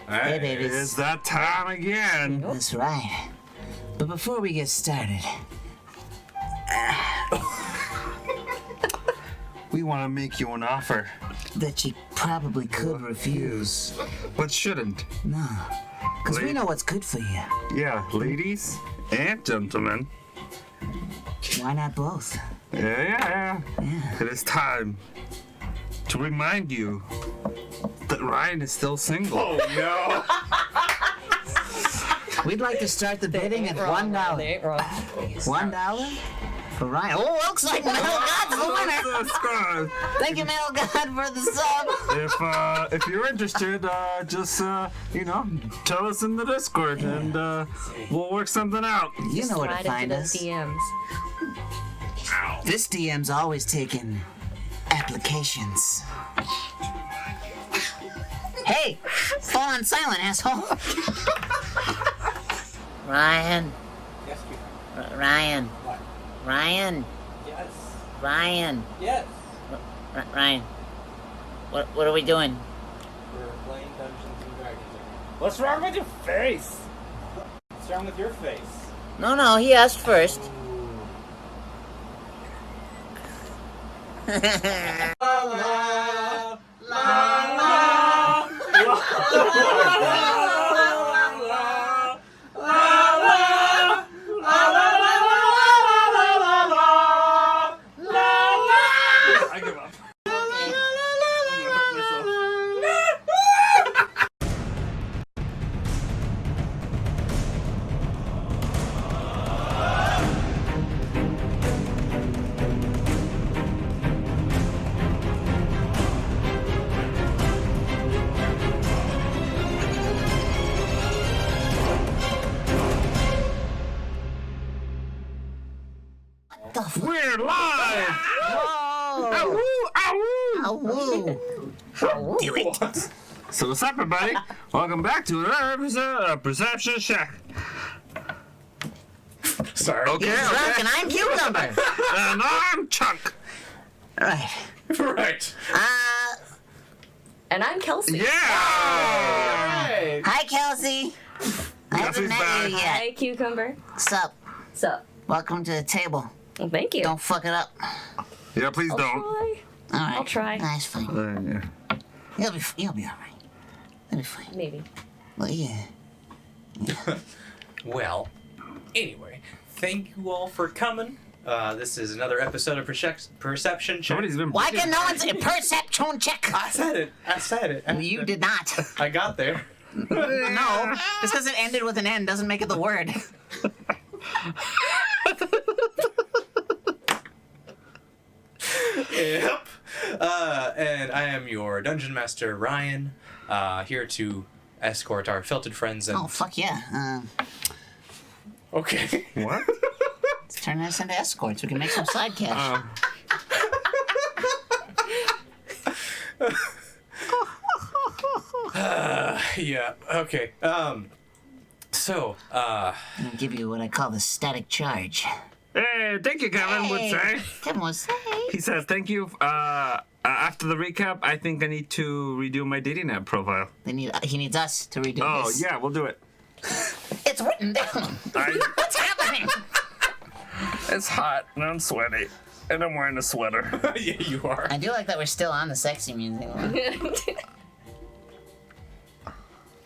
Hey, babies. It's that time again. That's right. But before we get started, We want to make you an offer, that you probably could refuse. but shouldn't. No. Because we know what's good for you. Yeah, ladies and gentlemen. Why not both? Yeah. It is time to remind you that Ryan is still single. Oh no! We'd like to start the bidding at $1. They ain't wrong. $1 for Ryan. Oh, looks like Metal God's the winner. Subscribe. Thank you, Metal God, for the sub. If you're interested, just tell us in the Discord and we'll work something out. You know where to Slide into find those us. DMs. This DM's always taking applications. Hey, fall on silent, asshole. Ryan. Yes, Ryan. What? Ryan. Yes. Ryan. Yes. Ryan. What are we doing? We're playing Dungeons and Dragons. What's wrong with your face? What's wrong with your face? No, he asked first. I give up. We're live! Whoa! Awoo! Awoo! Do it. So what's up, everybody? Welcome back to another episode of Perception Check. Sorry. Okay, He's drunk okay. and I'm Cucumber. And I'm Chuck. Right. Right. And I'm Kelsey. Yeah! Hey. Hi, Kelsey. I haven't Kelsey's met back. you yet. Hi, Cucumber. Sup? So, Welcome to the table. well, thank you. Don't fuck it up. Yeah, please I'll don't. try. All right. I'll try. Nice, fine. Yeah. You'll be all right. You'll be fine. Maybe. Well, yeah. Well, anyway, thank you all for coming. This is another episode of Perception Check. Somebody's been. Why can no one say perception check? I said it. You did not. I got there. No, just because it ended with an N doesn't make it the word. Yep. And I am your Dungeon Master, Ryan, here to escort our felted friends and... Oh, fuck yeah. Okay. What? Let's turn this into escorts. We can make some side cash. Yeah, okay. So, I'm gonna give you what I call the static charge. Hey, thank you, Kevin would say. Kevin was say. He says, thank you. After the recap, I think I need to redo my dating app profile. He needs us to redo Oh, this. yeah, we'll do it. It's written down. What's happening? It's hot and I'm sweaty. And I'm wearing a sweater. yeah, you are. I do like that we're still on the sexy music.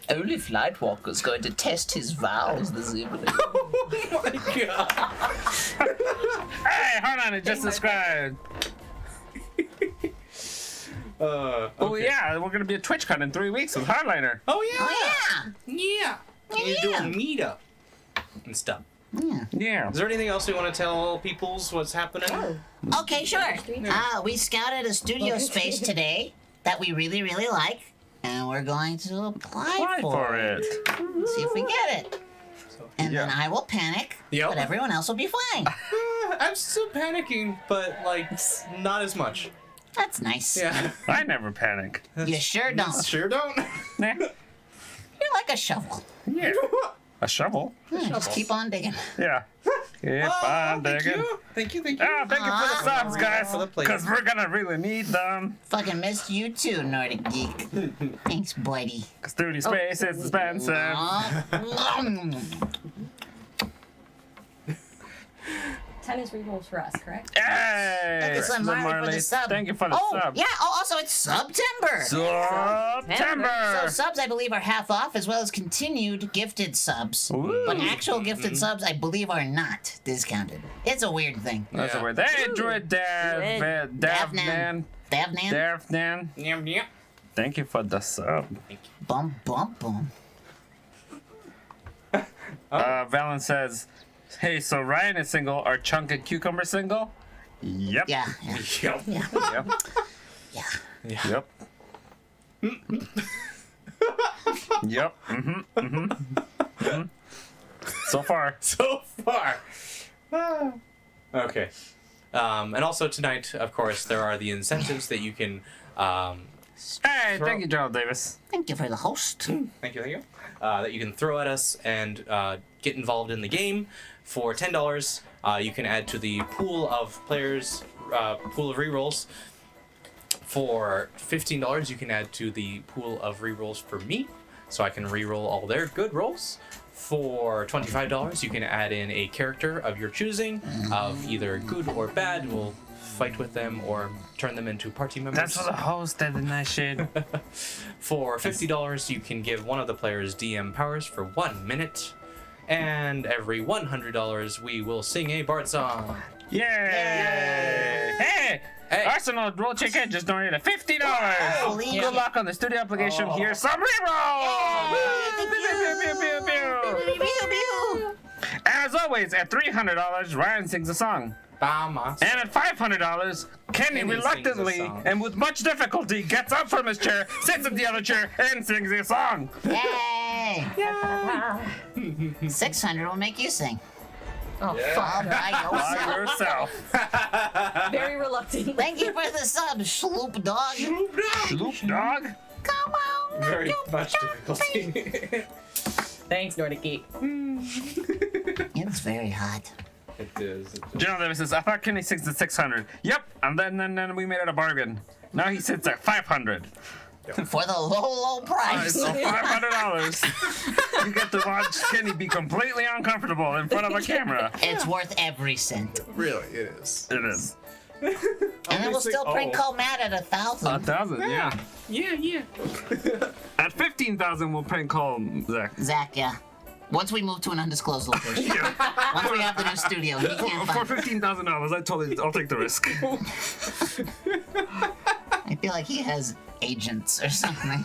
Only Flightwalker's going to test his vows this evening. Oh my god. Hey, hold on, it just subscribed. Oh, Okay. yeah, we're going to be at TwitchCon in 3 weeks with Hardliner. Oh, yeah. Oh, Yeah. You do a meetup and stuff. yeah. Yeah. Is there anything else we want to tell peoples what's happening? Okay, sure. We scouted a studio space today that we really, really like, and we're going to apply for it. See if we get it. And then I will panic, Yep. but everyone else will be fine. I'm still panicking, but like not as much. That's nice. Yeah. I never panic. You sure don't. Sure don't. Nah. You're like a shovel. Yeah. A shovel? Just keep on digging. Yeah. Keep on digging. Thank you. Thank you for the subs, guys. For the plate. Because we're gonna really need them. Fucking missed you too, Nordic Geek. Thanks, buddy. Studio space is expensive. Tennis rerolls for us, correct? Hey! It's Slim Marley for the sub. Thank you for the sub. Yeah. Oh, also it's September. September. So subs, I believe, are half off, as well as continued gifted subs. Ooh. But actual gifted subs, I believe, are not discounted. It's a weird thing. That's a Yeah. word. Hey, Druid Davnan. Davnan. Yep. Thank you for the sub. Bum, bum, bum. Valen says, hey, so Ryan is single. Are Chunk and Cucumber single? Yep. Yeah. Yep. Yeah. Yep. Yeah. Yep. Yep. So far. So far. Okay. And also tonight, of course, there are the incentives that you can. Hey, thank you, Gerald Davis. Thank you for the host. Thank you. That you can throw at us and get involved in the game. For $10, you can add to the pool of players, pool of rerolls. For $15, you can add to the pool of rerolls for me, so I can reroll all their good rolls. For $25, you can add in a character of your choosing, of either good or bad. We'll fight with them or turn them into party members. That's for the host, that the nice shit. For $50, you can give one of the players DM powers for 1 minute. And every $100, we will sing a Bard song. Yay! Hey! Hey. Arsenal Roll Chicken just donated $50. Holy Good shit. luck on the studio application. Here's some rerolls! As always, at $300, Ryan sings a song. Vamos. And at $500, Kenny Kenny reluctantly sings a song. and with much difficulty gets up from his chair, sits in the other chair, and sings a song. Yay! 600 will make you sing. Oh, All fuck. by By yourself. yourself. Very reluctant. Thank you for the sub, Schloop Dog. Sloop dog. Come on. Very much difficulty. Thanks, Nordic Geek. It's very hot. It is. General Davis says, I thought Kenny sings at 600. Yep, and then we made it a bargain. Now he sits at 500. For the low price. So $500, you get to watch Kenny be completely uncomfortable in front of a camera. It's worth every cent. Really, it is. It is. And then we'll still prank call Matt at 1,000. 1,000, yeah. Yeah. At 15,000, we'll prank call Zach. Zach, yeah. Once we move to an undisclosed location. Once we have the new studio, he can't For find. $15,000, I'll take the risk. I feel like he has agents or something.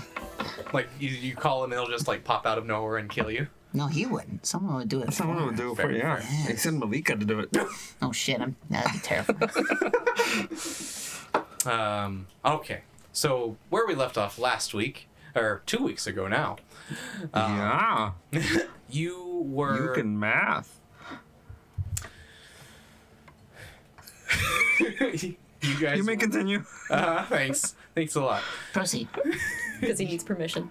Like you call him and he'll just like pop out of nowhere and kill you. No, he wouldn't. Someone would do it. Someone would do it for you, yeah. They send Malika to do it. Oh shit, that'd be terrifying. Okay. So where we left off last week, or 2 weeks ago now, Yeah. you were. You can math. You guys. You may continue. Thanks. Thanks a lot. Proceed. Because he needs permission.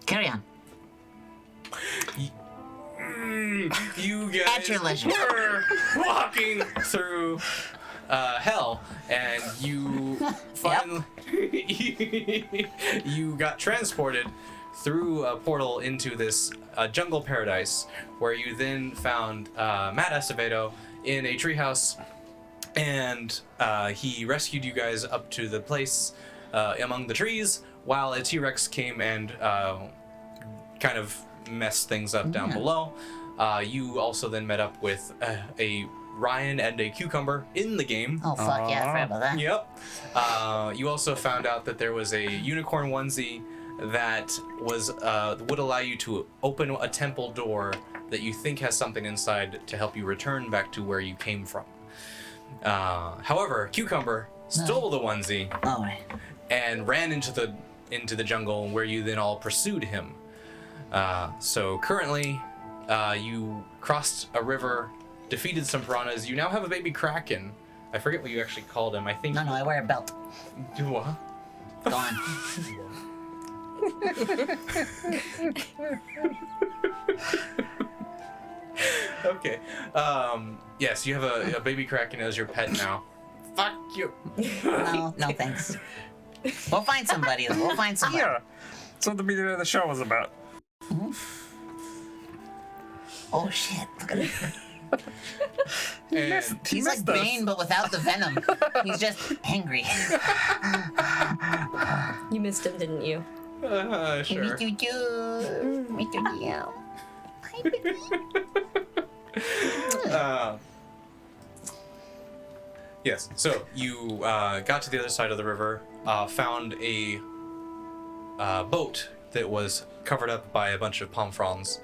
Carry on. You guys At your leisure. were walking through hell, and you finally you got transported through a portal into this jungle paradise, where you then found Matt Acevedo in a treehouse, and he rescued you guys up to the place among the trees, while a T-Rex came and kind of messed things up down below. You also then met up with a Ryan and a Cucumber in the game. Oh fuck yeah, I forgot about that. Yep. You also found out that there was a unicorn onesie that was would allow you to open a temple door that you think has something inside to help you return back to where you came from. However, Cucumber stole the onesie All right. and ran into the jungle, where you then all pursued him. So currently, you crossed a river, defeated some piranhas. You now have a baby kraken. I forget what you actually called him. I think. No, I wear a belt. What? Go on. Okay. Yes, you have a baby kraken as your pet now. Fuck you. No, thanks. We'll find somebody. We'll find somebody. Yeah. That's what the beginning of the show was about. Oh shit! Look at him. And He's like missed us. Bane, but without the venom. He's just angry. You missed him, didn't you? sure. Yes. So you got to the other side of the river, found a boat that was covered up by a bunch of palm fronds,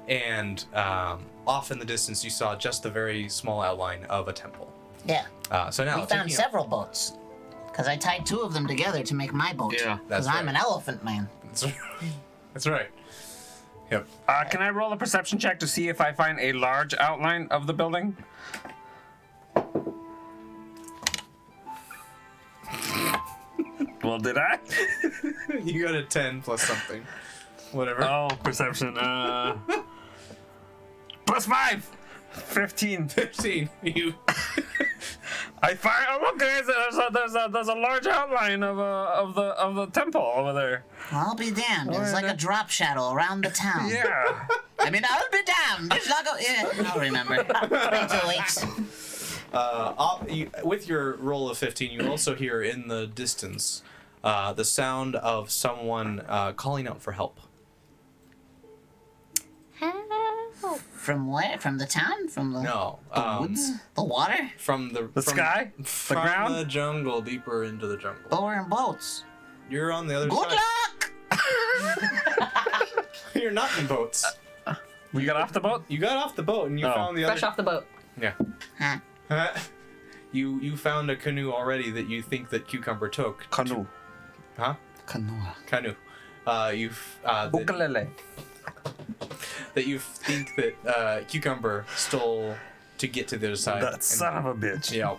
and off in the distance you saw just the very small outline of a temple. Yeah. So now We found taking several boats. Because I tied 2 of them together to make my boat. Yeah, that's Because I'm right. an elephant man. That's right. Yep. Can I roll a perception check to see if I find a large outline of the building? Well, did I? You got a 10 plus something. Whatever. Oh, perception. Plus 5. 15. 15. You. I find. Oh, look, guys. There's a large outline of the temple over there. I'll be damned. It's like a drop shadow around the town. Yeah. I mean, I'll be damned. It's not I'll remember. It's been 2 weeks. With your roll of 15, you also hear in the distance the sound of someone calling out for help. From where? From the town? From the No. woods? The water? From the sky? The from ground? the jungle, deeper into the jungle. Oh, we're in boats. You're on the other Good side. luck! You're not in boats. We got off the boat? You got off the boat and you Oh. found the Fresh other. off the boat. Yeah. Huh. You found a canoe already that you think that Cucumber took. Canoe. Huh? Canoa. Canoe. Ukulele. That you think that Cucumber stole to get to the other side. That son of a bitch. Yeah.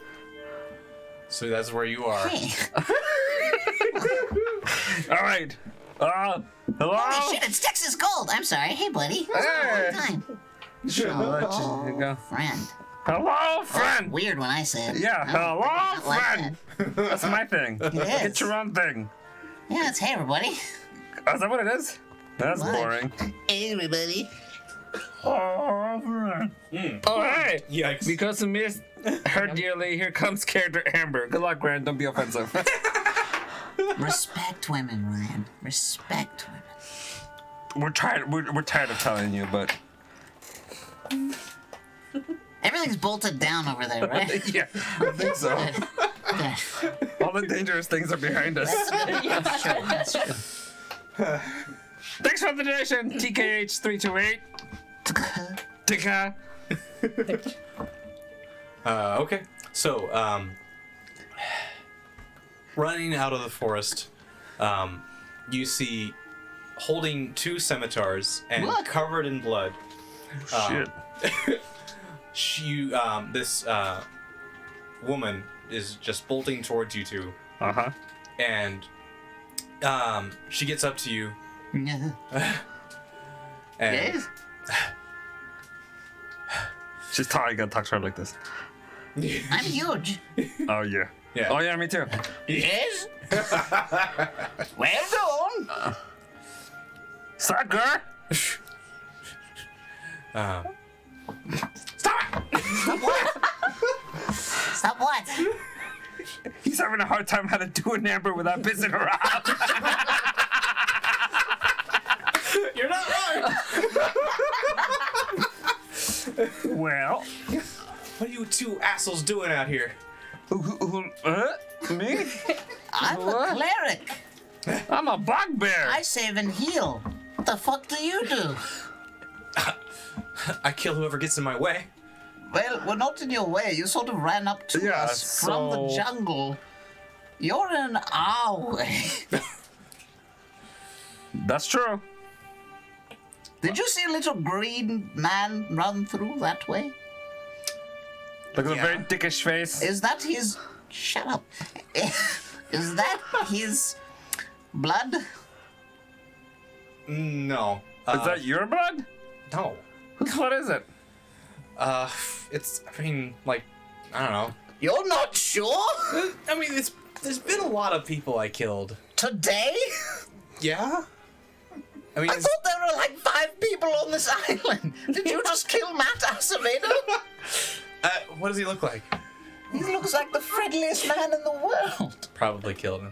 So that's where you are. Hey. All right. Hello? Holy shit, it's Texas Gold. I'm sorry. Hey, buddy. It's been a Hey. long time. Sure, I'll let you go. Friend. Hello, friend. Weird when I say it. Yeah, I don't hello, like friend. That's my thing. is. Get your own thing. that. Yeah, it's hey, everybody. Oh, is that what it is? That's What? boring. Hey, everybody. Oh, friend. Oh, hey. Yikes. Because of miss her dearly, here comes character Amber. Good luck, Grant. Don't be offensive. Respect women, Ryan. Respect women. We're tired. We're tired of telling you, but Everything's bolted down over there, right? yeah, I think so. Good. Good. All the dangerous things are behind us. That's true. That's true. Thanks for the donation, TKH328. Tika. Okay. So, running out of the forest, you see holding 2 scimitars and What? covered in blood. Shit. This woman is just bolting towards you 2, Uh-huh. and she gets up to you and Yes? She's tall. You gotta talk to her like this. I'm huge. Oh yeah. Yeah. Oh yeah, me too. Yes? Well done. Sucker. Stop! Stop what? Stop what? He's having a hard time how to do an Amber without pissing her off. You're not wrong. Well, What are you 2 assholes doing out here? me? I'm What? a cleric. I'm a bugbear. I save and heal. What the fuck do you do? I kill whoever gets in my way. Well, we're not in your way. You sort of ran up to Yeah, us from the so- jungle. You're in our way. That's true. Did you see a little green man run through that way? Look at the Yeah. very dickish face. Is that his... Shut up. Is that his blood? No. Is that your blood? No. Whose blood is it? It's. I mean, like, I don't know. You're not sure? I mean, there's been a lot of people I killed. Today? Yeah. I mean, I thought there were like 5 people on this island. Did you just kill Matt Acevedo? what does he look like? He looks like the friendliest man in the world. Probably killed him.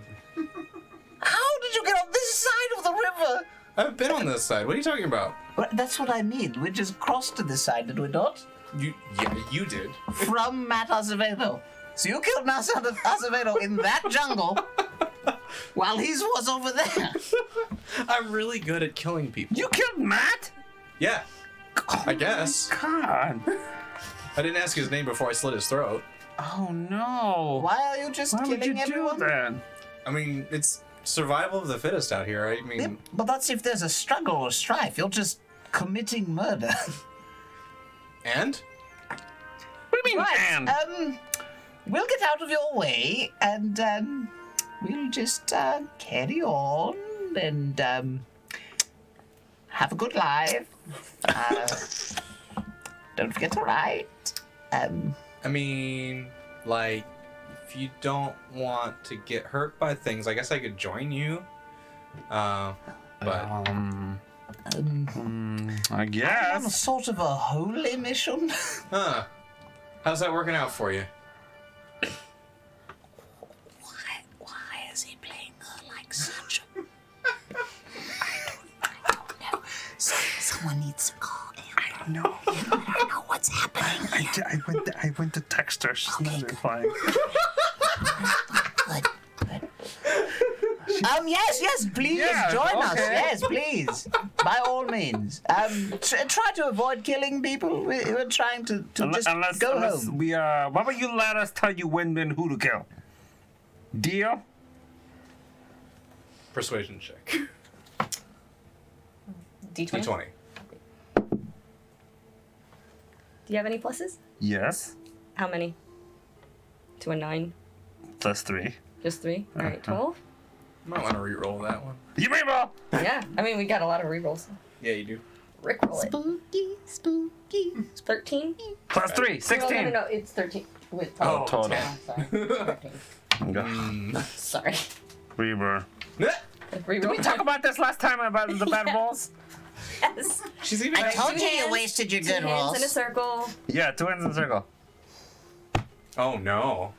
How did you get on this side of the river? I've been on this side. What are you talking about? Well, that's what I mean. We just crossed to this side, did we not? You did. From Matt Acevedo. So you killed Matt Acevedo in that jungle while he was over there. I'm really good at killing people. You killed Matt? Yeah. I guess. God. I didn't ask his name before I slit his throat. Oh no. Why are you just Why would killing you everyone? do that? I mean, it's survival of the fittest out here. I mean, Yeah, but that's if there's a struggle or strife. You're just committing murder. and? What do you mean, and? We'll get out of your way and we'll just carry on and have a good life. Don't forget to write. I mean, like, if you don't want to get hurt by things, I guess I could join you. But I I'm on guess. sort of a holy mission. huh? How's that working out for you? Why is he playing her like such a... I don't know. Someone needs to call him. I don't know. I don't know what's happening. I went to text her. She's not replying. Good. Yes, please Yeah, join us. okay. Yes, please. By all means. Try to avoid killing people. We're trying to just go home. We why about you let us tell you when and who to kill? Deal? Persuasion check. D20? D20. Do you have any pluses? Yes. How many? To a 9? +3. Just 3? Alright, 12? Might want to re-roll that one. You reroll. Yeah, I mean, we got a lot of rerolls. Yeah, you do. Rickroll it. Spooky. 13? +3. 16. No, it's 13. With Oh, total. Yeah, sorry. 13. Sorry. Reroll. Reroll. Did we talk about this last time about the bad rolls? Yes. She's even. I told Two you you hands, wasted your 2 good hands in a rolls. circle. Yeah, 2 hands in a circle. Oh no.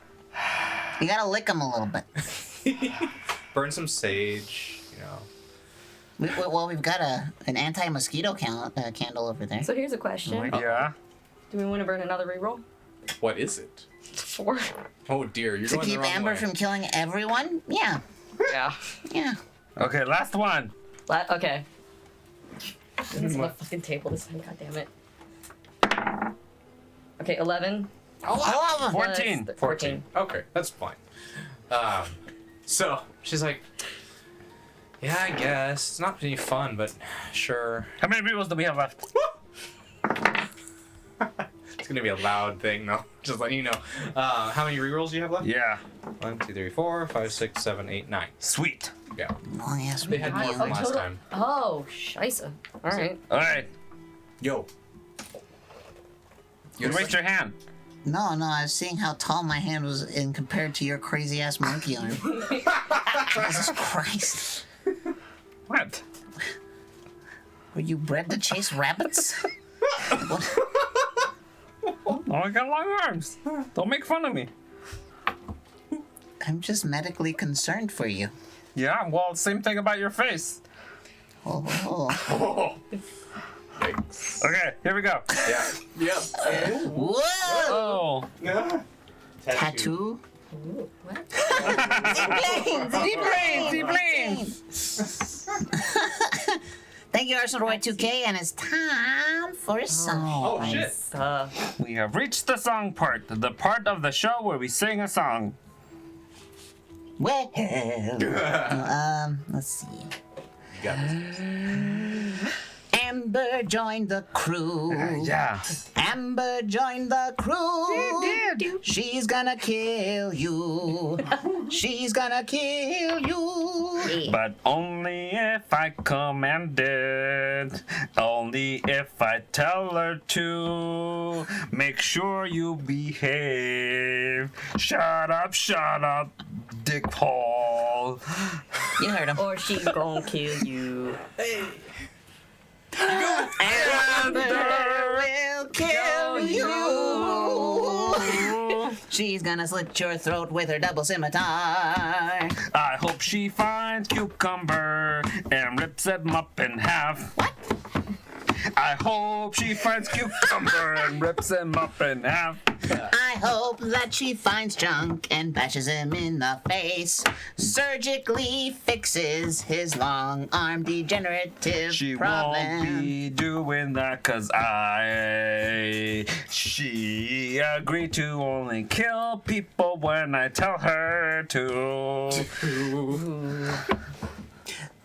You gotta lick them a little bit. Burn some sage. You know. We've got an anti-mosquito candle over there. So here's a question. Yeah. Do we want to burn another reroll? What is it? 4. Oh dear, you're To going the keep wrong Amber way. from killing everyone? Yeah. Yeah. Yeah. Okay, last one. Okay. This is my fucking table this time, god damn it. Okay, 11. All of them. 14. plus 14. Okay, that's fine. So she's like, yeah, I guess it's not any fun, but sure. How many rerolls do we have left? It's gonna be a loud thing, though. Just letting you know. How many rerolls do you have left? Yeah. 1, 2, 3, 4, 5, 6, 7, 8, 9. Sweet. Yeah. Long ass They had more review. from last time. Oh, scheisse. Alright. All right. Yo. You raised your hand. No, I was seeing how tall my hand was in compared to your crazy ass monkey arm. Jesus Christ. What? Were you bred to chase rabbits? What? Oh, I got long arms. Don't make fun of me. I'm just medically concerned for you. Yeah, well, same thing about your face. Oh, oh. Oh. Yikes. Okay, here we go. Yeah. Yep. Whoa! Oh. Yeah. Tattoo? Ooh, what? Deep brains! Deep brains! Thank you, Arsenal Roy 2K, and it's time for a song. Oh shit. We have reached the song part, the part of the show where we sing a song. Well, let's see. You got this. Amber joined the crew. Yeah. Amber joined the crew. She did. She's gonna kill you. She's gonna kill you. But only if I command it. Only if I tell her to. Make sure you behave. Shut up, Dick Paul. You heard him. Or she's gonna kill you. Amber will kill you. She's gonna slit your throat with her double scimitar. I hope she finds Cucumber and rips him up in half. What? I hope she finds Cucumber and rips him up in half. I hope that she finds Junk and bashes him in the face. Surgically fixes his long-arm degenerative She problem. won't be doing that 'cause she agreed to only kill people when I tell her to.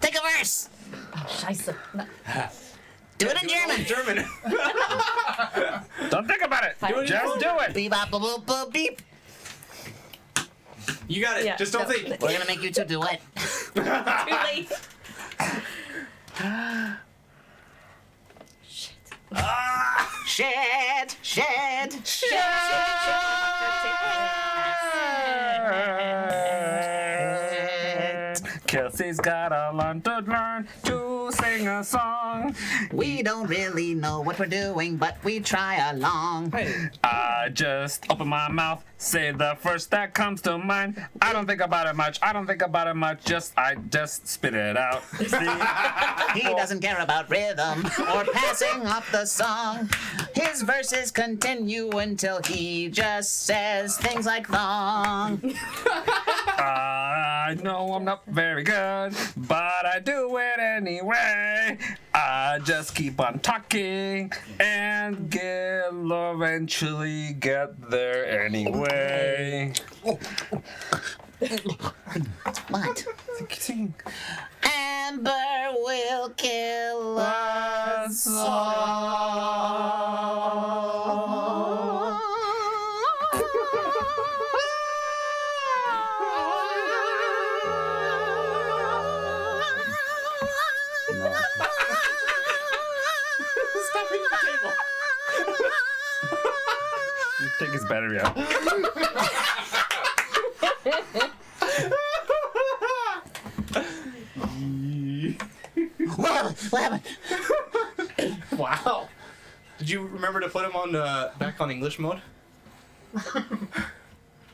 Take a verse. Oh, Scheiße. No. Do it in German. German. Don't think about it. Just do it. Beep, bop, boop, boop, boop, beep. You got it. Yeah, Just don't no. think. We're gonna make you two do what? Too late. Shit, shit, Kelsey's gotta learn to sing a song. We don't really know what we're doing, but we try along. I just open my mouth, say the first that comes to mind. I don't think about it much. I just spit it out. See? He doesn't care about rhythm or passing off the song. His verses continue until he just says things like thong. I know I'm not very good, but I do it anyway. I just keep on talking and will eventually get there anyway. What? Amber will kill us all. Stop hitting the table. Take his battery out. What happened? Wow. Did you remember to put him on back on English mode?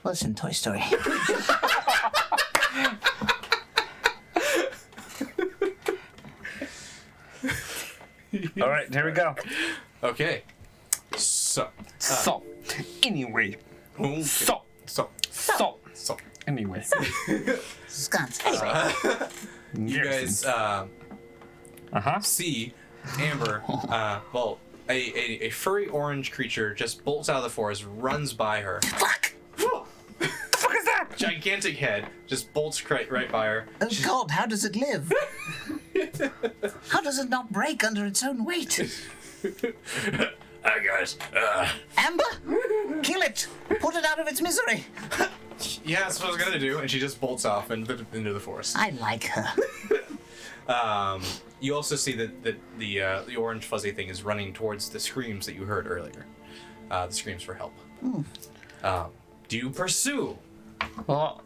Listen, Toy Story. All right, here we go. Okay. So. So, anyway. Okay. So, anyway. Sconce. You guys see Amber, a furry orange creature just bolts out of the forest, runs by her. Fuck! Fuck is that? Gigantic head just bolts right by her. Oh God, how does it live? How does it not break under its own weight? Hi guys. Amber, kill it! Put it out of its misery! Yeah, that's what I was gonna do, and she just bolts off and into the forest. I like her. You also see that the orange fuzzy thing is running towards the screams that you heard earlier. The screams for help. Do you pursue? Well,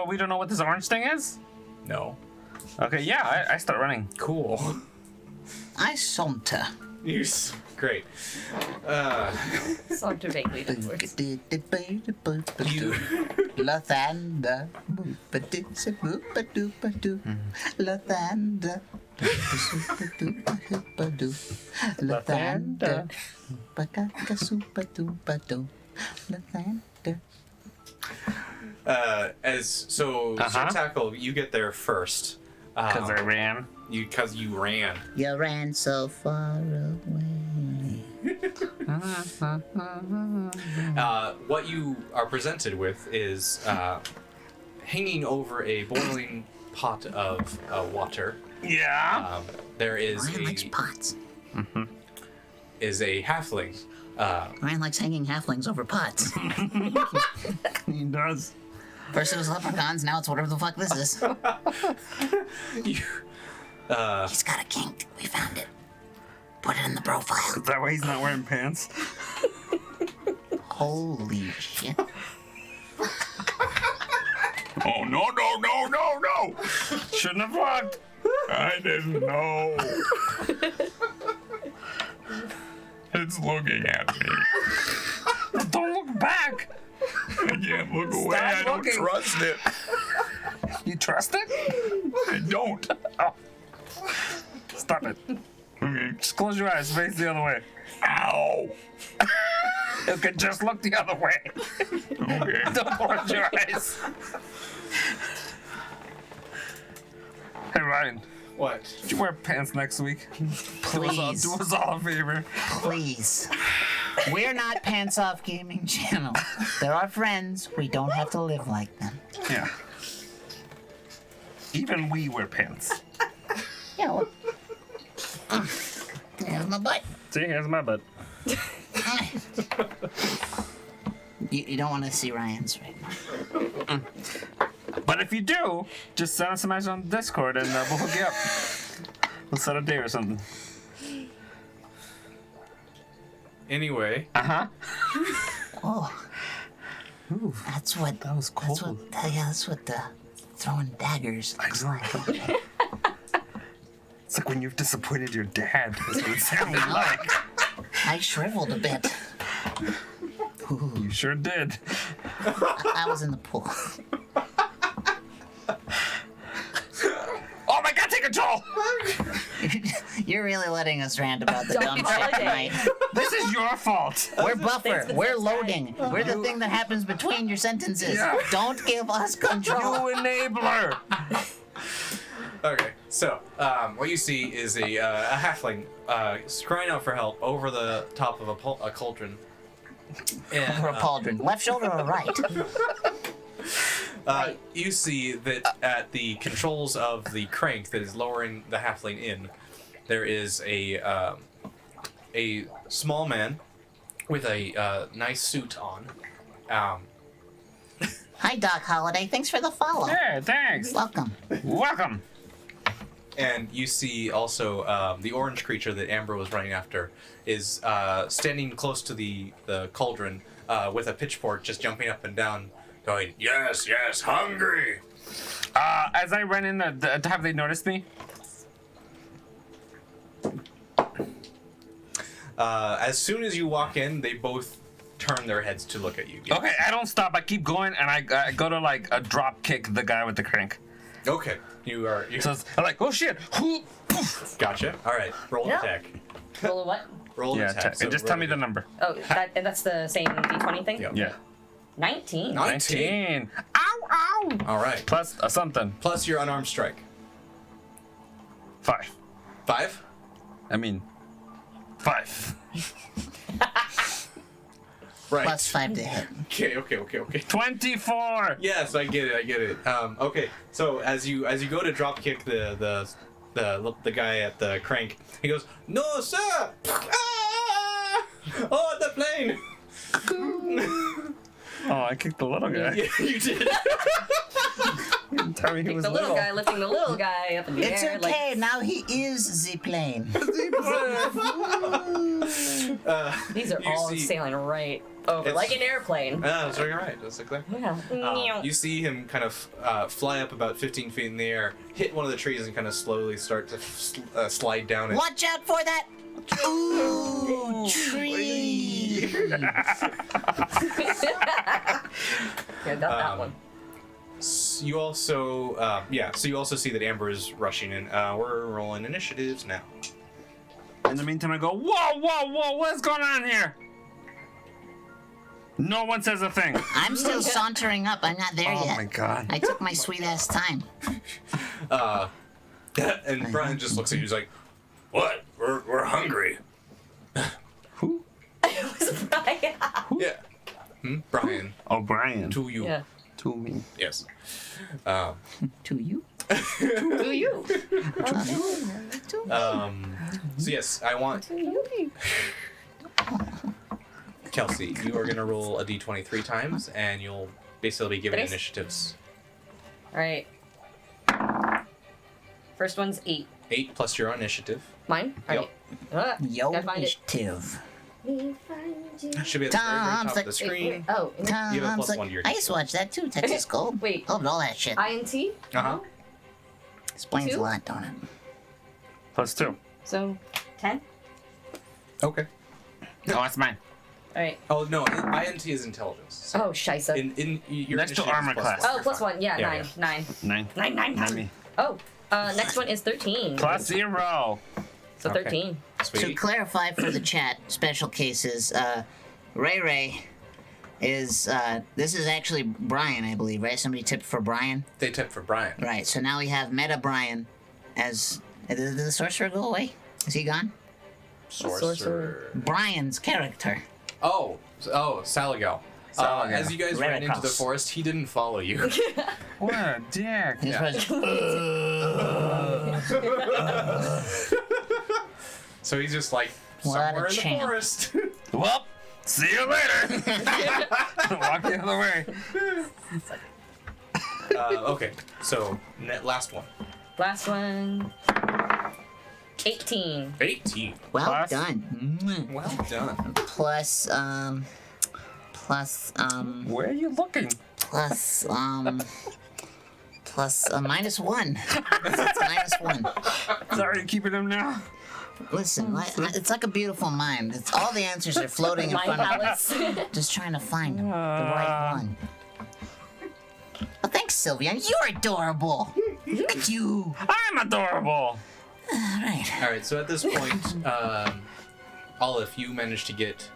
we don't know what this orange thing is? No. Okay, yeah, I start running. Cool. I saunter. Great. Saunter vaguely downwards. Lathander. Boop-a-doo-sa-boop-a-doop-a-doo. Lathander. Boop-a-doop-a-doop-a-doo. Lathander. Boop-a-da-da-soup-a-doop-a-doo. Lathander. Sir Tackle, you get there first. Because I ran. Because you ran. You ran so far away. What you are presented with is hanging over a boiling pot of water. Yeah. There is Ryan likes pots. is a halfling. Ryan likes hanging halflings over pots. He does. First it was leprechauns, now it's whatever the fuck this is. You, He's got a kink. We found it. Put it in the profile. Is that why he's not wearing pants? Holy shit. Oh, no. Shouldn't have looked. I didn't know. It's looking at me. Don't look back. I can't look away. I don't looking. trust it. You trust it? I don't. Oh. Stop it. Okay. Just close your eyes. Face the other way. Ow. Okay, just look the other way. Okay. Don't close your eyes. Hey, Ryan. what? Did you wear pants next week? Please. Do us all a favor. Please. We're not Pants Off Gaming Channel. They're our friends. We don't have to live like them. Yeah. Even we wear pants. Yeah, well. There's my butt. See, here's my butt. You don't want to see Ryan's right now. But if you do, just send us a message on Discord and we'll hook you up. We'll set a date or something. Anyway, Uh-huh. Oh. Ooh, That's what. that was That's cold. what. Yeah, that's what the throwing daggers. I know. It's like when you've disappointed your dad. That's what it sounded like. I shriveled a bit. You sure did. I was in the pool. Oh my god, take control! You're really letting us rant about the Don't dumb be shit holiday. tonight. This is your fault. We're buffer. for We're this loading. We're the thing that happens between your sentences. Yeah. Don't give us control. You enabler. okay. So, what you see is a halfling crying out for help over the top of a cauldron. And, For a pauldron. Left shoulder or right? you see that at the controls of the crank that is lowering the halfling in, there is a small man with a nice suit on. Hi, Doc Holliday. Thanks for the follow. Hey, thanks. Welcome. Welcome. And you see also the orange creature that Amber was running after is standing close to the cauldron with a pitchfork, just jumping up and down, going, "Yes, yes, hungry." As I ran in, have they noticed me? As soon as you walk in, they both turn their heads to look at you. Yes. Okay, I don't stop. I keep going, and I go to like a drop kick the guy with the crank. Okay. You So I'm like, oh shit. gotcha. All right. Roll an Yeah. attack. Roll a what? Roll an Yeah, attack. and just tell me the number. Oh, and that's the same D20 thing? Yep. Yeah. 19. 19. Ow, ow. All right. Plus something. Plus your unarmed strike. 5. 5. I mean, 5. Right. Plus 5 to hit. Okay. 24. Yes, I get it. Okay, so as you go to drop kick the guy at the crank, he goes, "No, sir! Ah! Oh, the plane!" Oh, I kicked the little guy. Yeah, you did. You didn't tell me he was The little guy lifting the little guy up in the It's air. okay. Now he is the plane. These are You all see- sailing right over, It's- like an airplane. That's very right. That's exactly. Yeah. You see him kind of fly up about 15 feet in the air, hit one of the trees, and kind of slowly start to slide down it. Watch out for that. Ooh, tree. Yeah, got that one. You also, so you also see that Amber is rushing in. We're rolling initiatives now. In the meantime, I go, whoa, what's going on here? No one says a thing. I'm still sauntering up. I'm not there Oh yet. my god. I took my sweet ass time. And Brian just looks at you. He's like, "What? We're hungry." Who? It was Brian. Yeah. Brian. Oh, Brian. To you. Yeah. To me. Yes. To you? Who you? So yes, I want Kelsey. You are gonna roll a d20 3 times, and you'll basically be given Tres. initiatives. Alright. First one's 8. 8 plus your initiative. Mine? Yep. Alright. Yo, Gotta find it. initiative. Should be at the very, very top of the Tom's screen. Oh, You have a Tom's plus 1 to your I used to watch that too, Texas Gold. Wait. Loved all that shit. INT? Uh-huh. Explains 2? a lot, don't it? +2. So, 10? Okay. Oh, that's mine. Alright. Oh no, INT is intelligence. So Oh, scheisse. in your Next to initiative is armor plus class. one, Oh, you're plus fine. 1. Yeah, Yeah, 9. 9. 9. 9. Not me. Oh, next one is 13. +0. So Okay. 13. To Sweet. clarify for the chat, special cases, Ray Ray is, this is actually Brian, I believe, right? Somebody tipped for Brian? They tipped for Brian. Right, so now we have Meta Brian as, did the sorcerer go away? Is he gone? Sorcerer. Brian's character. Oh, Salagal. Salagal. As you guys Right ran into the across. forest, he didn't follow you. What a dick. He's Yeah. probably- So he's just like What a somewhere in the champ. forest. Well, see you later. Walk the other way. Okay, so last one. Last one. 18. 18. well Class. done. Well done. Plus, Where are you looking? plus -1. It's -1. Sorry, you keeping him now? Listen, it's like a beautiful mind. It's all the answers are floating in My front of palace. you. Just trying to find them, the right one. Well, thanks, Sylvia. You're adorable. Look at you. I'm adorable. All right. All right, so at this point, Olive, you managed to get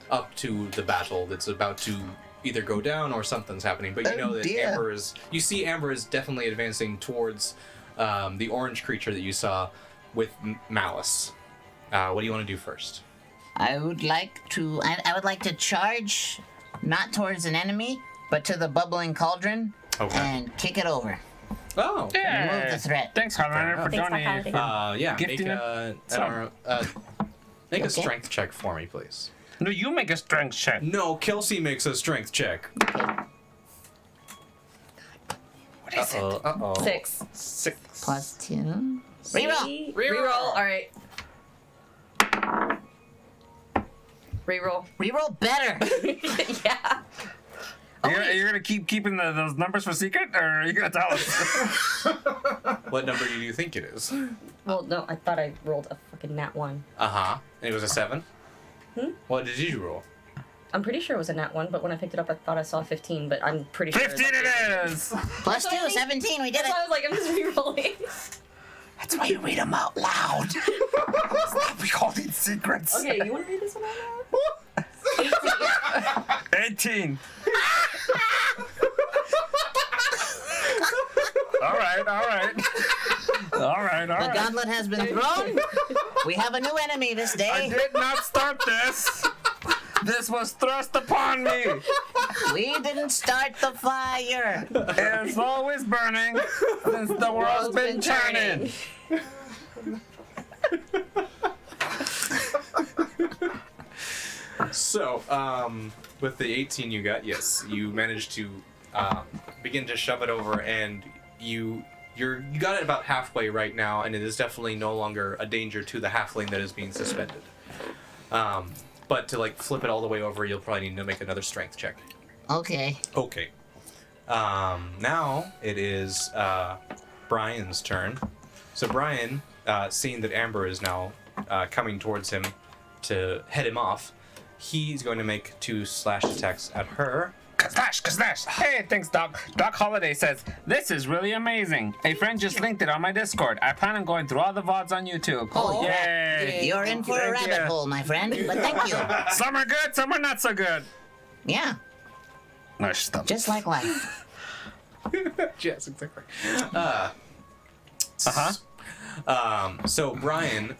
up to the battle that's about to either go down or something's happening. But you Oh, know that dear. Amber is. You see Amber is definitely advancing towards the orange creature that you saw with Malice. What do you want to do first? I would like to. I would like to charge, not towards an enemy, but to the bubbling cauldron, Okay. and kick it over. Oh. Remove the threat. Thanks, Highlander, for Thanks, donating. Highlander. Yeah. Make Gifting a Sorry. make a Okay. strength check for me, please. No, you make a strength check. No, Kelsey makes a strength check. What is it? Uh-oh. 6. 6. +2. Reroll. Reroll. Alright. Reroll. Reroll better. Yeah. You're gonna keep keeping those numbers for secret, or are you gonna tell us? What number do you think it is? Well, no, I thought I rolled a fucking nat 1. Uh-huh. And it was a 7? What did you roll? I'm pretty sure it was a nat 1, but when I picked it up, I thought I saw 15, but I'm pretty sure. 15 it is. +2, 17. We did That's it. why I was like, I'm just re-rolling. That's why you read them out loud. Stop recording secrets. Okay, you want to read this one out loud? 18. All right. The gauntlet has been thrown. We have a new enemy this I day. did not start this. This was thrust upon me. We didn't start the fire. It's always burning since the world's been turning. So, with the 18 you got, yes, you managed to begin to shove it over, and you got it about halfway right now, and it is definitely no longer a danger to the halfling that is being suspended. But to like flip it all the way over, you'll probably need to make another strength check. Okay. Okay. Now it is Brian's turn. So Brian, seeing that Amber is now coming towards him to head him off, he's going to make 2 slash attacks at her. Kaslash. Hey, thanks, Doc. Doc Holiday says, this is really amazing. A friend just linked it on my Discord. I plan on going through all the VODs on YouTube. Oh, Yay. You're in for a Thank rabbit you. hole, my friend. But thank you. Some are good, some are not so good. Yeah, No, stop. just like life. Yes, exactly. So Brian,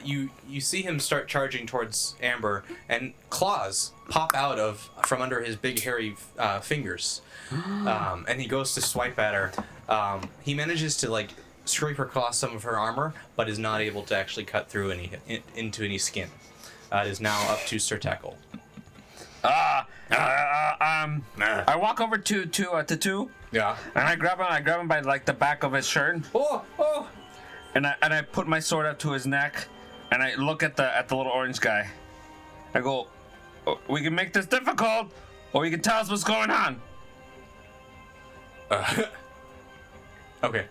you see him start charging towards Amber, and claws pop out from under his big hairy fingers, and he goes to swipe at her. He manages to like scrape across some of her armor, but is not able to actually cut through into any skin. It is now up to Sir Tackle. I walk over to two, Yeah. and I grab him by like the back of his shirt, Oh! and I put my sword up to his neck, and I look at the little orange guy. I go, we can make this difficult, or you can tell us what's going on. Okay.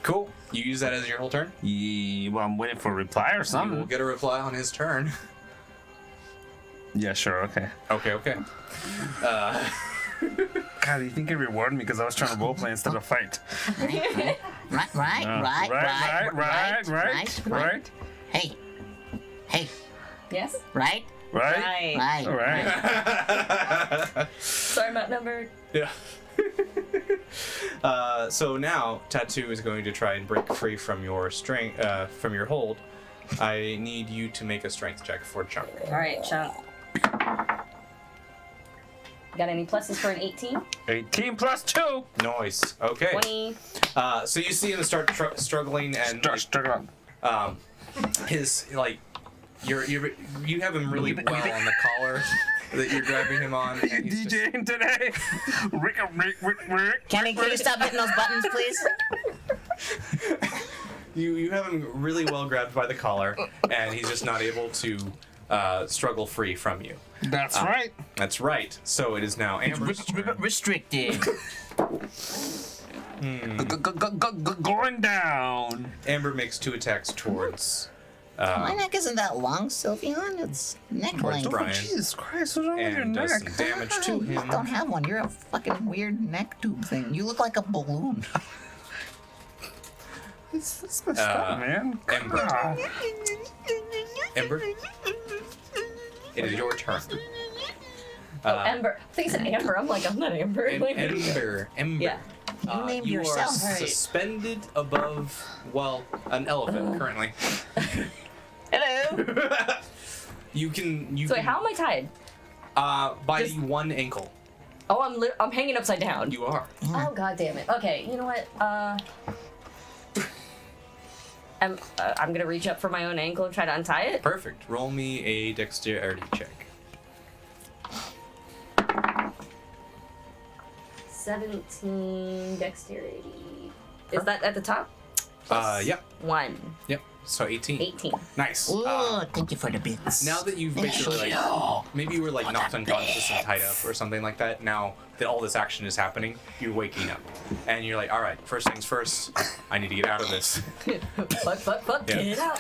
Cool. You use that as your whole turn? Yeah, well, I'm waiting for a reply or You will something. get a reply on his turn. Yeah, sure, okay. Okay. God, do you think he rewarded me because I was trying to roleplay instead of fight? Right. Hey, Yes? right? Right. All right. Sorry, I'm outnumbered. Yeah. So now Tattoo is going to try and break free from your from your hold. I need you to make a strength check for Chunk. Alright, Chunk. Got any pluses for an 18? 18 plus 2. Nice. Okay. 20. So you see him start struggling and his like you have him really well on the collar that you're grabbing him on. And he's just- DJing today. Kenny, can you stop hitting those buttons, please? You have him really well grabbed by the collar, and he's just not able to struggle free from you. That's right. That's right. So it is now Amber's turn. Restricted. Going down. Amber makes 2 attacks towards My neck isn't that long, Sylveon. It's neck towards length. Brian Jesus Christ, what's wrong with your and does neck? some damage to You him. don't have one. You're a fucking weird neck tube thing. You look like a balloon. It's messed up, man. Ember. Ah. Ember, it is your turn. Ember. I think it's an Amber. I'm like, I'm not Amber. Ember. Yeah. You named you yourself. are suspended above, well, an elephant currently. Hello. You can. So wait, how am I tied? By Just- one ankle. Oh, I'm hanging upside down. You are. Oh, god damn it. Okay, you know what? I'm gonna reach up for my own ankle and try to untie it. Perfect. Roll me a dexterity check. 17 dexterity. Is that at the top? Yep. 1. Yep. So 18. 18. Nice. Ooh, thank you for the bits. Now that you've basically like, maybe you were like knocked unconscious and tied up or something like that. Now that all this action is happening, you're waking up, and you're like, all right, first things first, I need to get out of this. Fuck, Yeah. get it out.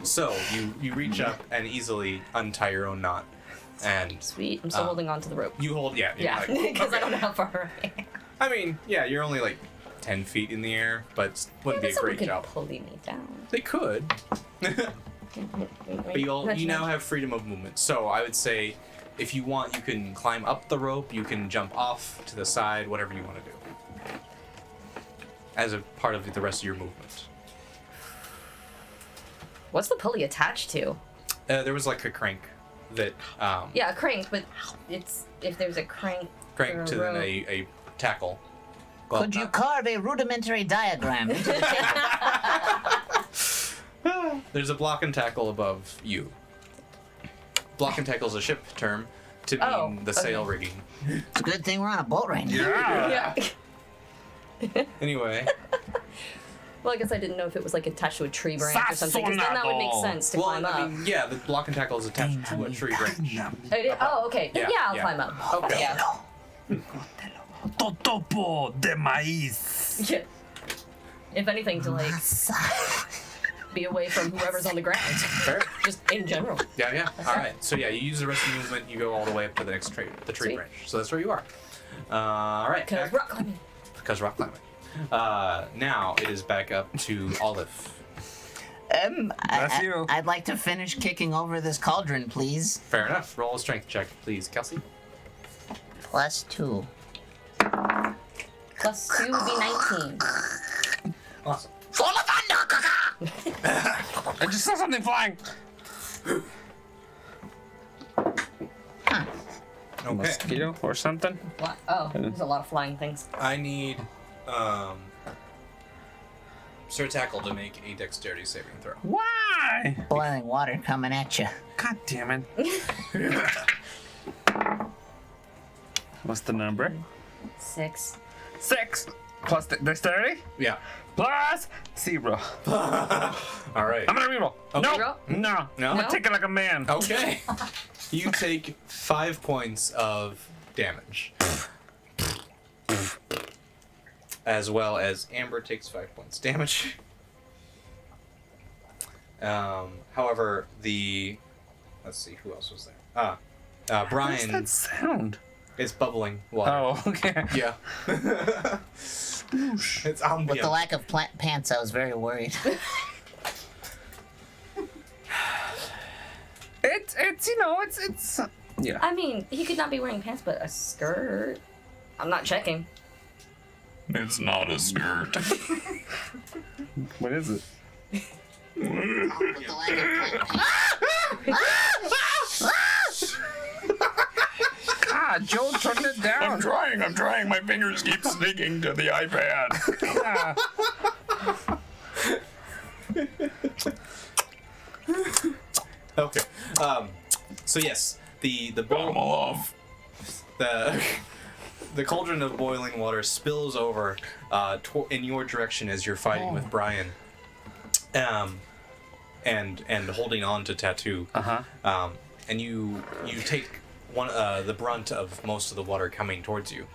So you reach up and easily untie your own knot, and Sweet, I'm still holding on to the rope. you hold. Yeah. You're Yeah, like, because I okay. don't know how far I am. I mean, yeah, you're only like 10 feet in the air, but wouldn't be a Someone great could job. pulley me down. They could. But you now have freedom of movement. So I would say, if you want, you can climb up the rope, you can jump off to the side, whatever you want to do, as a part of the rest of your movement. What's the pulley attached to? There was like a crank that Yeah, a crank, but it's if there's a crank. or crank to a then rope. a tackle. Well, Could you not- carve a rudimentary diagram into the table? There's a block and tackle above you. Block and tackle is a ship term to mean Oh, the sail rigging. It's a good thing we're on a boat right now. Yeah. Yeah. Anyway, Well, I guess I didn't know if it was like attached to a tree branch or something, because then that would make sense to well, climb up. I mean, yeah, the block and tackle is attached to a tree branch. Oh, oh, okay. Then Yeah, yeah, I'll yeah. climb up. Okay. Yeah. Totopo de maíz. Yeah. If anything, to like be away from whoever's on the ground, Fair. just in general. Yeah. All right. So yeah, you use the rest of the movement. You go all the way up to the next tree, the tree Sweet. branch. So that's where you are. All right. Because rock climbing. Because rock climbing. Now it is back up to Olive. That's you. I'd like to finish kicking over this cauldron, please. Fair enough. Roll a strength check, please, Kelsey. +2. Plus 2 would be 19. Awesome. Full of thunder! I just saw something flying. Okay. Mosquito or something? Oh, there's a lot of flying things. I need Sir Tackle to make a dexterity saving throw. Why? Boiling water coming at you. God damn it. What's the number? 6. 6 plus dexterity Yeah. plus 0. All right. I'm gonna reroll. No, Reroll? no, No? I'm gonna No? take it like a man. Okay. You take 5 points of damage. As well as Amber takes 5 points damage. However, let's see, who else was there? What's Brian that sound? is bubbling water. Oh, okay. Yeah. It's ambient. With the lack of pants, I was very worried. It's you know it's yeah. I mean, he could not be wearing pants, but a skirt. I'm not checking. It's not a skirt. What is it? With the lack of pants. God, Joe, turn it down. I'm trying. My fingers keep sticking to the iPad. Okay. So yes, the I'm off. the cauldron of boiling water spills over in your direction as you're fighting with Brian, and holding on to Tattoo. And you take the brunt of most of the water coming towards you,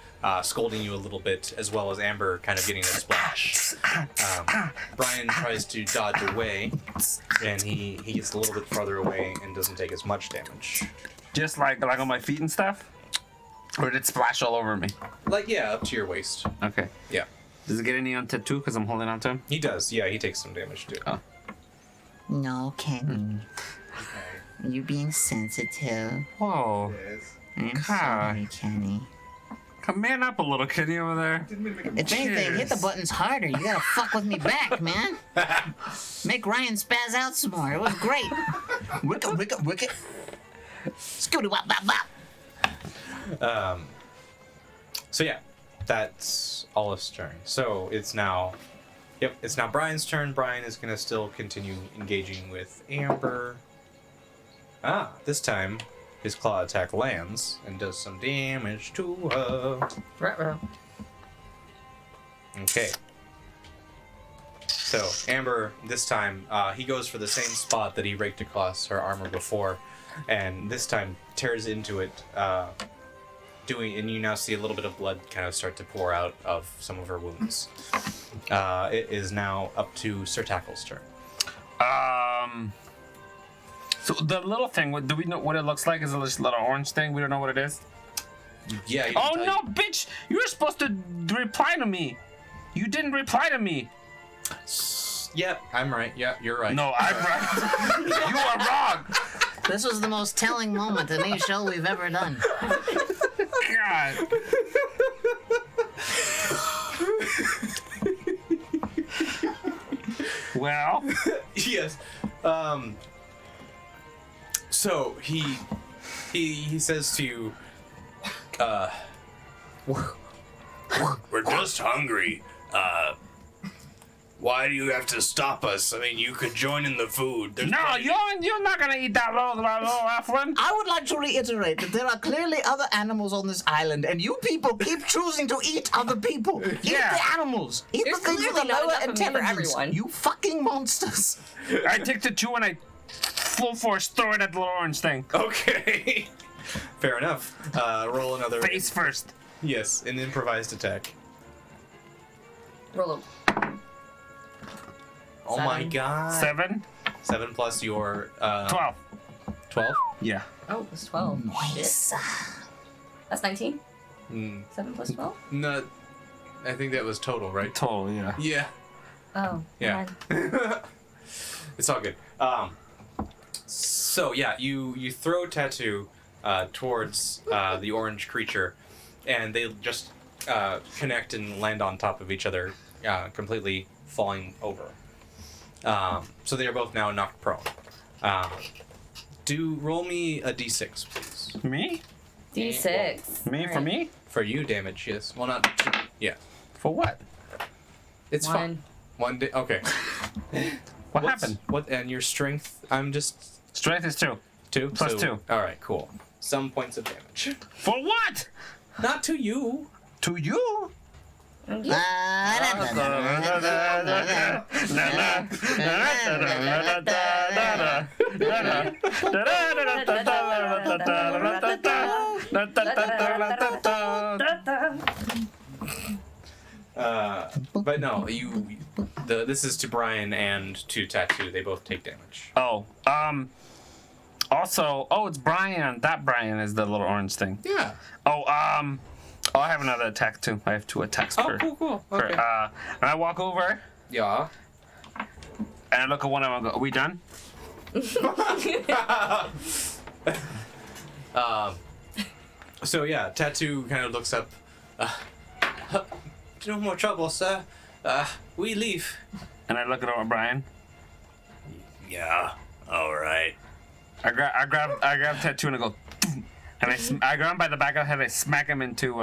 scolding you a little bit, as well as Amber kind of getting a splash. Brian tries to dodge away, and he gets a little bit farther away and doesn't take as much damage. Just like on my feet and stuff? Or did it splash all over me? Like, yeah, up to your waist. Okay. Yeah. Does it get any on Tattoo because I'm holding on to him? He does. Yeah, he takes some damage too. Oh. No, Kenny. You're being sensitive. Whoa. I'm God. sorry, Kenny. Come man up a little, kitty, over there. If anything, hit the buttons harder. You gotta fuck with me back, man. Make Ryan spaz out some more. It was great. Wicka, wicka, wicka. Scooty wop bop bop. So yeah, that's Olive's turn. So it's now Brian's turn. Brian is gonna still continue engaging with Amber. This time his claw attack lands and does some damage to her. Ruh-roh. Okay. So Amber, this time, he goes for the same spot that he raked across her armor before, and this time tears into it, and you now see a little bit of blood kind of start to pour out of some of her wounds. It is now up to Sir Tackle's turn. So the little thing, do we know what it looks like? Is it just a little orange thing? We don't know what it is? Yeah. he Oh didn't no, tell you. bitch! You were supposed to reply to me. You didn't reply to me. Yeah, I'm right. Yeah, you're right. No, I'm right. You are wrong. This was the most telling moment in any show we've ever done. God. Well, Yes. So he says to you, We're just hungry. Why do you have to stop us? I mean, you could join in the food. There's no, plenty- you're not gonna eat that little one. I would like to reiterate that there are clearly other animals on this island, and you people keep choosing to eat other people. Eat Yeah. the animals. Eat There's the things with clearly the not lower enough of me for intelligence. everyone. You fucking monsters. I take the 2 and I full force throw it at the little orange thing. okay. Fair enough. Roll another. Face first. Yes, an improvised attack. Roll a Oh my 7. god. 7, 7 plus your 12. 12? Yeah. Oh, it's 12. Shit. Nice. That's 19? Mm, 7 plus 12? no, I think that was total, right? Total, yeah. Yeah. Oh. Yeah. man. It's all good. So yeah, you throw Tattoo towards the orange creature, and they just connect and land on top of each other, completely falling over. So they are both now knocked prone. Roll me a d6, please. Me? D6. Me for me? For you, damage, yes. Well, not. Yeah. For what? It's fine. 1 day. Okay. What happened? What and your strength? I'm just Strength is 2. 2 Plus 2. All right, cool. Some points of damage. For what? Not to you. To you? But no, this is to Brian and to Tattoo. They both take damage. Oh, also, it's Brian. That Brian is the little orange thing. Yeah. I have another attack too. I have 2 attacks per. Cool. per- Okay. And I walk over Yeah. and I look at one of them and go, "Are we done?" So yeah, Tattoo kind of looks up. No more trouble, sir. We leave. And I look at Brian. Yeah. All right. I grab Tattoo and I go, "Boom." And I grab him by the back of the head. I smack him into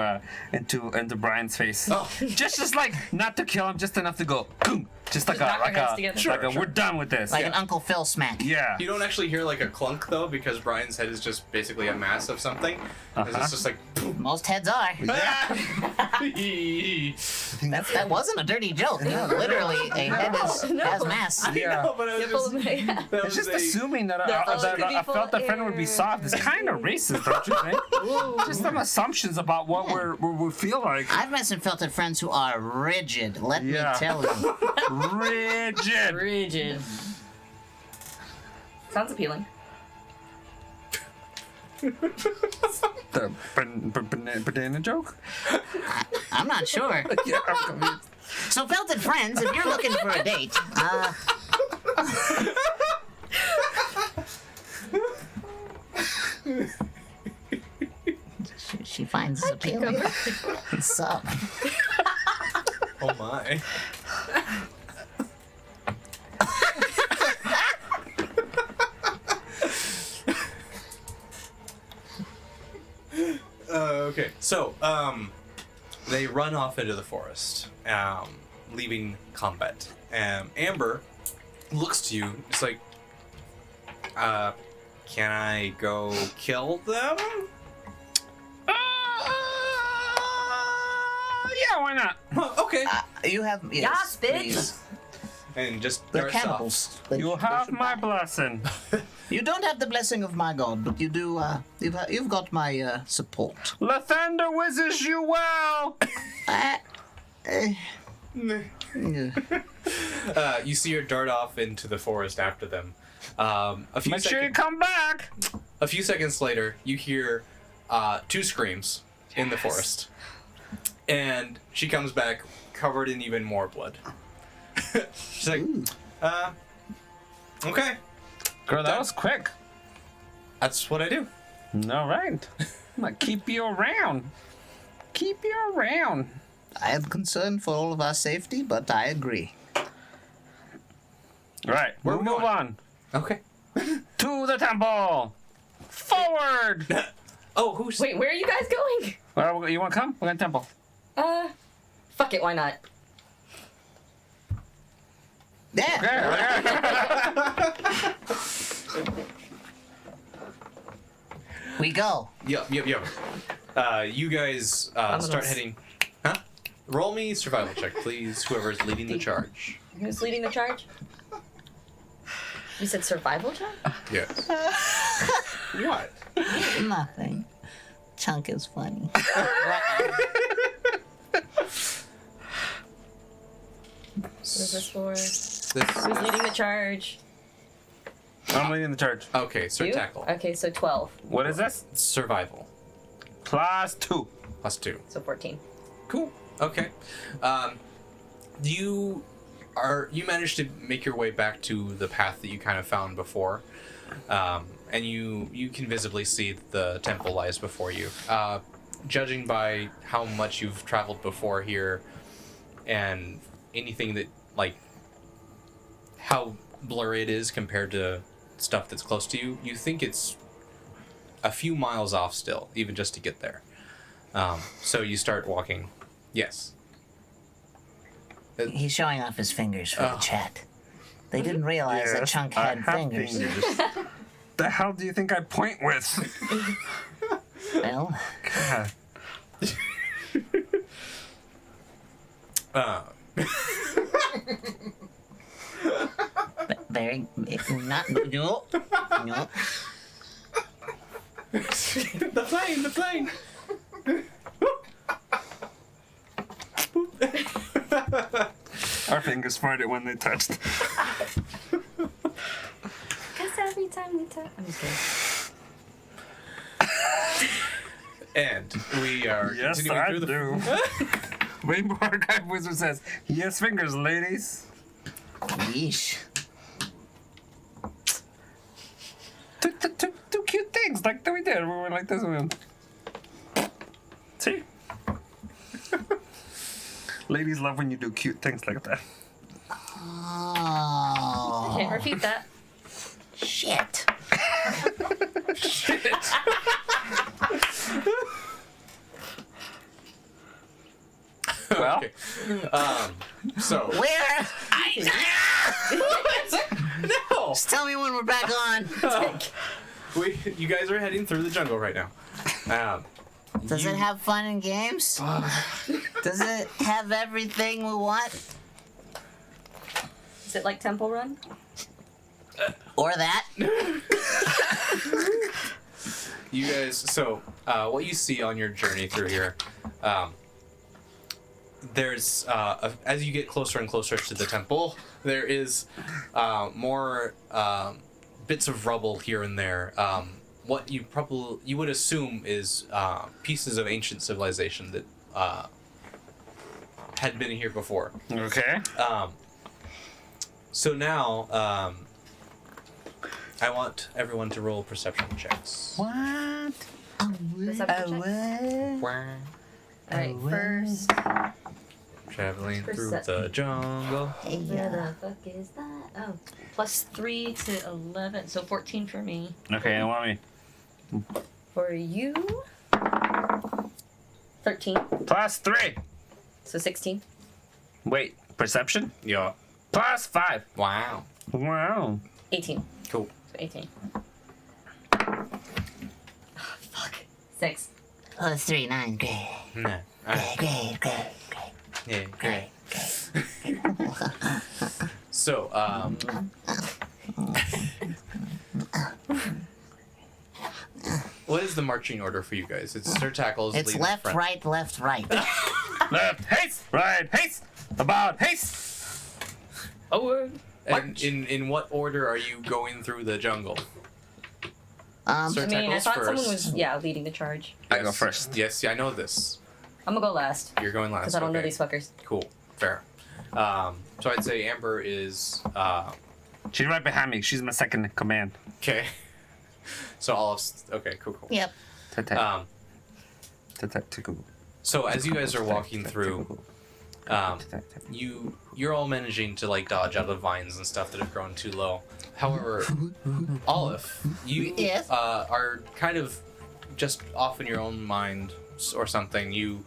Brian's face. Oh. just like not to kill him, just enough to go, "Boom." Just like knock your heads together. Sure. we're done with this. Like an Uncle Phil smack. Yeah. You don't actually hear like a clunk though, because Brian's head is just basically a mass of something. It's just like. Most heads are. That wasn't a dirty joke. Literally, a head has mass. Yeah. No, but I was Yeah. that It's was just a- assuming that That I could be felt the full friend would be air. soft. It's kind of racist, don't you think? Just some assumptions about what we feel like. I've met some filtered friends who are rigid. Let Yeah. me tell you. Rigid. Rigid. Sounds appealing. The banana joke? I'm not sure. Yeah, I'm confused. So, filtered friends, if you're looking for a date, she finds this appealing. What's up? Oh my. Okay, so they run off into the forest, leaving combat. Amber looks to you. It's like, can I go kill them? Yeah, why not? Okay. You have Yes, bitch. please. And just They're darts off. cannibals. You have my blessing. You don't have the blessing of my god, but you do. You've got my support. Lathander wishes you well. You see her dart off into the forest after them. A few Make sure you seconds. come back. A few seconds later, you hear 2 screams in the forest. And she comes back covered in even more blood. She's like, okay, Girl, that was quick. that's what I do. All right. I'm gonna keep you around. Keep you around. I am concerned for all of our safety, but I agree. All right, Where we'll we move going? on Okay. to the temple. Forward. Oh, who's... Wait, where are you guys going? Well, you want to come? We're going to temple. Fuck it, why not? Yeah, we go. Yep. You guys gonna start s- heading... Huh? Roll me survival check, please, whoever's leading the charge. Who's leading the charge? You said survival check? Yes. What? Nothing. Chunk is funny. What is this for? This... Who's leading the charge? I'm leading the charge. Okay, so You? tackle. Okay, so 12. What is this? Survival. +2. +2. So 14. Cool. Okay. You managed to make your way back to the path that you kind of found before, and you can visibly see the temple lies before you. Judging by how much you've traveled before here, and anything that like how blurry it is compared to stuff that's close to you, you think it's a few miles off still, even just to get there. So you start walking. Yes. He's showing off his fingers for the chat. They didn't realize that Chunk had fingers. The hell do you think I point with? Well, God. very not no. The plane. Our fingers farted when they touched. Because every time we touch. I'm just kidding. And we are Yes, continuing I through the. do. Rainbow Archive Wizard says, yes, fingers, ladies. Yeesh. Do cute things like that we did. We were like this one. See? Ladies love when you do cute things like that. Oh. Can't refute that. Shit. Well, Okay. So. Where? No. Just tell me when we're back on. You guys are heading through the jungle right now. Does it have fun and games? Does it have everything we want? Is it like Temple Run? Or that? You guys, so what you see on your journey through here, there's as you get closer and closer to the temple, there is more bits of rubble here and there. What you would assume is pieces of ancient civilization that had been here before. okay. So now, I want everyone to roll perception checks. What? Perception check? Alright, first. Traveling through Perception. the jungle. Hey, Where the fuck is that? Oh, plus 3 to 11, so 14 for me. Okay, I want me. For you, 13, Plus 3. so 16. Wait, perception? Yeah. Plus 5. Wow. Wow. 18, Cool. so 18. Fuck. 6. Plus 3, 9, great. Nah. Great. Yeah, great. So, what is the marching order for you guys? It's Sir Tackles. It's leading left, front. right, left, right. Left, haste. Right, haste. About haste. Oh, And in what order are you going through the jungle? Sir I mean, I Tackles thought first. someone was, leading the charge. I go first. Yes, I know this. I'm gonna go last, You're going last. because I don't know okay. these fuckers. Cool. Fair. So I'd say Amber is She's right behind me. She's my second in command. okay. So all of okay, cool. Yep. Um, so as you guys are walking through, you're all managing to like dodge out of vines and stuff that have grown too low. However, Olive, you Yes? are kind of just off in your own mind or something. You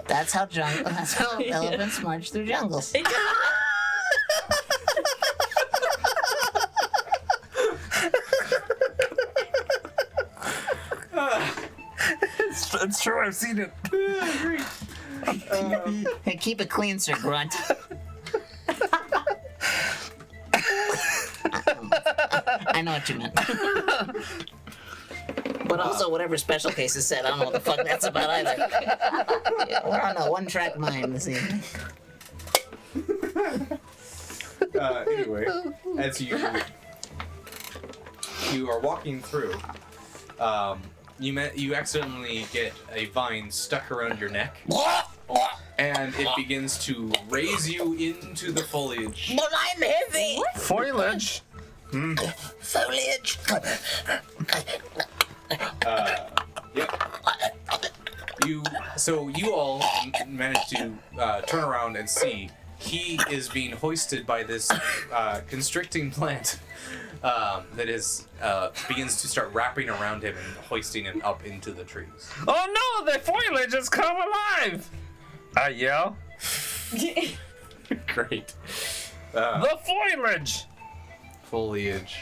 That's how elephants march through jungles. It's true. I've seen it. Hey, keep it clean, Sir Grunt. I know what you meant. But also, whatever special cases said, I don't know what the fuck that's about either. Yeah, we're on a one-track mind this evening. anyway, as you are walking through, you accidentally get a vine stuck around your neck, and it begins to raise you into the foliage. But I'm heavy! Foliage. Foliage! Yep. You all manage to turn around and see he is being hoisted by this constricting plant that is begins to start wrapping around him and hoisting him up into the trees. Oh no, the foliage has come alive! I yell. Great. The foliage! Foliage.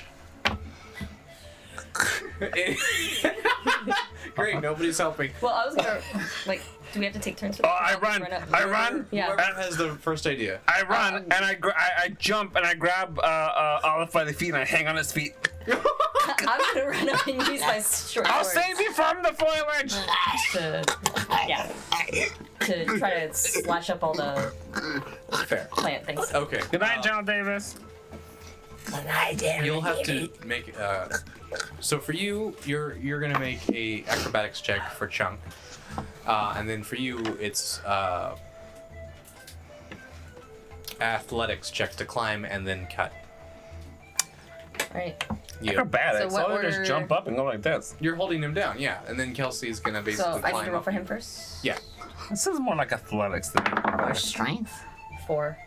Great, nobody's helping. Well, I was gonna like. Do we have to take turns? Oh, I run. up? I run. Yeah. Whoever has the first idea. I run and I jump and I grab Olive by the feet and I hang on his feet. I'm gonna run up and use my short I'll swords save you from the foliage. to try to slash up all the Fair. plant things. Okay. Good night, General Davis. You'll have to make. So for you, you're gonna make a acrobatics check for Chunk, and then for you, it's athletics check to climb and then cut. Right. You. Acrobatics. So what I'll just order- jump up and go like this. You're holding him down, yeah, and then Kelsey's gonna basically So climb I need to roll up. for him first. Yeah. This is more like athletics than Or acrobatics. strength. 4.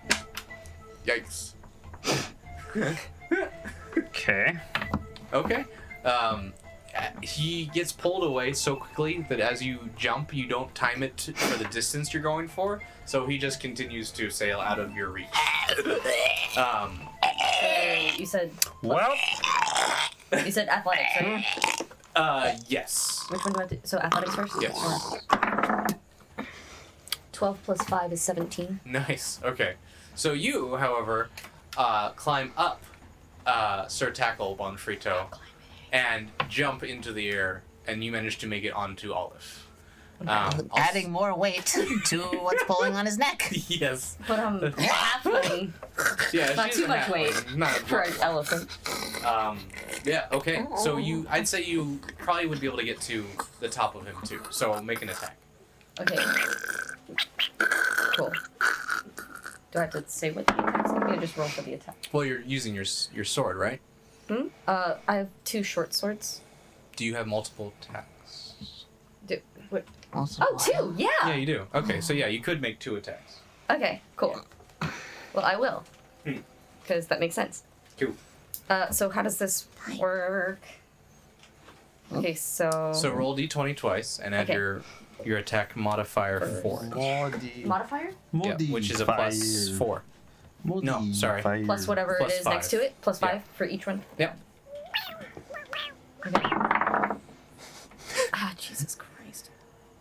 Yikes. Okay. Okay. He gets pulled away so quickly that as you jump, you don't time it for the distance you're going for. So he just continues to sail out of your reach. You said Well, athletics, right? Yes. Which one do I do? So athletics first? Yes. Or- 12 plus 5 is 17. Nice. Okay. So you, however, climb up Sir Tackle Bonfrito and jump into the air, and you manage to make it onto Olive. Adding more weight to what's pulling on his neck. Yes. But halfling Yeah. Not she's too a much halfling, weight. Not for an elephant. Yeah. Okay. So I'd say you probably would be able to get to the top of him too. So make an attack. Okay. Cool. Do I have to say what the attack's going to be or just roll for the attack? Well, you're using your sword, right? I have 2 short swords. Do you have multiple attacks? What? Also, Oh, 2! Yeah! Yeah, you do. Okay, so yeah, you could make 2 attacks. Okay, cool. Well, I will. Because that makes sense. Cool. So how does this work? Okay, so... So roll d20 twice and add Okay. your attack modifier 4. Modifier? Yeah, which is a plus 4. No, sorry. Plus whatever Plus it is next to 5. it? Plus 5 Yeah. for each one? Yep. Okay. Ah, Jesus Christ.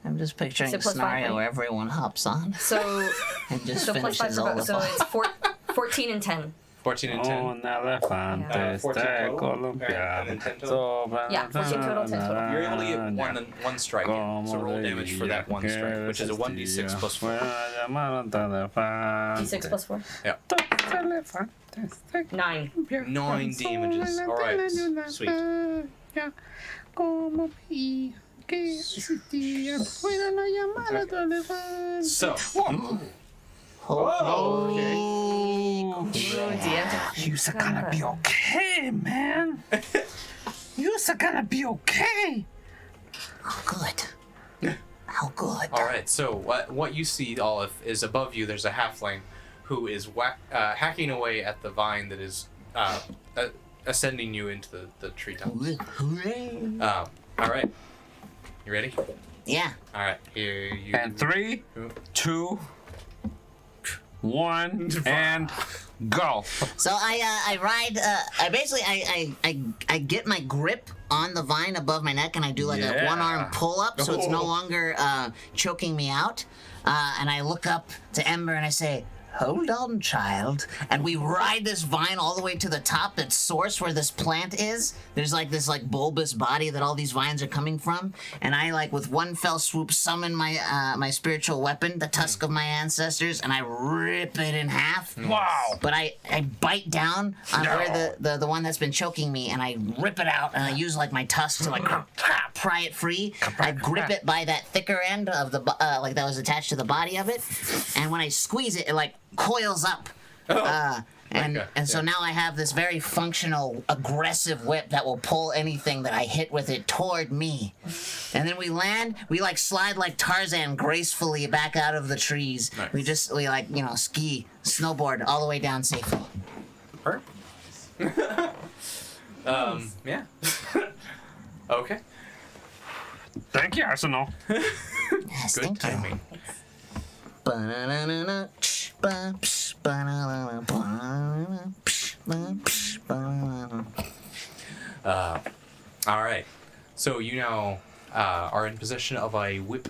I'm just picturing So a plus 5, scenario right? where everyone hops on So, and just so plus 5 finishes for all both. the So fun. it's 14 and 10. 14 and 10. Un elefante 14 está total? colombiano And then 10 total? sobre Yeah, 14 total, 10 total. You're able to get one strike in. So roll damage for that one strike, which is a 1d6 plus 4. D6 plus 4? Yeah. 9. 9 damages. Alright. Sweet. So, Oh, dear. You're gonna be okay, man. You're gonna be okay. Oh, good. How good. alright, so what you see, Olive, is above you there's a halfling who is hacking away at the vine that is ascending you into the treetops. Hooray. Alright. You ready? Yeah. Alright, here you And 3, 2, 1, and go. So I ride. I basically I get my grip on the vine above my neck, and I do like a Yeah. one-arm pull-up, so it's no Oh. longer choking me out. And I look up to Ember and I say, "Hold on, child." And we ride this vine all the way to the top, its source where this plant is. There's like this bulbous body that all these vines are coming from. And I with one fell swoop summon my my spiritual weapon, the tusk of my ancestors, and I rip it in half. Wow. But I bite down on where the one that's been choking me, and I rip it out, and I use my tusk to pry it free. I grip it by that thicker end of the that was attached to the body of it, and when I squeeze it, it coils up. And so now I have this very functional, aggressive whip that will pull anything that I hit with it toward me. And then we land, we like slide like Tarzan gracefully back out of the trees. Nice. We like, you know, ski, snowboard all the way down safely. Perfect. Yeah. Okay. Thank you, Arsenal. Yes, Good thank you. timing. Ba-na-na-na-na, psh, ba, psh, ba-na-na-na, ba-na-na-na, psh, ba, psh, ba-na-na-na. All right. So you now are in possession of a whip.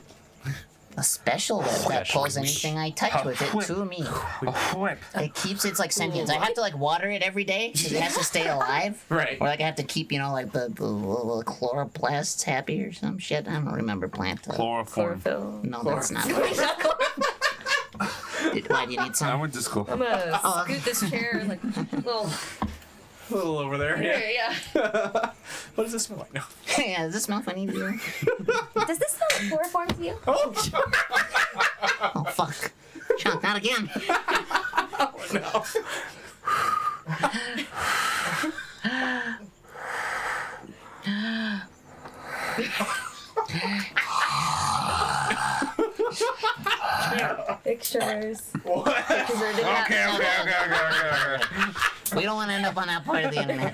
A special whip that Special pulls whip. anything I touch with it whip. to me. A whip. It keeps its like sentience. I have to like water it every day because it has to stay alive. Right. Or like I have to keep, you know, like the little chloroplasts happy or some shit. I don't remember plant. Chloroform. Chlorophyll. No, that's not what Why do you need I some? went to school. I'm gonna scoot this chair like little. A little over there. Here, yeah. What does this smell like now? Yeah, does this smell funny to you? Does this smell like chloroform to you? Oh, fuck. Sean, not again. No. Pictures. What? Pictures are different. Okay. We don't want to end up on that part of the internet.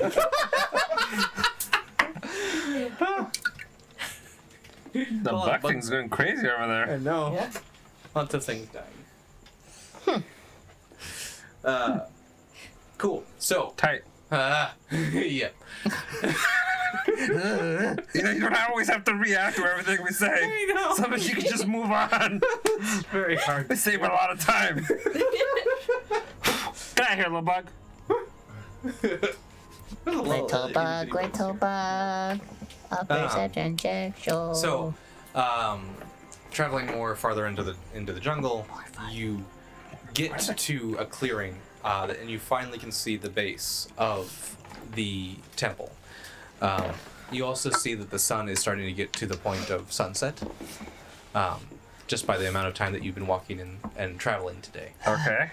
The Hold on, buck bug- thing's going crazy over there. know. Yeah. Lots of things dying. Cool. So, Tight. yeah. You know, you don't always have to react to everything we say. I know. Sometimes you can just move on. Very hard. We save a lot of time. Get out of here, little bug. Little bug. Up is a injection. So, traveling more farther into the jungle, you get to a clearing, and you finally can see the base of the temple. You also see that the sun is starting to get to the point of sunset, just by the amount of time that you've been walking and traveling today. Okay.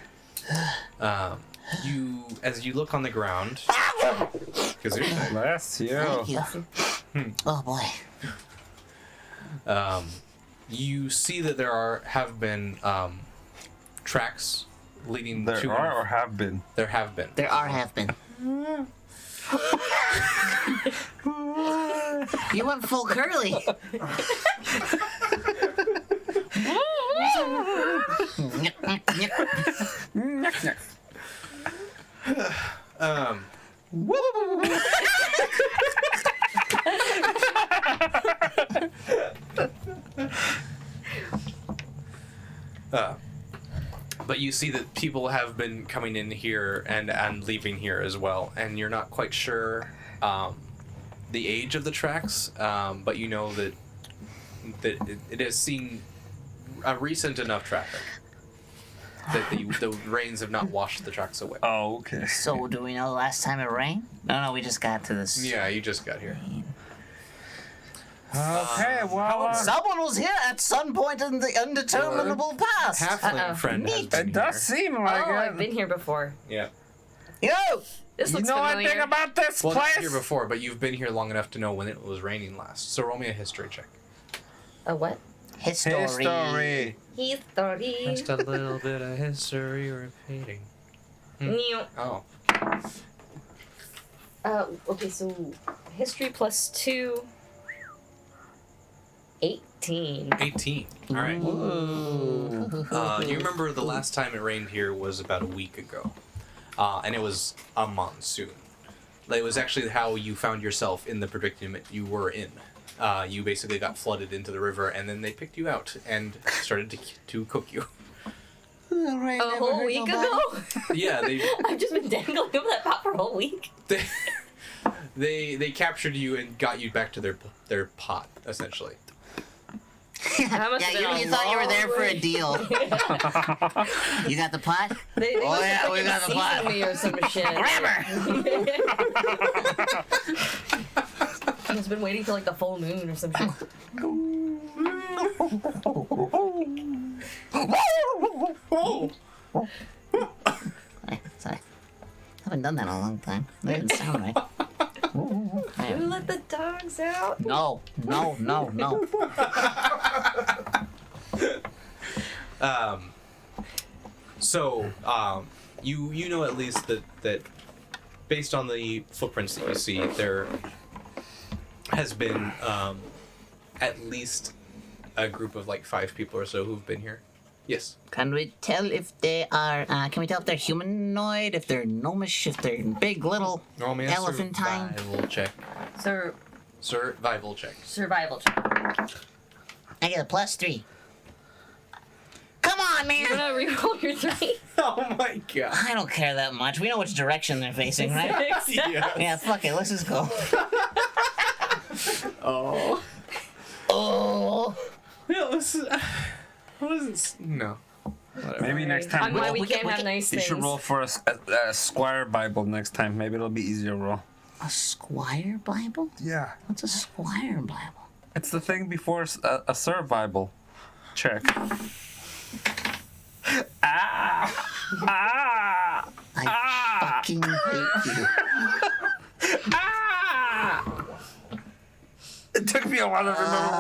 As you look on the ground, because Bless you. Thank you. Oh boy. you see that have been tracks leading There to are or have been. There have been. There have been. You went full curly. But you see that people have been coming in here and leaving here as well, and you're not quite sure the age of the tracks, but you know that it has seen a recent enough traffic that the rains have not washed the tracks away. Oh, okay. So do we know the last time it rained? No, we just got to this. Yeah, you just got here. Okay, well, Someone was here at some point in the undeterminable past. Halfling friend has been it does here. seem like Oh, it. I've been here before. Yeah. Yo! This You looks know familiar. anything about this Well, not place? here before, but you've been here long enough to know when it was raining last. So roll me a history check. A what? History. History. History. Just a little bit of history repeating. New. Oh. Okay, so history plus 2. 18. 18. All right. You remember the last time it rained here was about a week ago, and it was a monsoon. It was actually how you found yourself in the predicament you were in. You basically got flooded into the river, and then they picked you out and started to cook you. A whole week ago? Yeah, I've just been dangling over that pot for a whole week. they captured you and got you back to their pot, essentially. That must have been You a thought you were there long for a week. deal. You got the pot? They Oh, must yeah, have we fucking got the pot. seasoned me or some shit. Grab her! I've been waiting till like the full moon or some shit. Sorry. haven't done that in a long time. That didn't sound right. Ooh, I You haven't- let the dogs out. No. You know at least that based on the footprints that you see, there has been at least a group of like 5 people or so who've been here. Yes. Can we tell if they are? Can we tell if they're humanoid? If they're gnomish? If they're big, little, Roll me a elephantine? survival check. Survival check. Survival check. I get a +3. Come on, man! You're gonna reroll your 3. Oh my god. I don't care that much. We know which direction they're facing, right? Yeah. Yeah, fuck it. Let's just go. Oh. Oh. No, this is. What is this? No. Whatever. Maybe next time I'm glad we we can't can- have nice you things. should roll for a Squire Bible next time. Maybe it'll be easier to roll. A Squire Bible? Yeah. What's a Squire Bible? It's the thing before a Sir Bible. Check. Ah! Ah! I fucking hate you. Ah! It took me a while to remember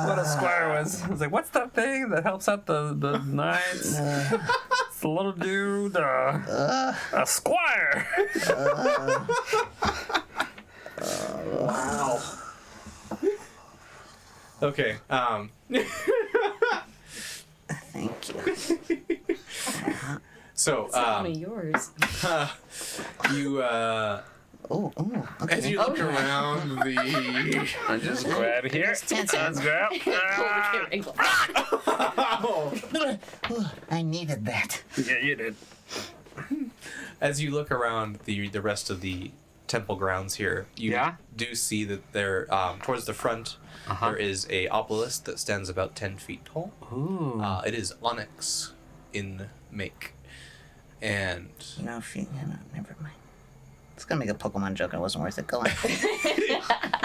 what a squire was. I was like, what's that thing that helps out the knights? It's the little dude, a squire. Wow. Okay. Thank you. So, Tell me yours. you Oh, okay. as you look around the. I just grab here. It's 10 seconds. Let's grab. I needed that. Yeah, you did. As you look around the rest of the temple grounds here, you Yeah? do see that there, towards the front, there is a obelisk that stands about 10 feet tall. Ooh. It is onyx in make, and No, never mind. It's gonna make a Pokemon joke. It wasn't worth it. Go on.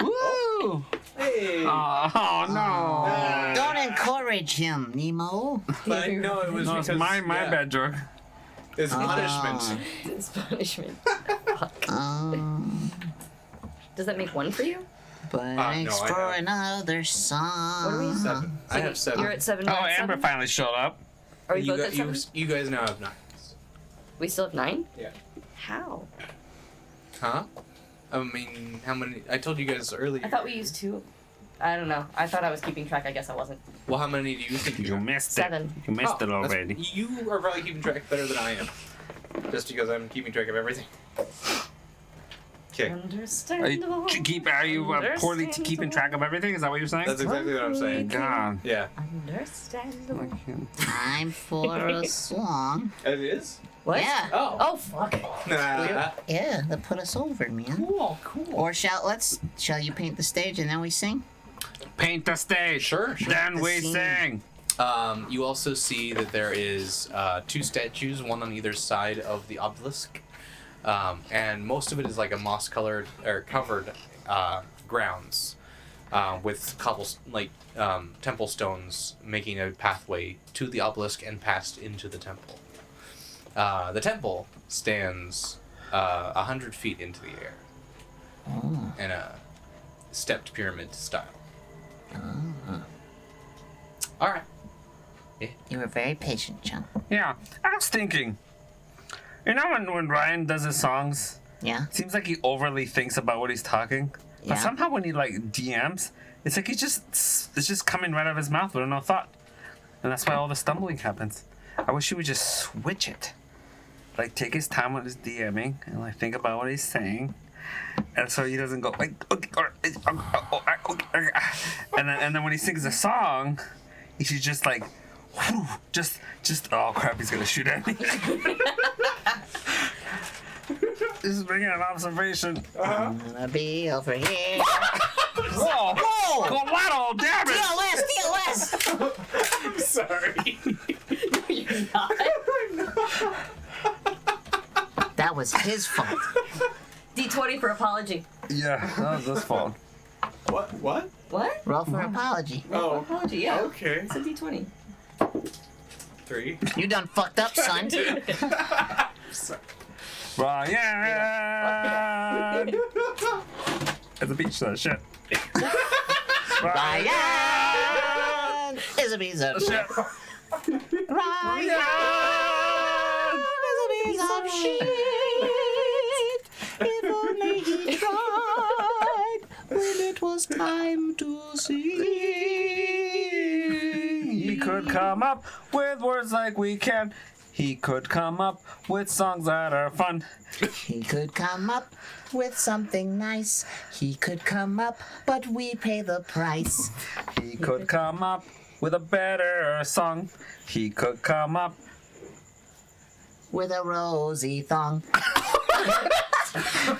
Woo! Oh, no. Don't encourage him, Nemo. but no, it was No, it's because my bad joke. It's punishment. It's punishment. Does that make 1 for you? Thanks no, I for have- another song. What are we? 7. I have 7. You're at 7. Oh, we're at Amber 7? finally showed up. Are we you, both at 7? you guys now have 9. We still have 9? Yeah. How? Huh? I mean, how many? I told you guys earlier. I thought we used 2. I don't know. I thought I was keeping track. I guess I wasn't. Well, how many do you think you You got? missed 7. it. You missed it that's- already. You are probably keeping track better than I am. Just because I'm keeping track of everything. Okay. Understandable. Are you poorly keeping track of everything? Is that what you're saying? That's exactly what I'm saying. God. Yeah. Understandable. Time for a song. It is? What? Yeah. Oh. Oh, fuck. Nah. Yeah, that put us over, man. Cool. Or shall you paint the stage and then we sing? Paint the stage. Sure. Then The we scene. sing. You also see that there is 2 statues, one on either side of the obelisk. And most of it is like a moss-colored or covered grounds with temple stones making a pathway to the obelisk and past into the temple. The temple stands 100 feet into the air in a stepped pyramid style. All right. You were very patient, Chunk. Yeah. I was thinking. You know when Ryan does his songs, Yeah? it seems like he overly thinks about what he's talking. But Yeah. somehow when he like DMs, it's like it's just coming right out of his mouth with no thought. And that's why all the stumbling happens. I wish he would just switch it. Like take his time with his DMing and like think about what he's saying. And so he doesn't go like and then when he sings a song, he should just like whew, just oh crap, he's gonna shoot at me. Just bringing an observation. I'm gonna be over here. Whoa! Whoa! Collateral damage! DLS! Sorry. You're not. That was his fault. D20 for apology. Yeah, that was his fault. What? What? What? Roll for apology. Oh. Apology, yeah. Okay. It's a D20. 3. You done fucked up, son. Sorry. Ryan! It's a beach, that shit. Ryan is a piece of shit. Ryan is a piece of shit. If only he tried when it was time to sing. He could come up with words like we can. He could come up with songs that are fun. He could come up with something nice. He could come up, but we pay the price. He could come up with a better song. He could come up With a rosy thong.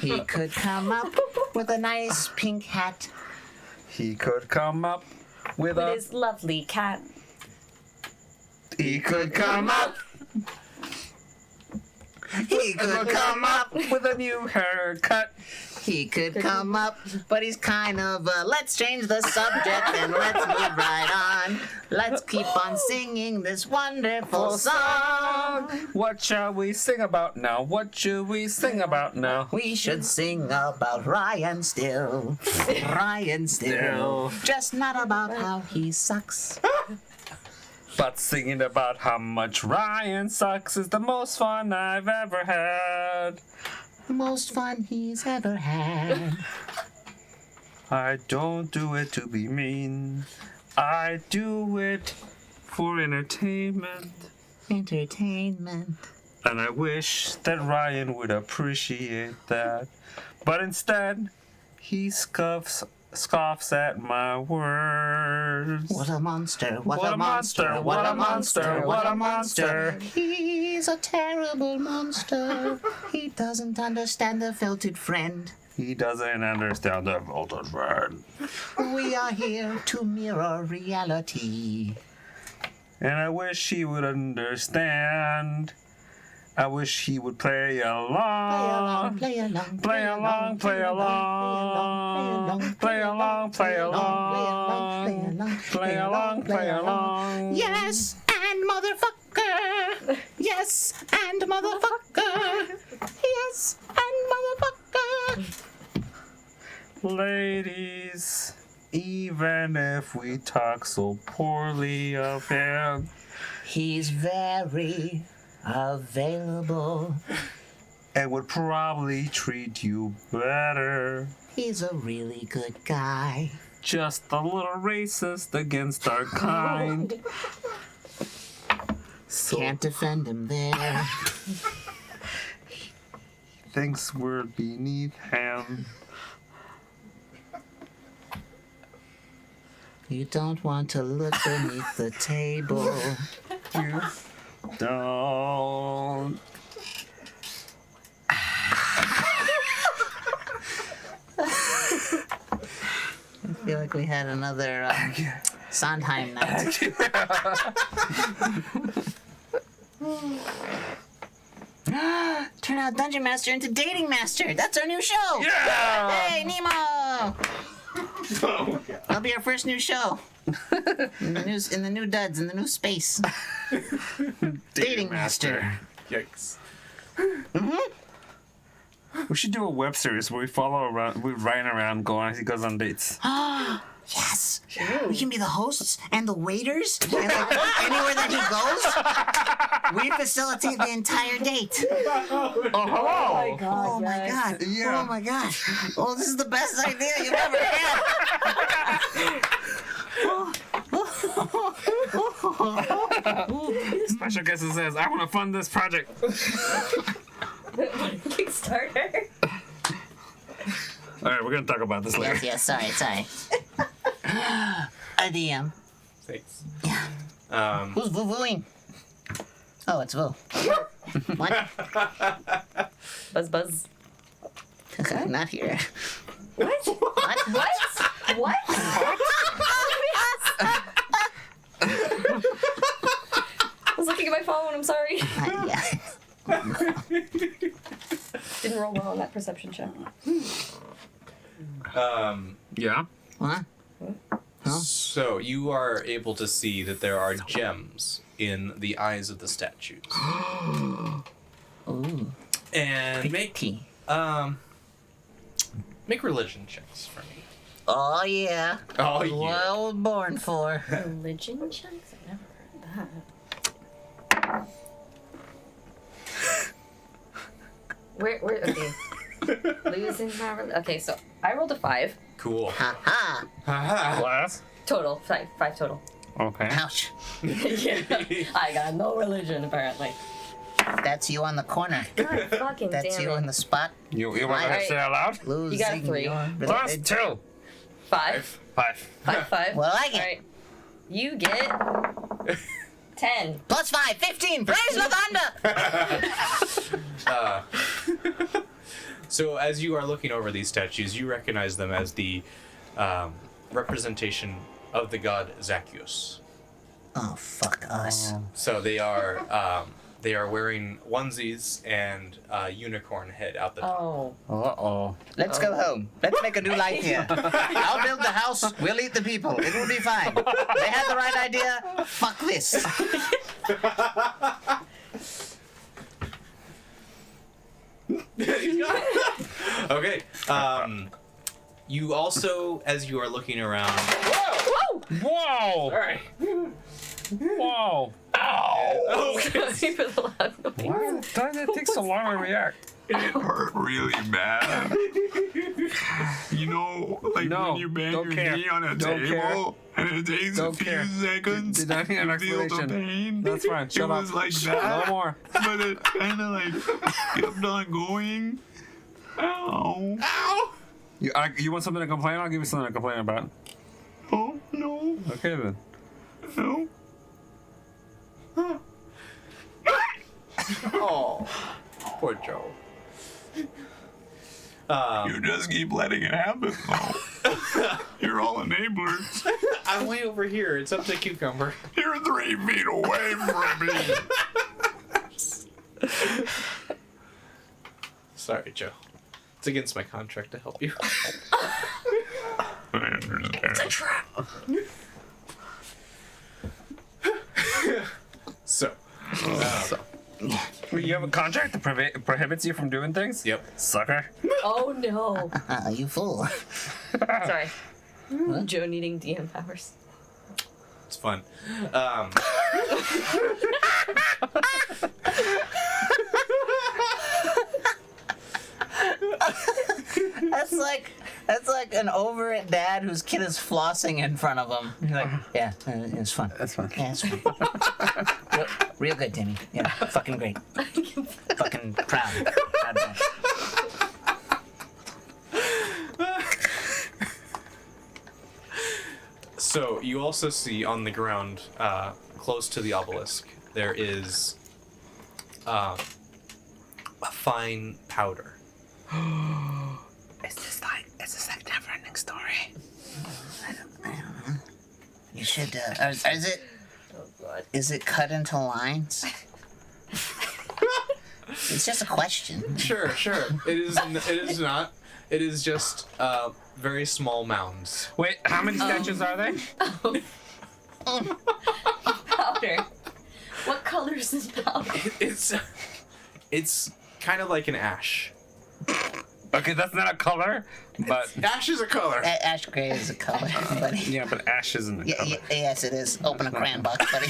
He could come up with a nice pink hat. He could come up with With a. his lovely cat. He could come up. He could come up. with a new haircut. He could come up, but he's kind of let's change the subject and let's move right on. Let's keep on singing this wonderful song. What shall we sing about now? What should we sing about now? We should sing about Ryan still. Ryan still. Just not about how he sucks. But singing about how much Ryan sucks is the most fun I've ever had. The most fun he's ever had. I don't do it to be mean. I do it for entertainment. Entertainment. And I wish that Ryan would appreciate that. But instead, he scoffs at my words. What a monster, what, What a monster, what a monster, what a monster. He's a terrible monster. He doesn't understand the filtered friend. He doesn't understand the voltage word. We are here to mirror reality. And I wish he would understand. I wish he would play along. Play along, Play along, play along. Play along, play along. Play along, play along. Yes, and motherfucker. Yes, and motherfucker. Yes, and motherfucker. Ladies, even if we talk so poorly of him, He's very available. and would probably treat you better. He's a really good guy. Just a little racist against our kind. So Can't defend him there. thinks we're beneath him. You don't want to look beneath the table. You don't. I feel like we had another Sondheim night. Turn out Dungeon Master into Dating Master. That's our new show. Yeah! Hey, Nemo! That'll be our first new show. In the new duds, in the new space. Dating Master. Yikes. We should do a web series where we follow around, we Ryan around, he goes on dates. Yes. We can be the hosts and the waiters, and like, anywhere that he goes, we facilitate the entire date. Oh, Oh my god. Yeah. Oh my gosh. Oh, this is the best idea you've ever had. Special guest says, I want to fund this project. Kickstarter. All right, we're going to talk about this later. Yes, sorry. A DM. Thanks. Yeah. Who's voo-vooing? Oh, it's Voo. What? Buzz buzz. Not here. What? What? What? I was looking at my phone. I'm sorry. Yeah. Didn't roll well on that perception check. Yeah? What? So you are able to see that there are gems in the eyes of the statues. Ooh. And make Tea. make religion checks for me. Oh yeah. Oh, yeah. Well born for. Religion checks? I've never heard that. Where, okay. Losing my okay, so I rolled a 5 Cool. Ha ha. Class. total. 5 total. Okay. Ouch. Yeah. I got no religion apparently. That's you on the corner. God fucking That's damn you it. in the spot. You want to Alright. say it out loud? Losing got a 3. your Plus religion. 2. 5. 5. 5. What do I get? Alright. You get 10. Plus 5, 15. Praise the thunder. So as you are looking over these statues, you recognize them as the representation of the god Zacchaeus. Oh fuck us. So they are wearing onesies and a unicorn head out the top. Oh. Uh-oh. Let's go home. Let's make a new life here. I'll build the house. We'll eat the people. It will be fine. They had the right idea. Fuck this. Okay. You also, as you are looking around, Whoa! right. Whoa! Sorry for the loud noise. Why does it take so long to react? It hurt really bad. You know, like No, when you bang don't your care. knee on a Don't table and it takes Don't a few care. seconds Did not need an to feel the explanation. pain. That's fine. Shut it up. was like No that, more. but it kind of like kept on going. Ow. Ow. You want something to complain? I'll give you something to complain about. Oh, no. Okay then. No. Oh, poor Joe. You just keep letting it happen, though. You're all enablers. I'm way over here. It's up to Cucumber. You're 3 feet away from me. Sorry, Joe. It's against my contract to help you. I understand. So, You have a contract that prohibits you from doing things? yep. Sucker. Oh no. You fool. Sorry. Joe needing DM powers. It's fun. That's like an over it dad whose kid is flossing in front of him. He's like, yeah, it's fun. That's fine. Yeah, it's fun. real good, Timmy. Yeah, fucking great. Fucking proud. Proud of that. So you also see on the ground, close to the obelisk, there is a fine powder. Is this like never-ending story? I don't know. You should. Is it cut into lines? It's just a question. Sure. It is. It is not. It is just very small mounds. Wait, how many statues are there? Powder. What color is this powder? It's kind of like an ash. Okay, that's not a color, but Ash is a color. Ash gray is a color, buddy. yeah, but ash isn't a color. Yes, it is. Open a crayon box, buddy.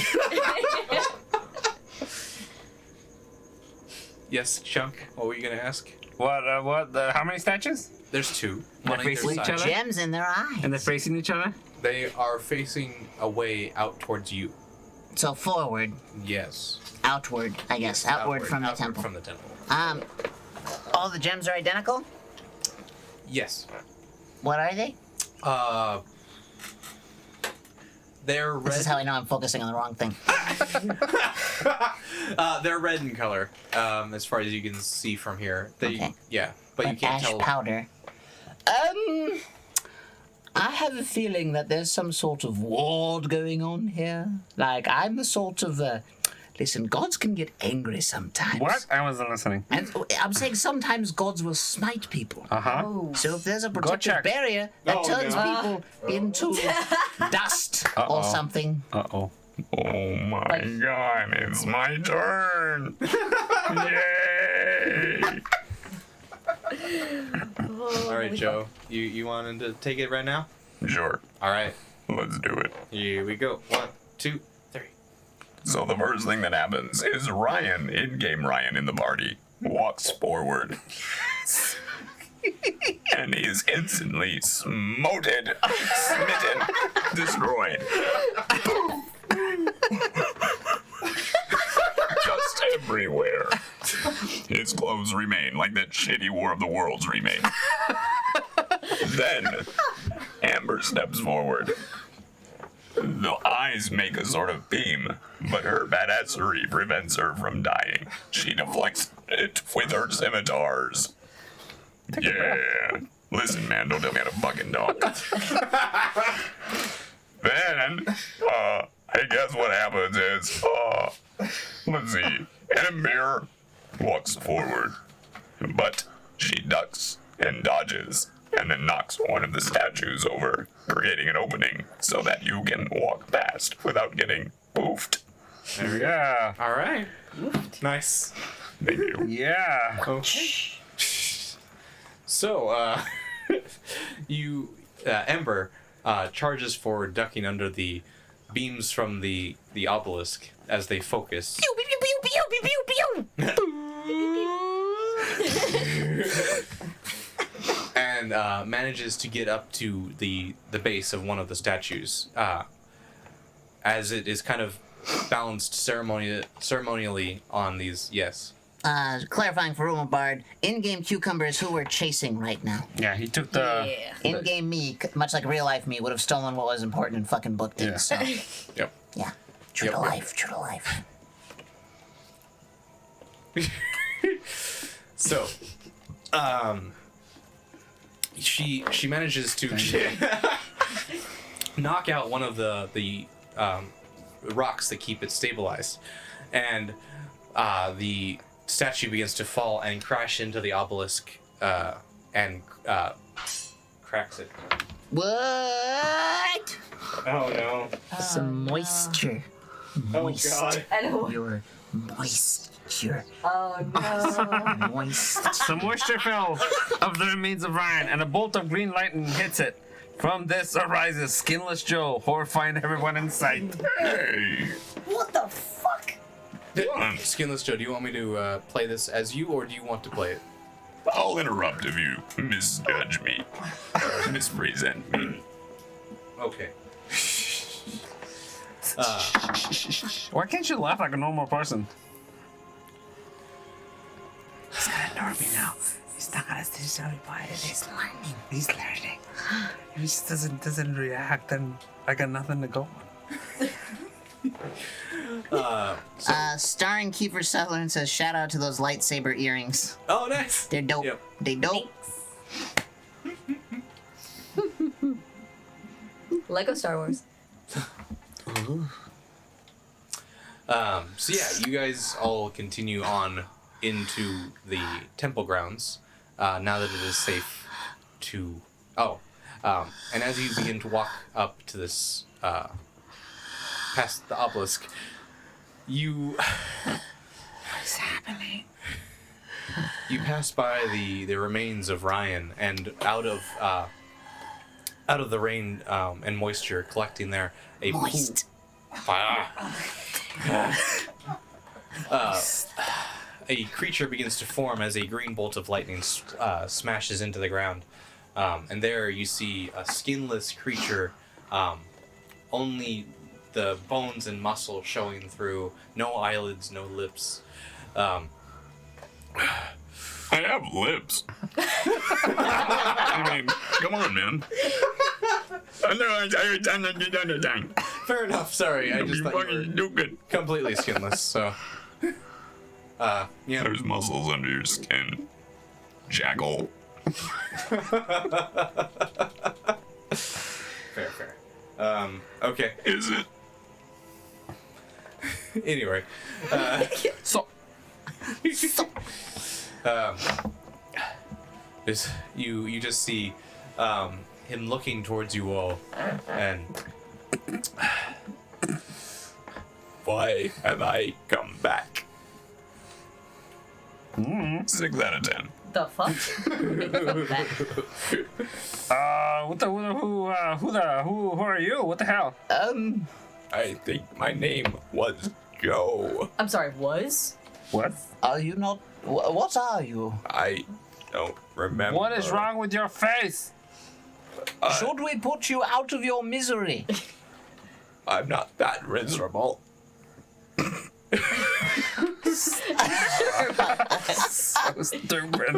Yes, Chunk. What were you gonna ask? What? How many statues? There's two. They're On either facing each side. other? Gems in their eyes. And they're facing each other? They are facing away out towards you. So forward, Yes. outward, I guess. Outward from the temple. From the temple. All the gems are identical? Yes. What are they? They're red. This is how I know I'm focusing on the wrong thing. They're red in color, as far as you can see from here. They, Okay. yeah, but you can't ash tell. powder. I have a feeling that there's some sort of ward going on here. Like, I'm the sort of, listen, gods can get angry sometimes. What? I wasn't listening. And I'm saying sometimes gods will smite people. Uh-huh. Oh. So if there's a protective check. barrier that Oh, turns no. people into dust or Uh-oh. something. Uh-oh. Oh my god, it's my turn. Yay! Hey. All right, Joe. You wanted to take it right now? Sure. All right. Let's do it. Here we go. 1, 2, 3. So the first thing that happens is Ryan, in-game Ryan in the party, walks forward. And he is instantly smitten, destroyed. Just everywhere. His clothes remain like that shitty War of the Worlds remake. Then, Amber steps forward. The eyes make a sort of beam, but her badassery prevents her from dying. She deflects it with her scimitars. Yeah. Listen, man, don't tell me how to fucking talk. Then, I guess what happens is, let's see, Amber walks forward, but she ducks and dodges, and then knocks one of the statues over, creating an opening so that you can walk past without getting poofed. There we go. All right. Nice. Thank you. Yeah. Okay. So, Ember charges forward, ducking under the beams from the obelisk as they focus. Pew, pew, pew, pew, pew, pew, pew. And manages to get up to the base of one of the statues, as it is kind of balanced ceremonially on these. Yes. Clarifying for Rumabard, in-game cucumbers who we're chasing right now. Yeah, he took the. Yeah. In-game me, much like real life me, would have stolen what was important and fucking booked it. Yeah. So, Yep. yeah. True Yep, to yep. life, true to life. So, she manages to knock out one of the rocks that keep it stabilized, and the statue begins to fall and crash into the obelisk and cracks it. What? Oh no! Some moisture. Moist. Oh god! And Your moisture. oh no. Moist. The moisture fell of the remains of Ryan, and a bolt of green lightning hits it. From this arises Skinless Joe, horrifying everyone in sight. Hey. What the fuck? Skinless Joe, do you want me to play this as you, or do you want to play it? I'll interrupt if you misjudge me. Or mispresent me. Okay. Why can't you laugh like a normal person? He's gonna ignore me now. He's not gonna tell me why it is. He's learning. He's learning. If he just doesn't react, then I got nothing to go on. Starring Kiefer Sutherland says, shout out to those lightsaber earrings. Oh, nice. They're dope. Yep. They dope. Lego Star Wars. So yeah, you guys all continue on into the temple grounds now that it is safe to. And as you begin to walk up to this, past the obelisk, you. What's happening? You pass by the remains of Ryan, and out of the rain and moisture collecting there, a Moist. a creature begins to form as a green bolt of lightning smashes into the ground, and there you see a skinless creature, only the bones and muscle showing through, no eyelids, no lips. I have lips. I mean, come on, man. Fair enough. Sorry, I just You thought you fucking were stupid. completely skinless. So, yeah. There's muscles under your skin. Jackal. Fair. Okay. Is it? Anyway, So, you just see him looking towards you all, and Why have I come back? 6 out of 10. The fuck? Who are you? What the hell? I think my name was Joe. I'm sorry, was? What? Are you not? What are you? I don't remember. What is wrong with your face? Should we put you out of your misery? I'm not that miserable. So stupid.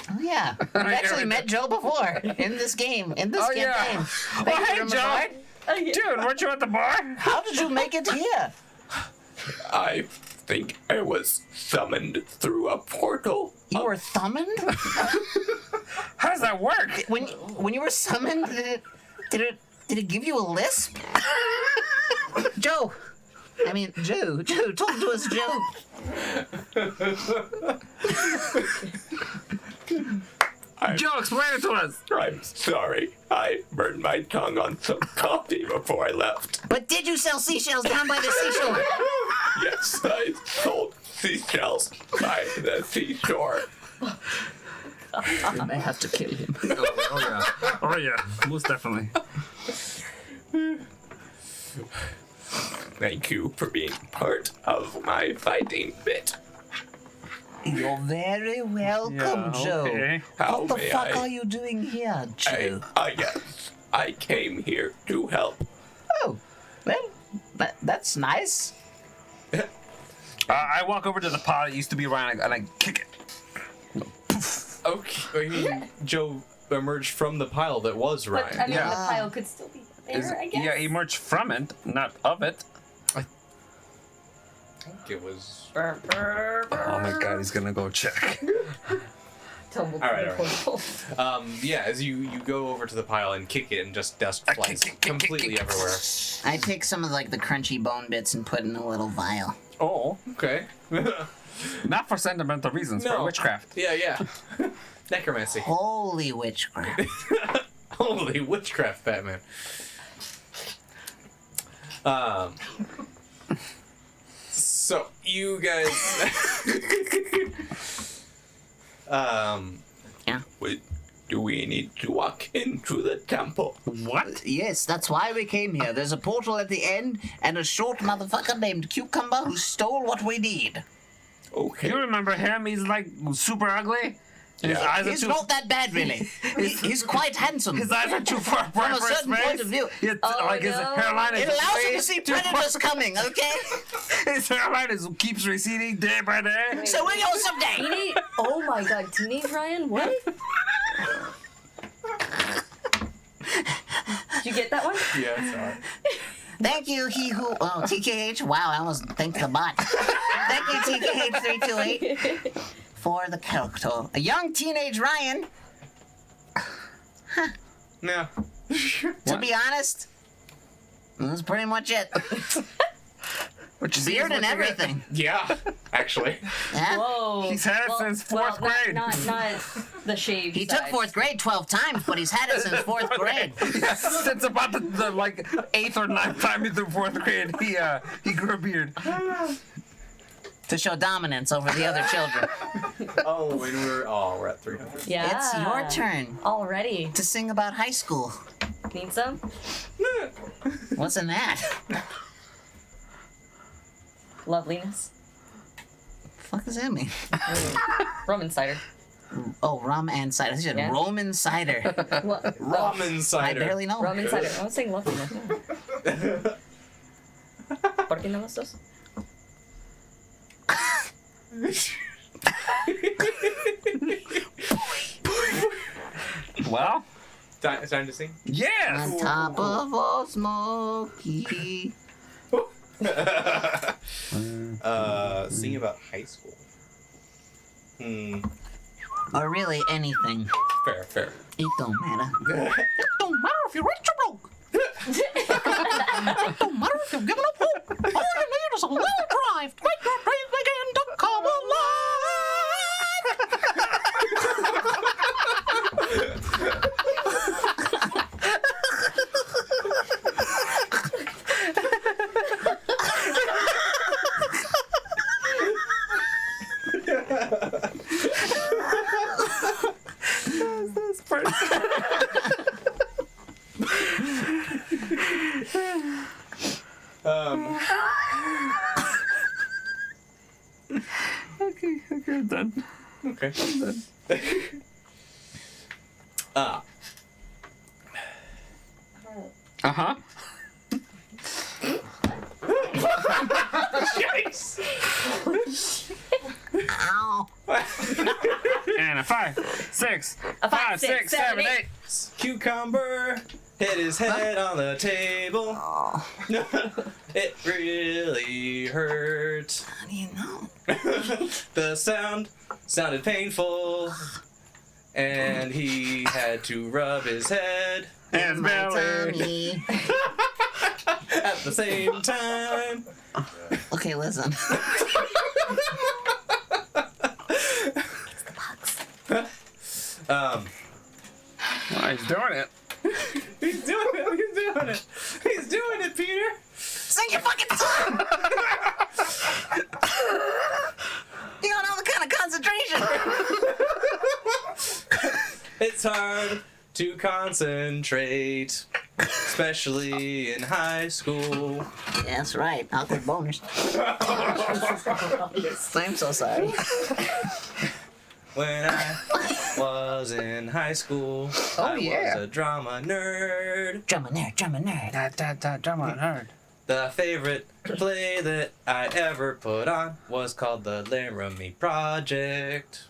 Oh yeah, we've actually met Joe before in this game, in this Oh, yeah. campaign. Oh, Thank you, hey, Grim Joe. Bard. Dude, weren't you at the bar? How did you make it here? I think I was summoned through a portal. You were summoned? How does that work? When you were summoned, did it give you a lisp? Joe, talk to us, Joe. Joe, explain it to us. I'm sorry. I burned my tongue on some coffee before I left. But did you sell seashells down by the seashore? Yes, I sold seashells by the seashore. I may have to kill him. Oh yeah, most definitely. Thank you for being part of my fighting bit. You're very welcome, Joe. Okay. How What the may fuck I? are you doing here, Joe? Yes, I came here to help. Oh, well, that's nice. I walk over to the pot that used to be around and I kick it. Okay, I mean, Joe emerged from the pile that was Ryan. But I mean, Yeah. the pile could still be there, I guess. Yeah, emerge from it, not of it. I think it was. Oh my god, he's gonna go check. Tumbled All right, through all the portal. Yeah, as you go over to the pile and kick it, and just dust flies completely everywhere. I take some of the crunchy bone bits and put in a little vial. Oh, okay. Not for sentimental reasons, for No. witchcraft. Yeah. Necromancy. Holy witchcraft. Holy witchcraft, Batman. So you guys. Yeah. Wait, do we need to walk into the temple? What? Yes, that's why we came here. There's a portal at the end and a short motherfucker named Cucumber who stole what we need. Okay. You remember him? He's like super ugly. And his eyes He's are too. not that bad, really. He's quite handsome. His eyes are too far From a for his certain face. point of view. It's, Oh, like his no. hairline is It allows you way to see too far- predators coming, okay? His hairline keeps receding day by day. So we go someday. Teenage, oh my god, Teenage Ryan? What? Did you get that one? Yeah, sorry. Thank you, he who. Oh, TKH. Wow, I almost thanked the bot. Thank you, TKH328, for the character. A young teenage Ryan. Yeah. To be honest, that's pretty much it. Beard and everything. Yeah, actually. Yeah. Whoa. He's had it since fourth grade. Not the shaved He took side. fourth grade 12 times, but he's had it since fourth grade. Since about the like 8th or 9th time he threw 4th grade, he grew a beard. To show dominance over the other children. Oh, and we're at 300. Yeah. It's your turn Already. to sing about high school. Need some? What's in that? Loveliness. Fuck does that mean? Rum and cider. Oh, rum and cider. I said Yeah. Roman cider. Ramen I cider. barely know. Rum and cider. I was saying loveliness. ¿Por qué no los dos? Well, Time to sing? yes. On top of all smoky. Sing about high school. Or really anything. Fair. It don't matter. It don't matter if you're rich or broke. It don't matter if you're giving up hope. All you need is a little drive to make your dreams begin to come alive. That's pretty. Okay, I'm done. Okay. I'm done. Uh-huh. Ow. And a 5, 6, A 5, 6, 7, 8. Cucumber hit his head on the table. Oh, It really hurt. how do you know? The sound sounded painful, and he had to rub his head And My belly. tummy. at the same time. Okay, listen. Um, Oh, he's doing it. he's doing it. He's doing it. He's doing it, Peter. Sing your fucking song! You don't know the kind of concentration. It's hard to concentrate, especially in high school. Yeah, that's right. Awkward boners. I'm so sorry. When I was in high school, I yeah. was a drama nerd. Drummer nerd, drummer nerd. Drum on hard. The favorite play that I ever put on was called The Laramie Project.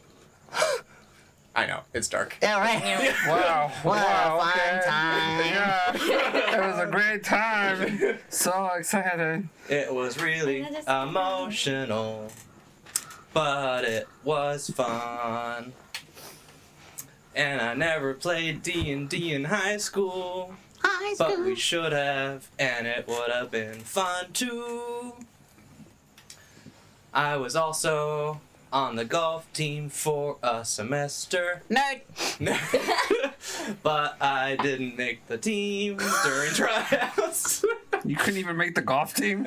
I know, it's dark. Yeah, right. Wow. What wow, a fun okay. time. Yeah. It was a great time. So excited. It was really emotional, but it was fun. And I never played D&D in high school, High but school. we should have, and it would have been fun too. I was also on the golf team for a semester, Nerd. but I didn't make the team during tryouts. You couldn't even make the golf team?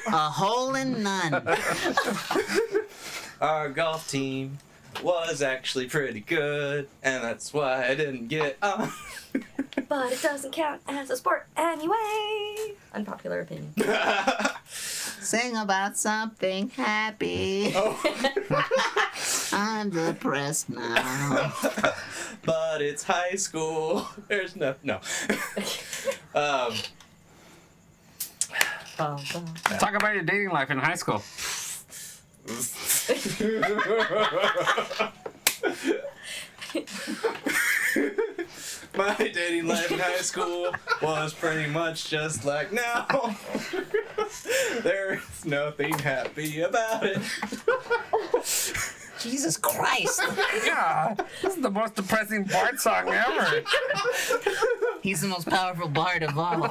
A hole in none. Our golf team was actually pretty good, and that's why I didn't get on. But it doesn't count as a sport anyway. Unpopular opinion. Sing about something happy. I'm depressed now. But it's high school. There's no. Talk about your dating life in high school. My dating life in high school was pretty much just like now. There's nothing happy about it. Jesus Christ. Yeah, this is the most depressing Bart song ever. He's the most powerful bard of all.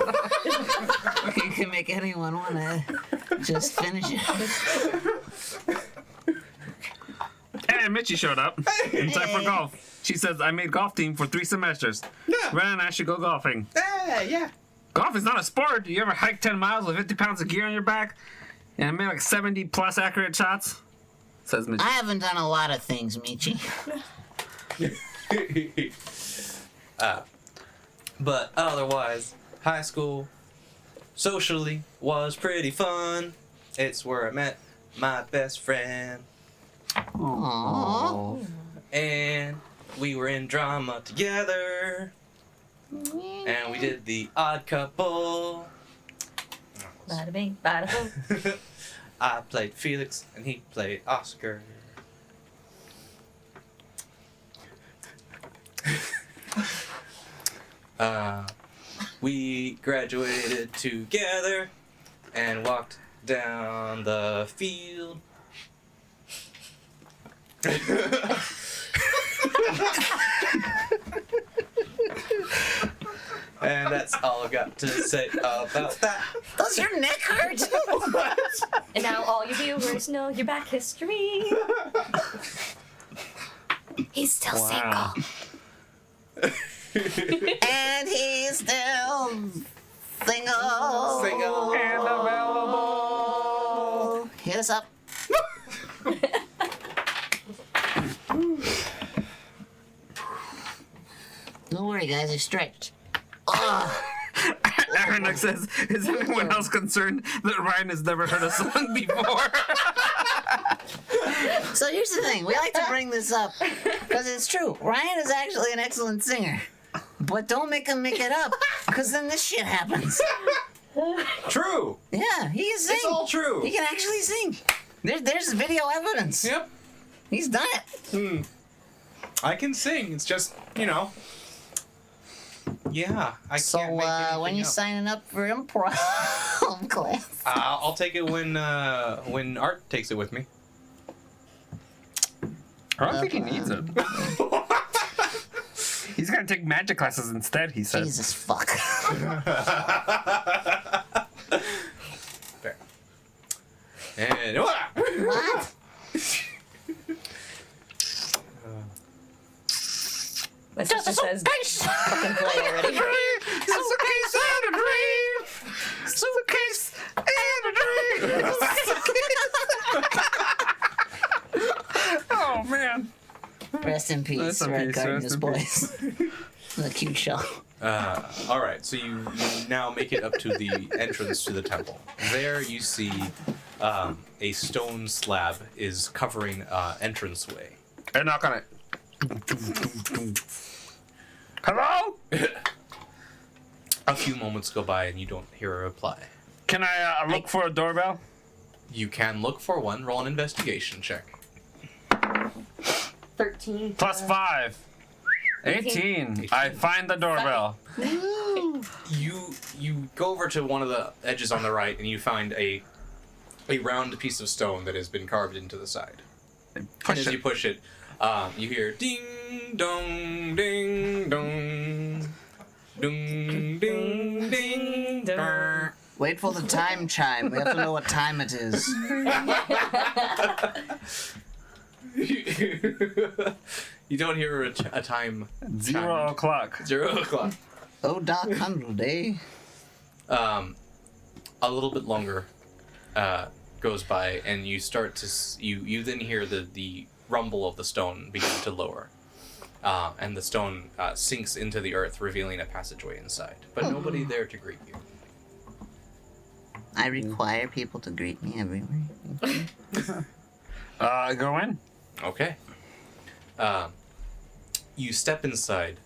He can make anyone want to just finish it. And Mitchie showed up in time for golf. She says, I made golf team for 3 semesters. Yeah. Ren and I should go golfing. Yeah. Golf is not a sport. You ever hike 10 miles with 50 pounds of gear on your back and made like 70 plus accurate shots? Says Mitchie. I haven't done a lot of things, Michi. But otherwise, high school socially was pretty fun. It's where I met my best friend, Aww. and we were in drama together, and we did the Odd Couple. Bada bing, bada boom. I played Felix, and he played Oscar. We graduated together and walked down the field. And that's all I've got to say about that. Does your neck hurt? And now all you viewers know your back history. He's still Wow. single. And he's still single. Single. And available. Hit us up. Don't worry, guys. I stretched. Oh, Aaron says, is anyone else concerned that Ryan has never heard a song before? so here's the thing. We like to bring this up because it's true. Ryan is actually an excellent singer. But don't make him make it up, because then this shit happens. True. Yeah, he can sing. It's all true. He can actually sing. There's video evidence. Yep. He's done it. I can sing. It's just, you know. Yeah. I So can't make anything when you up. signing up for improv class? I'll take it when Art takes it with me. I don't think he needs it. He's gonna take magic classes instead, he said. Jesus fuck. Fair. And What? My sister says, fucking play already. Suitcase and a dream. Suitcase and a dream. Oh man. Rest in peace, Rest in Red peace, Gardens rest in boys. The cute show. all right, so you now make it up to the entrance to the temple. There you see a stone slab is covering entranceway. I knock on it. Hello? A few moments go by and you don't hear a reply. Can I look for a doorbell? You can look for one. Roll an investigation check. 13. Plus 5. 18. I find the doorbell. You go over to one of the edges on the right and you find a round piece of stone that has been carved into the side. And as you push it, you hear ding dong ding dong ding ding ding dong. Wait for the time chime. We have to know what time it is. You don't hear a time. 0 o'clock. 0 o'clock. Oh, Doc 100, eh? A little bit longer goes by, and you start to you then hear the rumble of the stone begin to lower, and the stone sinks into the earth, revealing a passageway inside. But nobody there to greet you. I require people to greet me everywhere. Go in. Okay. You step inside,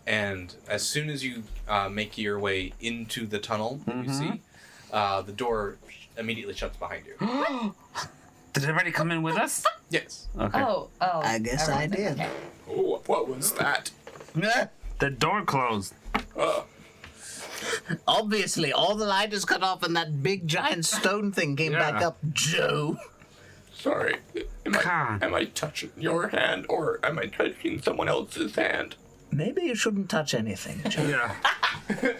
and as soon as you make your way into the tunnel, you see the door immediately shuts behind you. Did everybody come in with us? Yes. Okay. Oh. I guess I did. Okay. Oh, what was that? The door closed. Obviously, all the light is cut off and that big giant stone thing came back Yeah. up. Joe. Sorry. God. Am I touching your hand or am I touching someone else's hand? Maybe you shouldn't touch anything, Joe. Yeah.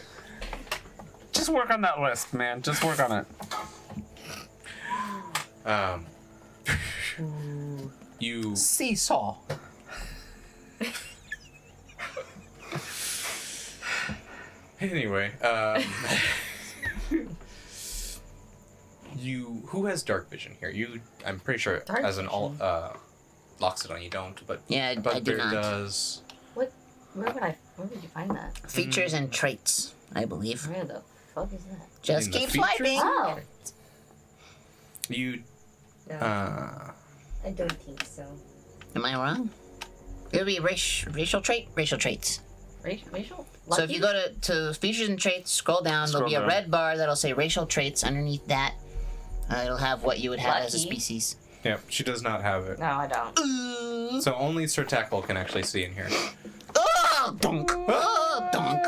Just work on that list, man. Just work on it. You Seesaw. anyway. Who has dark vision here? You, I'm pretty sure, Dark as an all vision? Loxodon, you don't, but Yeah, I do Bugbear not. does. Where would you find that? Features and traits, I believe. Where the fuck is that? Just In the keep features? swiping. Oh. You No, uh I don't think so. Am I wrong? It'll be racial trait, racial traits. Racial? So if you go to features and traits, scroll down, there'll be a Scroll down. red bar that'll say racial traits. Underneath that, it'll have what you would have as a Lucky. species. yeah, she does not have it. No, I don't. So only Sir Tackle can actually see in here. Oh, donk. Oh, donk.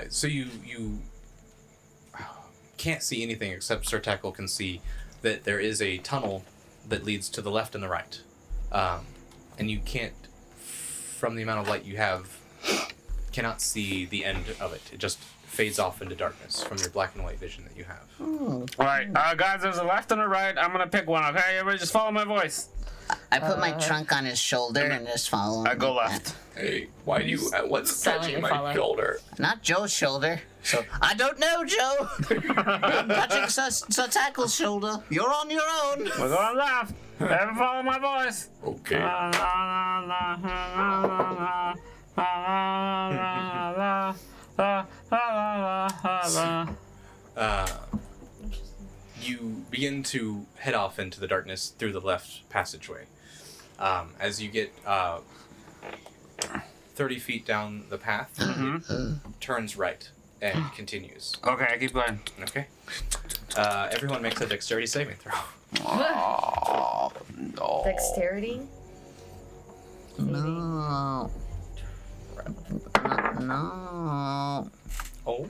So you can't see anything except Sir Tackle can see that there is a tunnel that leads to the left and the right, and you can't, from the amount of light you have, cannot see the end of it. It just fades off into darkness from your black and white vision that you have. Alright, guys, there's a left and a right. I'm gonna pick one, okay? Everybody just follow my voice. I put my trunk on his shoulder and just follow him. I go like left. Hey, why do you? What's Silently touching my follow. shoulder? that. Not Joe's shoulder. So I don't know, Joe. I'm touching Tackle's shoulder. You're on your own. We're going left. Never follow my voice. Okay. You begin to head off into the darkness through the left passageway. As you get 30 feet down the path, turns right and continues. Okay, I keep going. Okay. Everyone makes a dexterity saving throw. Oh, no. Dexterity. No. No. Oh,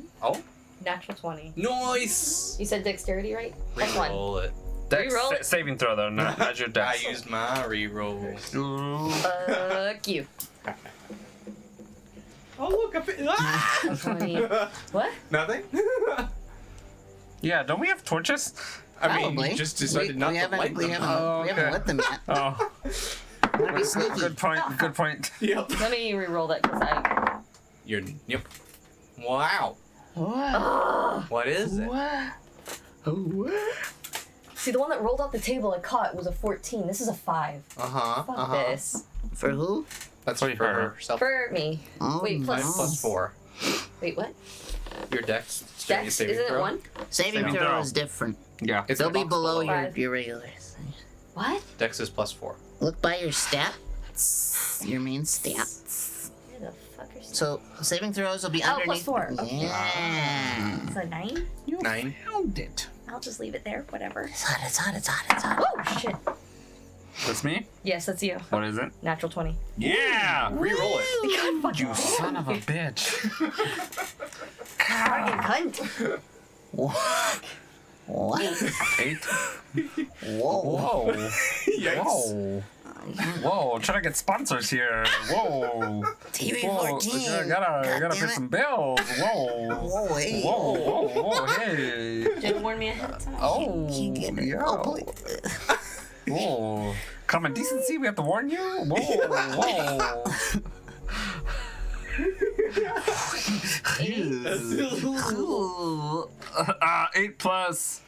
Natural 20. nice! You said dexterity, right? Plus one. Reroll it. Dex Reroll it. saving throw though, not your I dex. used my rerolls. Fuck you. Oh look, up ah! 20. What? Nothing. Yeah, don't we have torches? I mean, Probably. you just decided not we to haven't, light we them. haven't, Oh, we haven't okay. lit them yet. Oh, Wanna be sneaky. good point. Good point. Yep. Let me re-roll that because I. Yep. Wow. What? What is it? What? What? See, the one that rolled off the table I caught was a 14. This is a 5. Uh-huh. Fuck this. For who? That's For for her. herself. For me. Oh, Wait, plus- no. Plus 4. Wait, what? Your dex. Dex? saving Isn't it throw. 1? Saving Saving throw throw. is different. Yeah. It's They'll a be box below your, Five. your regular. What? Dex is plus 4. Look by your stat. Your main stat. Where the fuck are you? So saving throws will be Oh, underneath. plus 4. Okay. Yeah. So 9? 9. Found it. I'll just leave it there. Whatever. It's hot. It's hot. It's hot. It's hot. Oh, shit. That's me. Yes, that's you. What is it? Natural 20. Yeah. Reroll it. God fucking You son of a bitch. fucking cunt. What? What? 8. Whoa. Whoa. Yikes. Whoa. Whoa. Trying to get sponsors here. Whoa. TV Whoa. 14. Gotta God pay damn some it. bills. Whoa. Whoa, hey. Whoa. Hey. Didn't warn me ahead of time. Oh. Keep getting Yeah. Oh, please. Whoa. Common decency, we have to warn you? Whoa. Ooh. 8 plus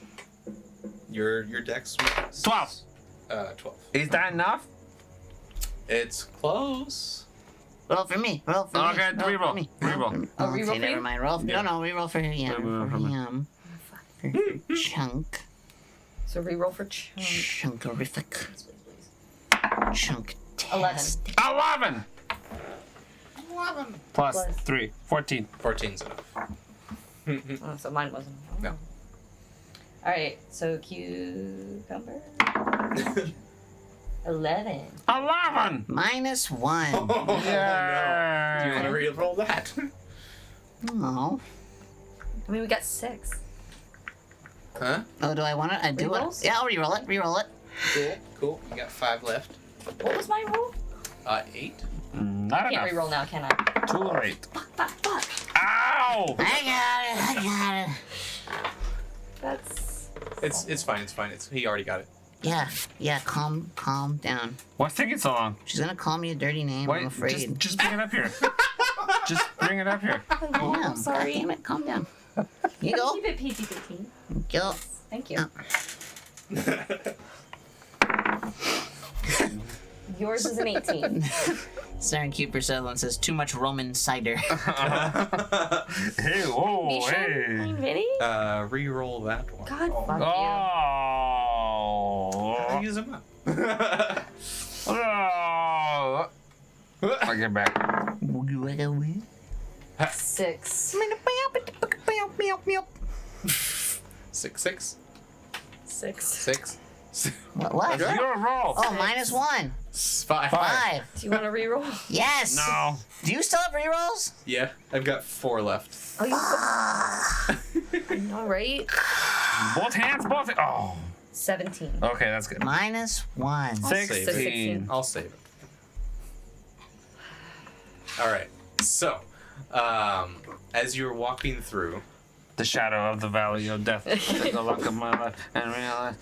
Your dex was 12. 12. Is that enough? It's close. Roll for me. Roll for me. Okay, Roll for reroll. me. Reroll. Oh, reroll okay, for never you? mind. Roll. Yeah. No, reroll for him. Reroll For for me. him. For chunk. So re-roll for chunk. Chunkerific. Chunk. 11. 11! Plus Plus. 3. 14. 14's enough. Oh, so mine wasn't. No. Alright, so cucumber. 11. 11! -1. No. Do you Yeah. want to re-roll that? Oh. I mean, we got 6. Huh? Oh, do I want it? I do Rerolls? it. Yeah, I'll reroll it. Reroll it. Cool. You got 5 left. What was my roll? 8. Not Can't enough. re-roll now, can I? Too late. Fuck. Ow! I got it. That's. It's fine. He already got it. Yeah, calm down. What's taking so long? She's gonna call me a dirty name, I'm Wait, afraid. just bring it up here. Just bring it up here. Oh, I'm sorry. Damn it, calm down. You go. Keep it PG-13. Go. Thank you. Yours is an 18. Starring Cooper Sutherland says too much Roman cider. Hey, whoa, Misha? hey. Ready? Re-roll that one. God, fuck Oh. Use them up. Oh. I'll get back. you. 6. 6. 6. What? Your roll. Oh, -1. 5. 5. Do you want to re-roll? Yes. No. Do you still have rerolls? Yeah, I've got 4 left. Oh, you. All right. Both hands, both. Oh. 17. Okay, that's good. -1. Save it. 16. I'll save it. All right. So, as you're walking through, The shadow of the valley of death. The luck of my life and realize.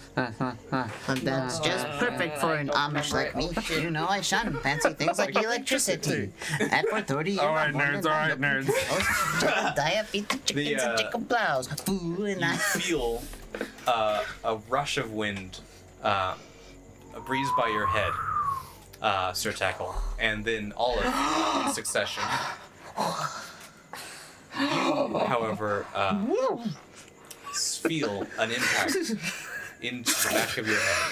And that's just perfect for an Amish like me. You know, I shine fancy things like electricity. And for 30 years, All right, nerds. All right, nerds. Diet chickens and chicken plows. Food and You feel a rush of wind, a breeze by your head, Sir Tackle, and then all of you in succession. You, however, feel an impact into the back of your head.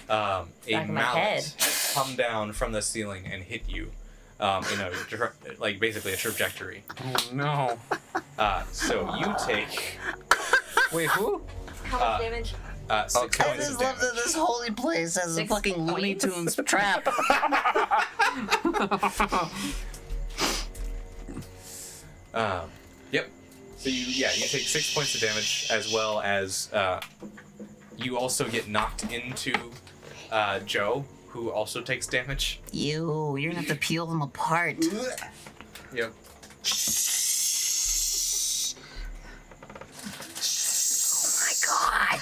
A Back of my mallet head. has come down from the ceiling and hit you. Like basically a trajectory. Oh, no. So you take Wait, who? How much damage? 6 I points just of love damage. that this holy place has a 6 fucking Looney points? Tunes trap. Yep. So you take 6 points of damage, as well as you also get knocked into Joe, who also takes damage. You're gonna have to peel them apart. Yep. Oh my god!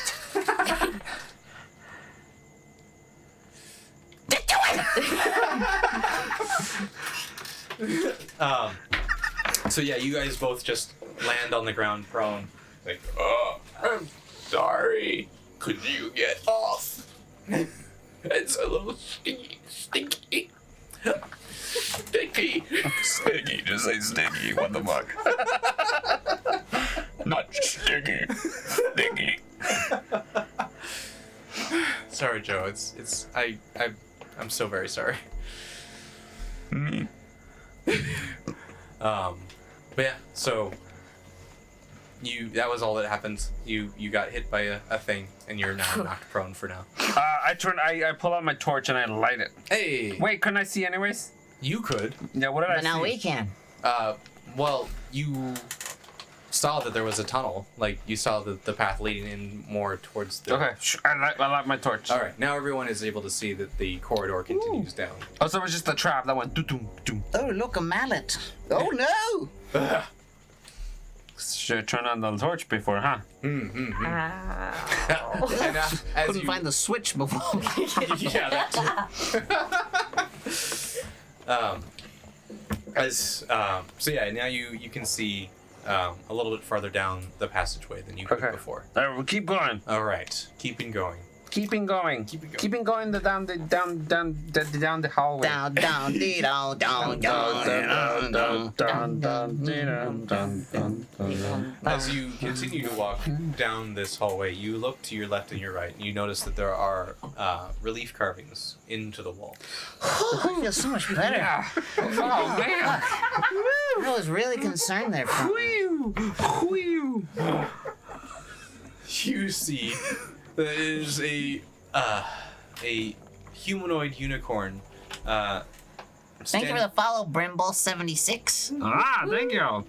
So yeah, you guys both just land on the ground prone. Like, oh, I'm sorry. Could you get off? It's a little stinky. Stinky. Sticky. Just say sticky. What the fuck? Not sticky. Sticky. Sorry, Joe. I'm so very sorry. But yeah, so that was all that happened. You got hit by a thing, and you're now knocked prone for now. I pull out my torch and I light it. Hey, Wait, couldn't I see anyways? you could. Yeah, what did I But now see? we can. Well, you saw that there was a tunnel. Like you saw the path leading in more towards the. Okay, I light my torch. All right, now everyone is able to see that the corridor continues down. Oh, so it was just the trap that went doo-doom, doom. Oh, look, a mallet. Oh no! Should have turned on the torch before, huh? And as Couldn't you, find the switch before. yeah, that too. So yeah, now you can see a little bit farther down the passageway than you could Okay. before. All right, we'll keep going. All right, keeping going. Keeping going. Keep it going. Keeping going down the hallway. Down, down, dee, down, down, down, down. As you continue to walk down this hallway, you look to your left and your right, and you notice that there are relief carvings into the wall. I feel so much better. Yeah. Oh man. I was really concerned there for a minute. Whew. You see, there is a humanoid unicorn. Thank you for the follow, Brimble76. Ah, thank you.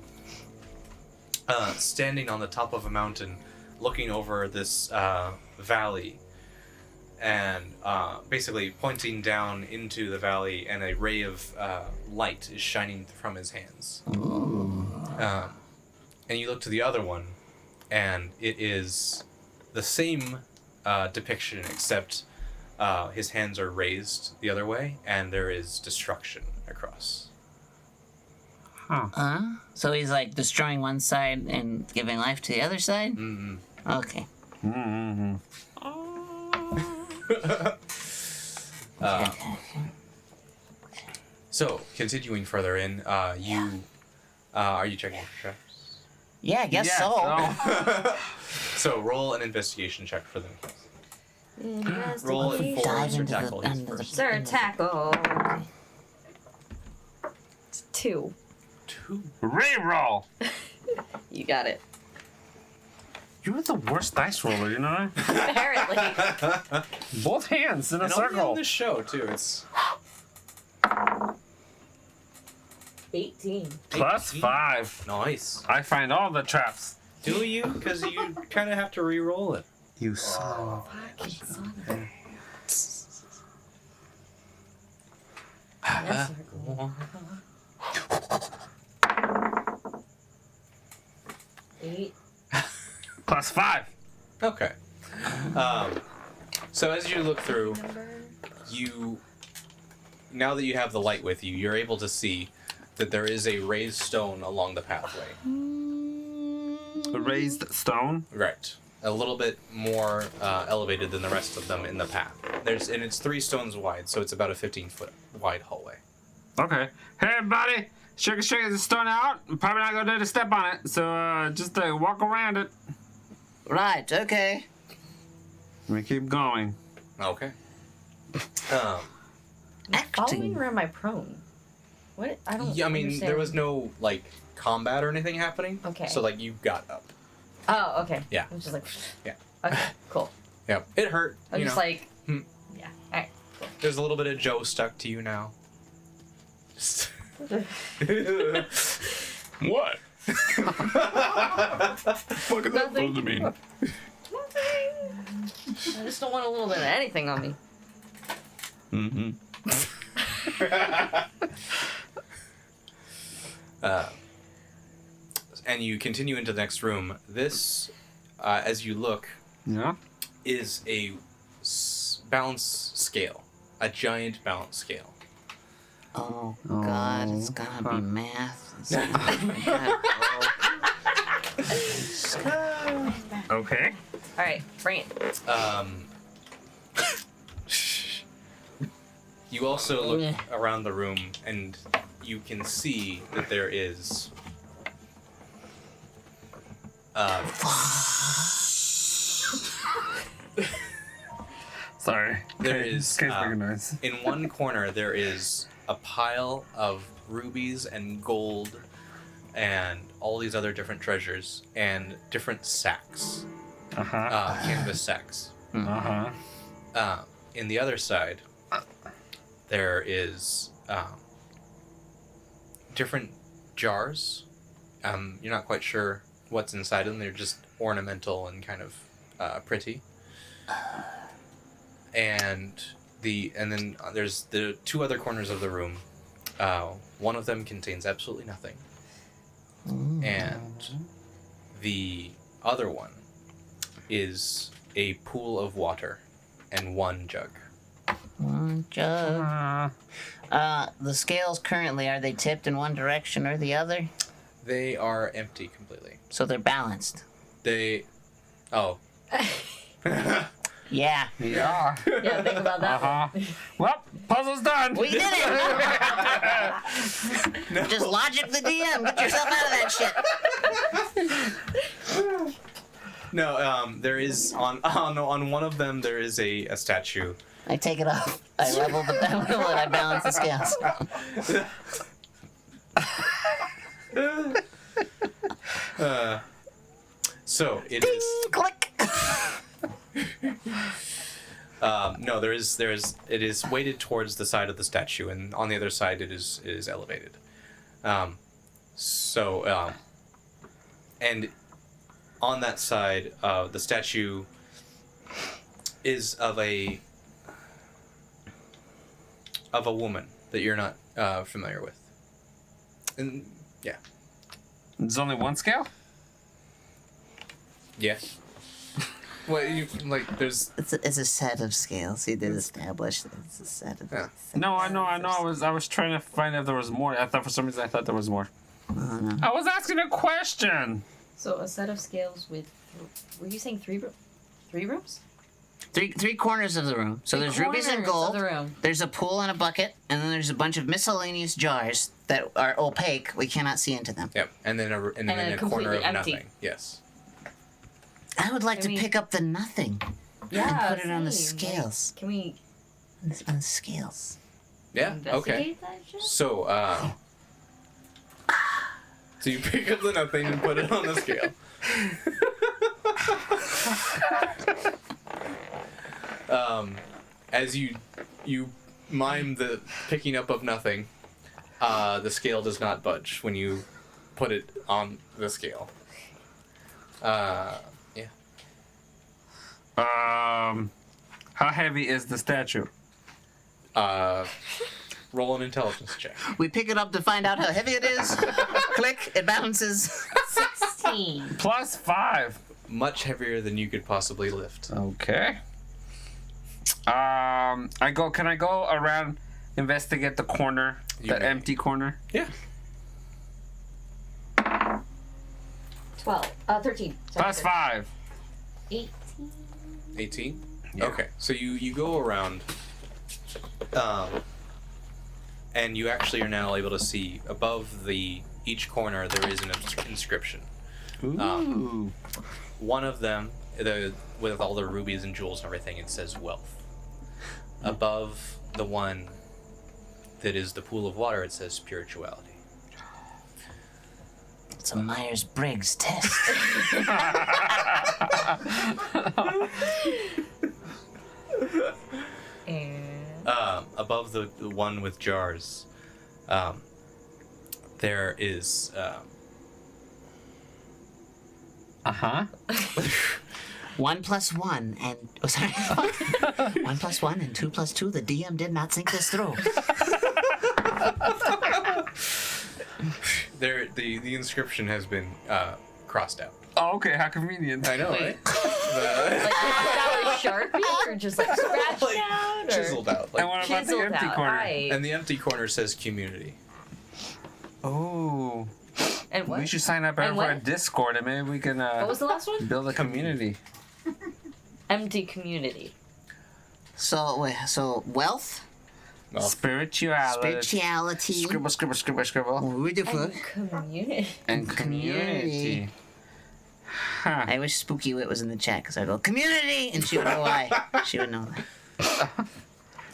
Standing on the top of a mountain, looking over this valley, and basically pointing down into the valley, and a ray of light is shining from his hands. And you look to the other one, and it is the same depiction, except his hands are raised the other way, and there is destruction across. So he's like destroying one side and giving life to the other side? Mm-hmm. Okay. So, continuing further in, are you checking for traps? Yeah, I guess so. So, roll an investigation check for them. Roll it Investigation. for Dive Sir into the- Tackle. He's under the- first. Sir Tackle. It's 2. 2. Reroll. You got it. You're the worst dice roller, you know that? Apparently. Both hands in a And only circle. on this show, too. It's 18. Plus 18. 5. Nice. I find all the traps. Do you? Because you kind of have to re-roll it. You son. Eight, +5. Okay. So as you look through, now that you have the light with you, you're able to see that there is a raised stone along the pathway. A raised stone. Right. A little bit more elevated than the rest of them in the path. And it's 3 stones wide, so it's about a 15-foot wide hallway. Okay. Hey, everybody. Shake the stone out. I'm probably not gonna do to step on it, so just walk around it. Right, okay. We keep going. Okay. Following or am I prone? What? I don't. Yeah, I mean, understand. there was no like combat or anything happening. Okay. So like you got up. Oh, okay. Yeah. I'm just like. Yeah. Okay, cool. Yeah. It hurt. I'm you just know. like. Hmm. Yeah. All right. There's a little bit of Joe stuck to you now. Just- What? Fuck is that supposed to mean? I just don't want a little bit of anything on me. Mm-hmm. And you continue into the next room. This, as you look, Yeah. is a balance scale, a giant balance scale. Oh, God, it's gonna be math. Okay. All right, bring it. You also look around the room, and you can see that there is. Sorry. There is, Case making noise. In one corner, there is a pile of rubies and gold and all these other different treasures and different sacks, canvas sacks. In the other side, there is different jars. You're not quite sure what's inside them. They're just ornamental and kind of pretty. And then there's the 2 other corners of the room. One of them contains absolutely nothing, and the other one is a pool of water and 1 jug. One jug. The scales currently, are they tipped in one direction or the other? They are empty completely. So they're balanced. Oh. Yeah. Yeah. Yeah, think about that. Well, puzzle's done. We did it! Just logic the DM. Get yourself out of that shit. No, there is on one of them there is a statue. I take it off. I level the and I balance the scales. So it is. Click. No, it is weighted towards the side of the statue, and on the other side it is elevated. And on that side, the statue is of a woman that you're not familiar with. And yeah. There's only 1 scale? Yes. Well, there's. It's a set of scales. He did establish that it's a set of. Yeah. No, I know. I was trying to find if there was more. I thought for some reason I thought there was more. I was asking a question. So a set of scales with. Were you saying 3 rooms? Three corners of the room. So there's rubies and Corners of gold. the room. There's a pool and a bucket, and then there's a bunch of miscellaneous jars that are opaque. We cannot see into them. Yep, and then a corner completely of empty. nothing. Yes. I would like to mean- pick up the nothing Yeah. and put it on the same. scales. Can we On the scales. Yeah. Okay. investigate that shit? So you pick up the nothing and put it on the scale. As you mime the picking up of nothing, the scale does not budge when you put it on the scale. Yeah. How heavy is the statue? Roll an intelligence check. We pick it up to find out how heavy it is. Click, it balances. 16. +5. much heavier than you could possibly lift. Okay. Can I go around, investigate the corner, You may. empty corner? Yeah. 13. Plus 5. 18. 18? Yeah. Okay, so you go around, and you actually are now able to see above each corner there is an inscription. Ooh. One of them, with all the rubies and jewels and everything, it says wealth. Above the one that is the pool of water, it says spirituality. It's a Myers-Briggs test. And Above the one with jars, there is. Uh-huh. 1 + 1 and sorry. 1 + 1 and 2 + 2. The DM did not think this through. The inscription has been crossed out. Oh, okay. How convenient. I know, right? like that was Sharpie or just like scratched Like, out or chiseled out. And Like, what about the chiseled empty out? corner? Right. and the empty corner says community. Oh. And what? We should sign up And for a what? Discord and maybe we can What was the last one? build a community. Empty community. So wealth, Well, Spirituality. spirituality, Scribble, scribble, scribble, scribble. what the fuck? And community. And community. Huh. I wish Spooky Wit was in the chat because I go community and she would know why. She would know that.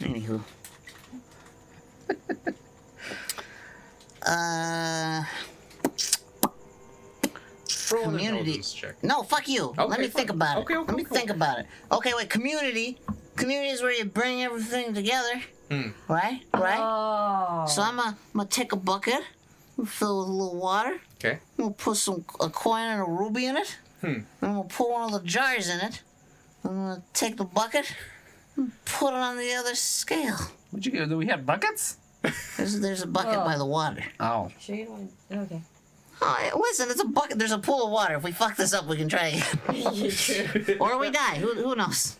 Anywho. roll an community. intelligence check. No, fuck you. Let me fine. think about it. Okay, Let me cool. think about it. Okay, wait, community. Community is where you bring everything together. Right? Right? Oh. So I'm gonna take a bucket, fill it with a little water. Okay. I'm gonna put a coin and a ruby in it. I'm gonna put one of the jars in it. I'm gonna take the bucket and put it on the other scale. What'd you get? Do we have buckets? There's a bucket Oh. by the water. Oh. Sure you don't want... Okay. Oh, listen, it's a bucket. There's a pool of water. If we fuck this up, we can try again. Or we die. Who knows?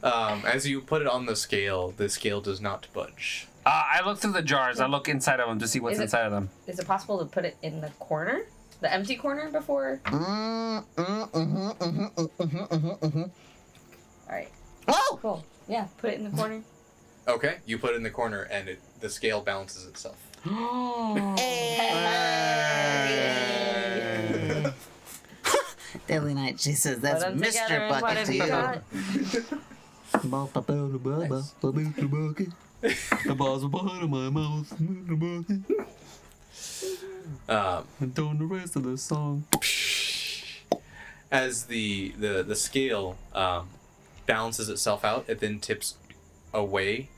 As you put it on the scale does not budge. I look through the jars. I look inside of them to see what's Is it- inside of them. Is it possible to put it in the corner? The empty corner before? Alright. Oh! Cool. Yeah, put it in the corner. Okay, you put it in the corner and the scale balances itself. Daily Night, she says that's Put 'em together Mr. and Bucket put to 'em you. together. The balls were behind of my mouth. And don't the rest of the song. As the scale balances itself out, it then tips away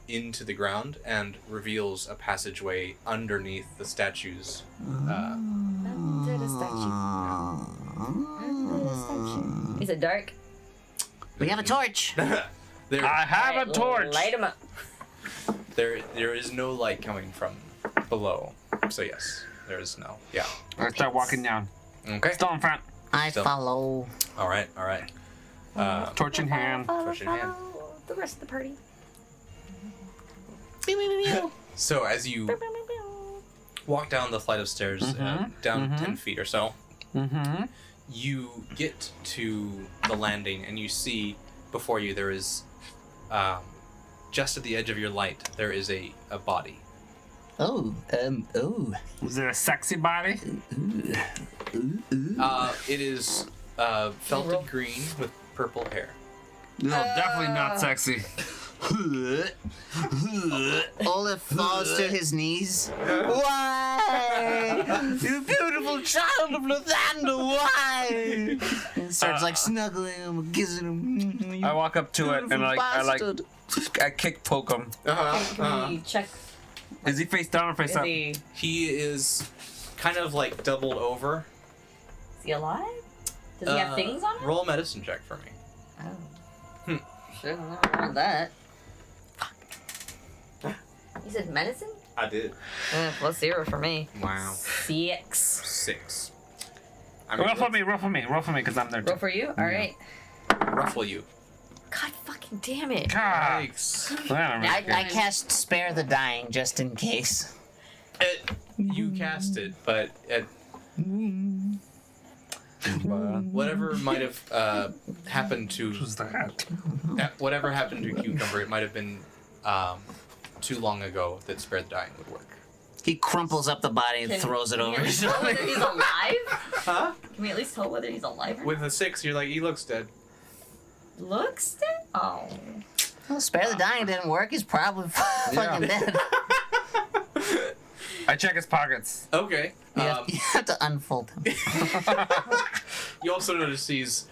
into the ground and reveals a passageway underneath the statues. Under the statue. Under the statue. Is it dark? We have a torch. There, I have Alright, a torch. Light 'em up. there is no light coming from below. So yes, there is no. Yeah. I start walking down. Okay. Still in front. I So- follow. All right. Torch in hand. Torch in hand. The rest of the party. So as you walk down the flight of stairs, down 10 feet or so, Mm-hmm. you get to the landing and you see before you there is, just at the edge of your light, there is a body. Oh. Is it a sexy body? It is felted green with purple hair. No, definitely not sexy. Olaf falls to his knees. Why? You beautiful child of Lathander, why? And starts like snuggling him and kissing him. You I walk up to it and bastard. I kick poke him. You check. Is he face down or face Is up? he, He is kind of like doubled over. is he alive? Does he have things on him? Roll a medicine check for me. Oh. Shit, I don't want that. You said medicine? I did. +0 for me. Wow. 6. 6. Roll for me, because I'm there too. Roll for you? Alright. Ruffle you. God fucking damn it. God. Yikes. I cast Spare the Dying just in case. You cast it, but whatever might have happened to Who's that? whatever happened to Cucumber, it might have been too long ago that Spare the Dying would work. He crumples up the body and throws it over his Can we at least tell whether shoulder. he's alive? Huh? Can we at least tell whether he's alive or With a 6, you're like, he looks dead. looks dead? Oh. Well, Spare the Dying didn't work. He's probably fucking dead. I check his pockets. Okay. You have to unfold him. You also notice he is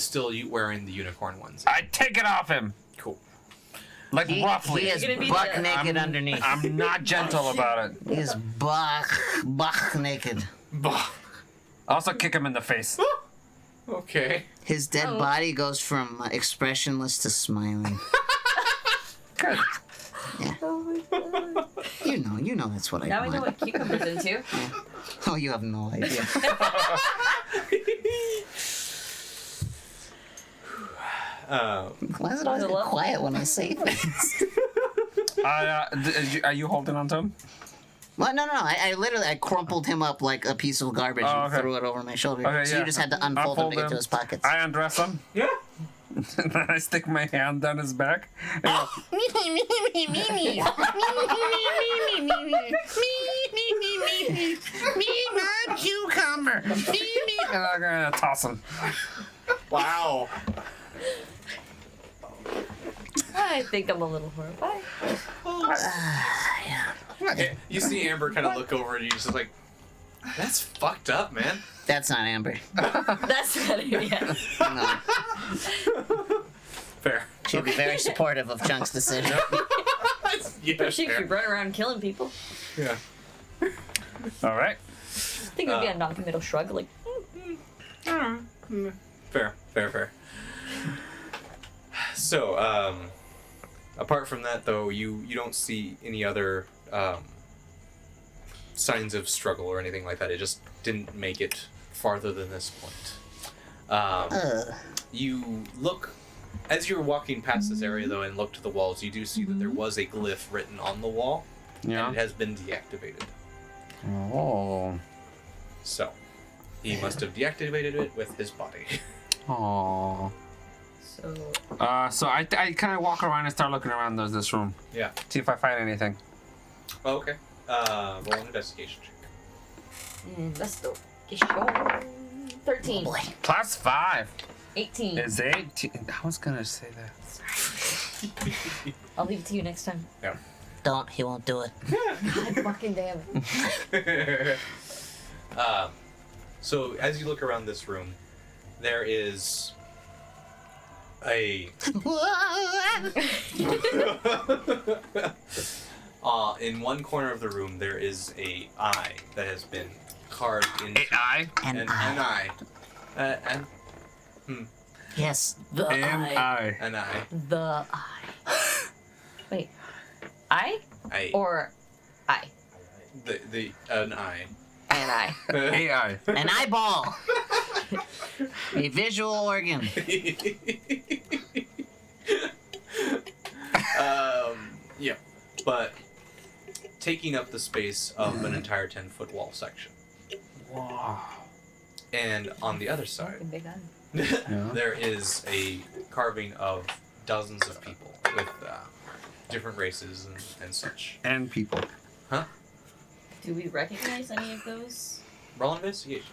still wearing the unicorn ones. I take it off him. Cool. Like He roughly. is You're gonna be buck the- naked underneath. I'm not gentle about it. He is buck naked. Bah. I also kick him in the face. Okay. His dead Oh. body goes from expressionless to smiling. Good. Oh my god. You know that's what I Now we know want. what Cucumber's into. Oh, you have no idea. Why is it always Hello? quiet when I say things? Are you holding on to him? Well, no. I literally crumpled him up like a piece of garbage Oh, and okay. threw it over my shoulder. Okay, so yeah. you just had to unfold him to get to his pockets. I undress him. Yeah. And then I stick my hand down his back. And go, Cucumber. and I'm gonna toss him. Wow. I think I'm a little horrified. You see Amber kind of look over and you're just like, that's fucked up, man. That's not Amber. That's better, yeah. No. Fair. She'd be very supportive of Chunk's decision. Yeah, She fair. could run around killing people. Yeah. All right. I think it would be a non-committal shrug, like, Fair. So, apart from that, though, you don't see any other signs of struggle or anything like that. It just didn't make it farther than this point. You look, as you're walking past this area, though, and look to the walls, you do see that there was a glyph written on the wall, Yeah. and it has been deactivated. Oh. So, he must have deactivated it with his body. Oh. so. So I kind of walk around and start looking around this room. Yeah. See if I find anything. Oh, okay. Roll an investigation check. Investigation. 13. Boy. +5 18. is 18. I was gonna say that. I'll leave it to you next time. Don't. He won't do it. God fucking damn it. So as you look around this room, there is a in one corner of the room there is a eye that has been carved into AI. And an eye. And yes, the And eye. an eye. The eye. Wait. I? I Or I? an eye. And I. AI. An eyeball. A visual organ. Yeah, but taking up the space of an entire 10-foot wall section. Wow. And on the other side, Fucking big eye. Yeah. there is a carving of dozens of people with different races and such. And people. Huh? Do we recognize any of those? Roll investigation.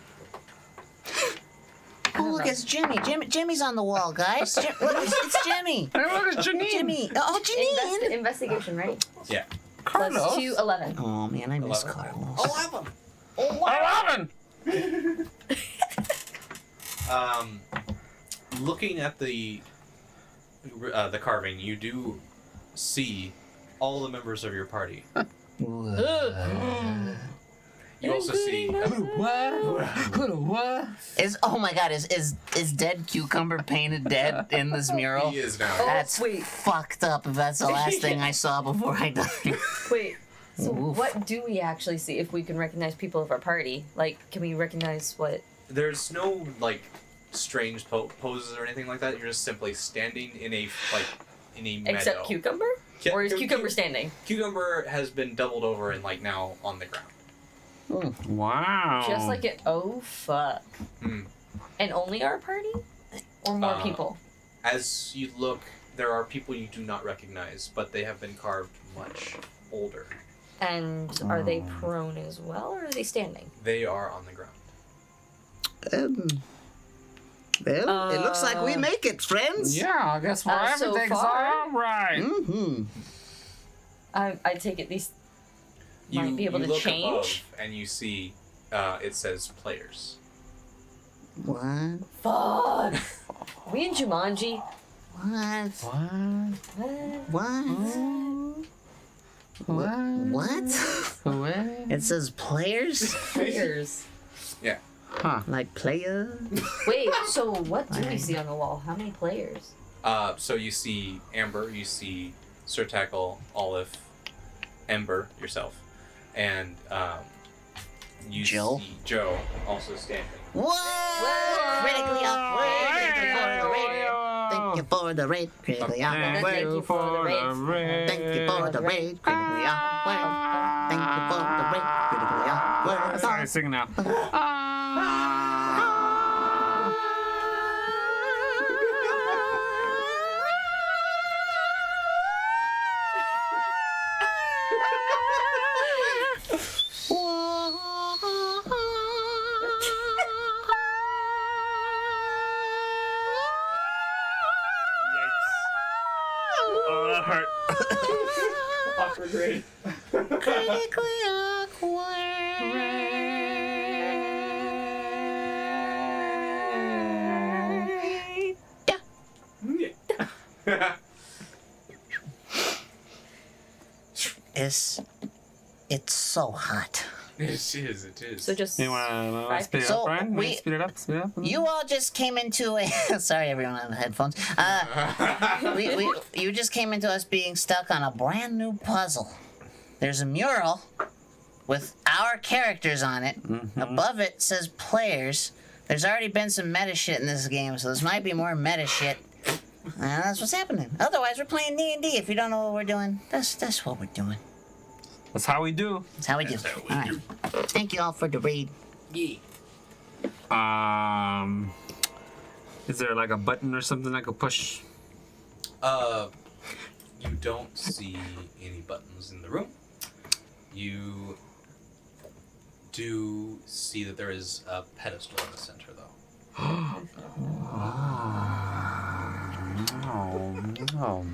Oh, look, it's Jimmy. Jimmy's on the wall, guys. It's Jimmy. Hey, look, it's Janine. Jimmy. Oh, Janine. Investigation, right? Yeah. Carlos. Plus 2, 11. Oh, man, I miss 11. Carlos. 11. Looking at the carving, you do see all the members of your party. You also see What? Oh my God, is dead Cucumber painted dead in this mural? he is now. That's wait. fucked up if that's the last thing I saw before I died. Wait. So what do we actually see if we can recognize people of our party? Like, can we recognize what? There's no like strange poses or anything like that. You're just simply standing in a meadow. Except Cucumber? Yeah, Or is Cucumber standing? Cucumber has been doubled over and like now on the ground. Wow. Just like it. Oh, fuck. Hmm. And only our party? Or more Uh, people? As you look, there are people you do not recognize, but they have been carved much older. And are they prone as well, or are they standing? They are on the ground. Well, it looks like we make it, friends. Yeah, I guess So everything's far- all right. Mm-hmm. I take it these might be able you to look change. above and you see it says players. What? Fuck! We in Jumanji? What? What? What? What? It says players? Players. Yeah. Like player? Wait, so what do we see on the wall? How many players? So you see Amber, you see Sir Tackle, Olive, Ember, yourself, and you Joe? see Joe also standing. What? Critically awkward. Thank you for the raid. Critically awkward. Thank you for the raid. Thank you for the raid. Critically awkward. Thank you for the raid. Critically awkward. Sorry, sing now. Oh, that hurt. Awkward raid. Critically awkward. It's so hot. It is. It is. So just You wanna Five speed it So up, Brian? we- Speed it up. Speed it up. You all just came into a. Sorry, everyone on the headphones. You just came into us being stuck on a brand new puzzle. There's a mural with our characters on it. Above it says players. There's already been some meta shit in this game, so this might be more meta shit. That's what's happening. Otherwise, we're playing D&D. If you don't know what we're doing, that's what we're doing. That's how we do. That's how we do. All right. Thank you all for the raid. Is there like a button or something I could push? You don't see any buttons in the room. You do see that there is a pedestal in the center, though. No.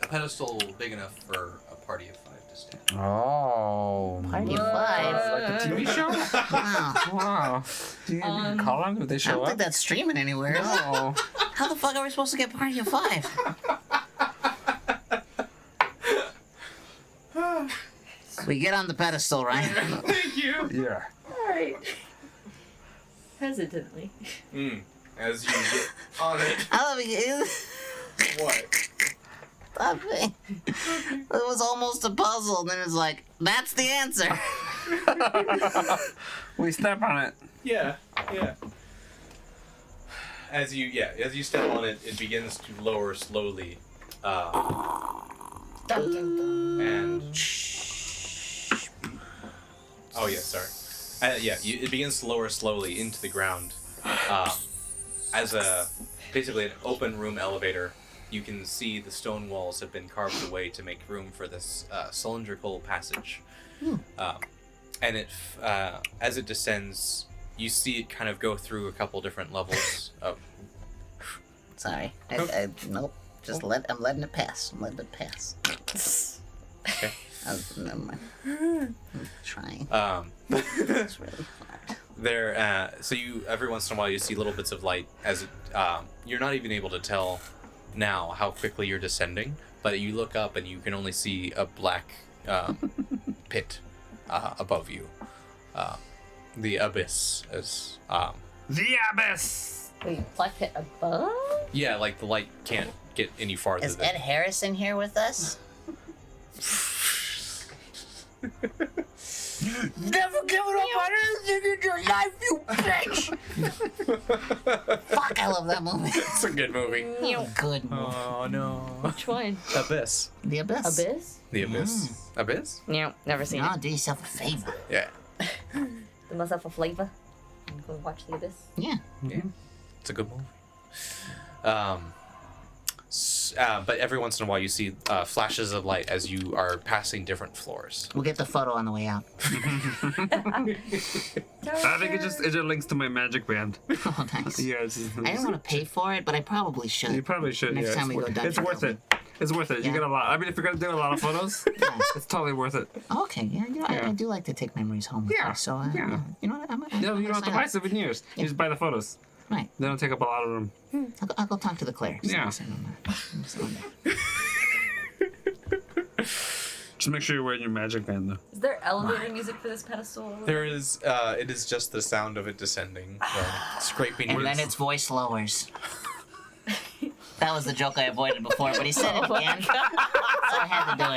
A pedestal big enough for a party of 5 to stand. Oh. Party of 5. Like a TV show? Wow. Wow. Do you call them? Do they I show don't up? think that's streaming anywhere. is it? No. How the fuck are we supposed to get Party of 5? We get on the pedestal, right? Thank you! Yeah. alright. Hesitantly. As you get on it. I love you. What? Stop it. It was almost a puzzle, and then it's like, that's the answer. We step on it. Yeah. As you step on it, it begins to lower slowly. And oh yeah, sorry. It begins to lower slowly into the ground. As basically an open room elevator, you can see the stone walls have been carved away to make room for this cylindrical passage. And it, as it descends, you see it kind of go through a couple different levels of. Sorry. Nope. I'm letting it pass. I'm letting it pass. Okay. Never mind. I'm trying. It's really hard. There, so you every once in a while you see little bits of light as it. You're not even able to tell now how quickly you're descending, but you look up and you can only see a black pit above you. The abyss is. The abyss. Wait, black pit above? Yeah, like the light can't get any farther. Is than Ed Harrison here with us? Never giving up on anything in your life, you bitch! Fuck, I love that movie. It's a good movie. Good movie. Oh no. Which one? Abyss. The Abyss. Abyss? The Abyss. Abyss? No, never seen No, do yourself a favor. Yeah. it. Do myself a flavor. I'm going to watch The Abyss. Yeah. Yeah. It's a good movie. But every once in a while you see flashes of light as you are passing different floors. We'll get the photo on the way out. I think it just links to my magic band. Oh, nice. Yeah, it's just, I didn't want to pay for it, but I probably should. You probably should. Next yeah, time we go dungeon it's worth it. It's worth it. You Yeah. get a lot. I mean, if you're gonna do a lot of photos, it's totally worth it. Okay, yeah, you know, Yeah. I do like to take memories home with Yeah, me, so yeah. you know what? I'm You don't have to buy souvenirs. You just buy the photos. Right. They don't take up a lot of room. I'll go talk to the clerics. Yeah. I'll send them there. Just make sure you're wearing your magic band, though. Is there elevator music for this pedestal? There is, it is just the sound of it descending, scraping. And then its voice lowers. That was the joke I avoided before, but he said it again, so I had to do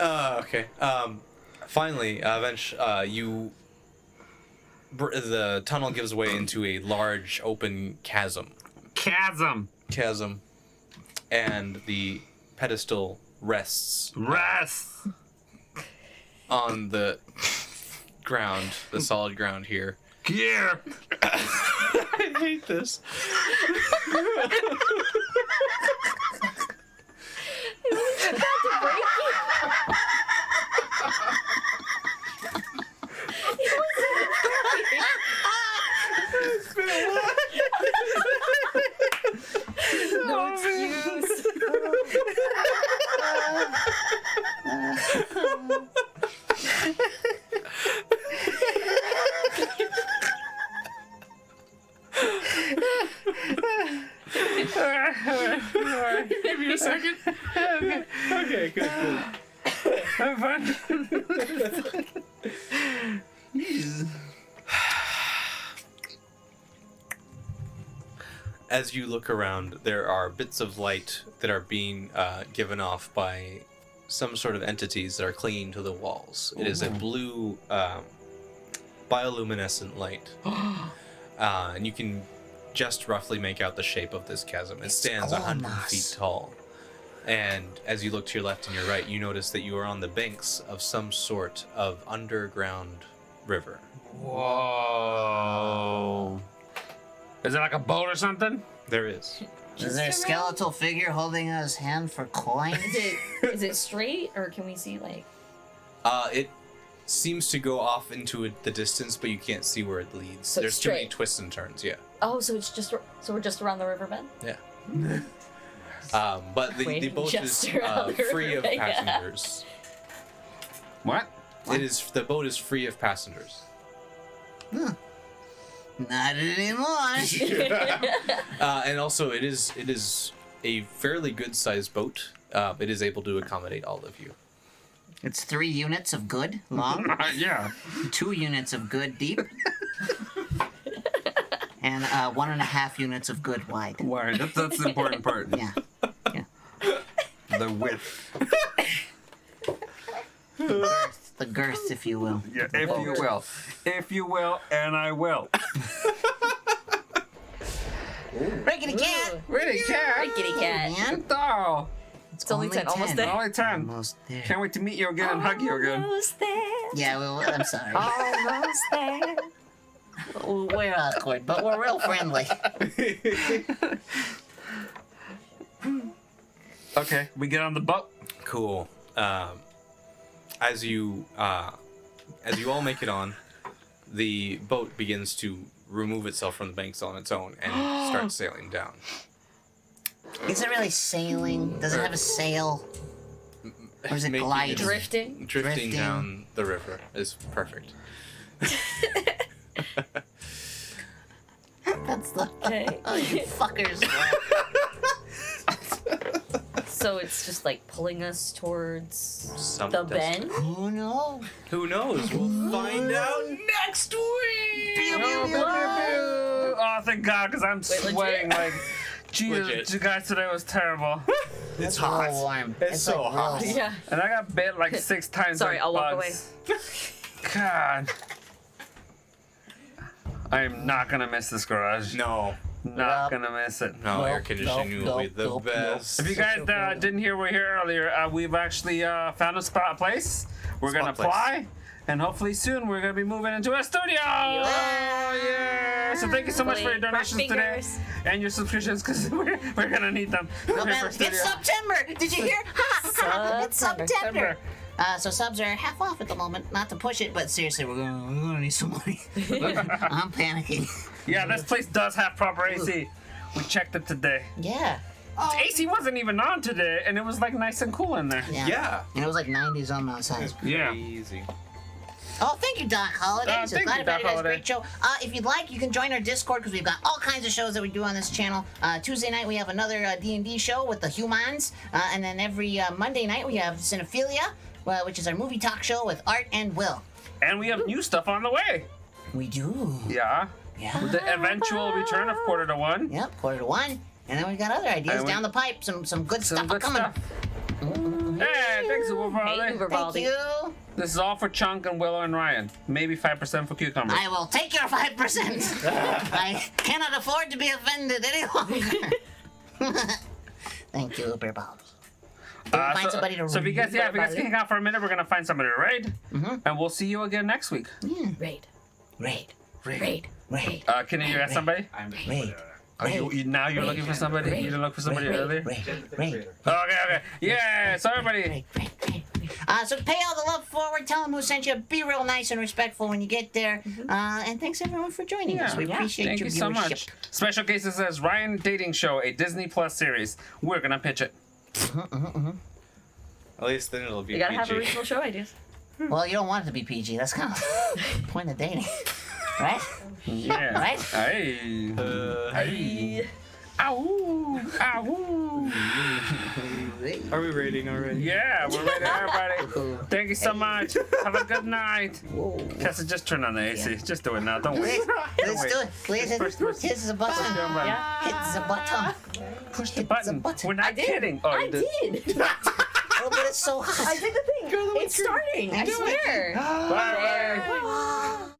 it. Okay. Finally, the tunnel gives way into a large open chasm, and the pedestal rests Rest. on the ground, the solid ground here. Gear. I hate this. No excuse. Give me a second. Okay, good. I'm fine. As you look around, there are bits of light that are being given off by some sort of entities that are clinging to the walls. It is a blue bioluminescent light. And you can just roughly make out the shape of this chasm. It stands 100 feet tall. And as you look to your left and your right, you notice that you are on the banks of some sort of underground river. Whoa. Is it like a boat or something? There is. Is there a skeletal figure holding his hand for coins? Is it straight, or can we see, like... It seems to go off into the distance, but you can't see where it leads. So There's too many straight. twists and turns, yeah. Oh, so it's just... So we're just around the riverbed? Yeah. But the Wait, boat just is around the free of river, yeah. passengers. What? The boat is free of passengers. Not anymore. And also, it is a fairly good sized boat. It is able to accommodate all of you. It's 3 units of good long, Yeah. 2 units of good deep, and 1.5 units of good wide. Why? That's the important part. Yeah. Yeah. The width. The girth, if you will. Yeah, if you will. If you will, and I will. Rickety cat! Really, cat? Rickety cat. Man. Oh, It's only 10, almost there. only 10. Almost there. Can't wait to meet you again and hug you again. Almost there. Yeah, well, I'm sorry. Almost there. We're awkward, but we're real friendly. Okay, we get on the boat. Cool. As you all make it on, the boat begins to remove itself from the banks on its own and start sailing down. Is it really sailing? Does it have a sail? Or is it Making gliding? Drifting. Drifting down the river is perfect. That's the... Okay. Oh, you fuckers. So it's just like pulling us towards Some the destination. bend? Who knows? Who knows? We'll find out next week. Pew, pew, pew, pew. Oh, thank God, because I'm legit? sweating like. Jesus, Legit. you guys, today was terrible. It's hot. Warm. It's so like hot. gross. Yeah. And I got bit like 6 times. Sorry, by I'll walk bugs. God. I am not gonna miss this garage. No. Not gonna miss it. No, Nope, air conditioning will be nope, the nope, nope. best. If you guys didn't hear what we heard earlier, we've actually found a place. We're gonna place. apply, and hopefully soon we're gonna be moving into a studio. Oh yeah! So thank you so much for your Cross donations today fingers. and your subscriptions, because we're gonna need them. Oh, man, for it's studio. September. Did you hear? It's September. September. So subs are half off at the moment. Not to push it, but seriously, we're gonna need some money. I'm panicking. Yeah, this place does have proper AC. We checked it today. Yeah. AC wasn't even on today, and it was like nice and cool in there. Yeah. And it was like 90s on the outside. Yeah. Easy. Oh, thank you, Doc Holiday. So thank glad you, about Doc it. Guys, Holiday. great show. If you'd like, you can join our Discord because we've got all kinds of shows that we do on this channel. Tuesday night we have another D&D show with the Humans, and then every Monday night we have Cinephilia, which is our movie talk show with Art and Will. And we have new stuff on the way. We do. Yeah. Yeah. With the eventual return of Quarter to One. Yep, 1:45. And then we got other ideas And we- down the pipe. Some good Some stuff good coming. stuff. Hey, thanks, Uber Hey, Holiday. Uber Thank Baldy. you. This is all for Chunk and Willow and Ryan. Maybe 5% for Cucumber. I will take your 5%. I cannot afford to be offended any longer. Thank you, Uber Baldy. Find somebody to so if you guys, raid. if you guys can hang out for a minute, we're gonna find somebody to raid, and we'll see you again next week. Raid. Raid. Raid. Raid. Kenny, you got somebody? Raid. Are you now you're looking for somebody? You didn't look for somebody earlier? Raid. Raid. Okay. Yeah. So everybody, Raid. So pay all the love forward. Tell them who sent you. Be real nice and respectful when you get there. And thanks everyone for joining us. We appreciate thank your you so viewership. much. Special Cases says Ryan Dating Show, a Disney Plus series. We're gonna pitch it. At least then it'll be You gotta PG. have original show ideas. Well, you don't want it to be PG. That's kind of the point of dating, right? Yeah. Right? Hey. Hey. Ow. Ow. Are we rating already? Yeah, we're ready, everybody. Thank you so much. Have a good night. Tessa, just turn on the AC. Just do it now. Don't wait. Let's do it. Please hit the button. Yeah. Hit the button. Push the Hit the button. button. We're not kidding. Oh, I you did. did. Oh, but it's so hot. I did the thing. It's starting. I swear. Bye. There.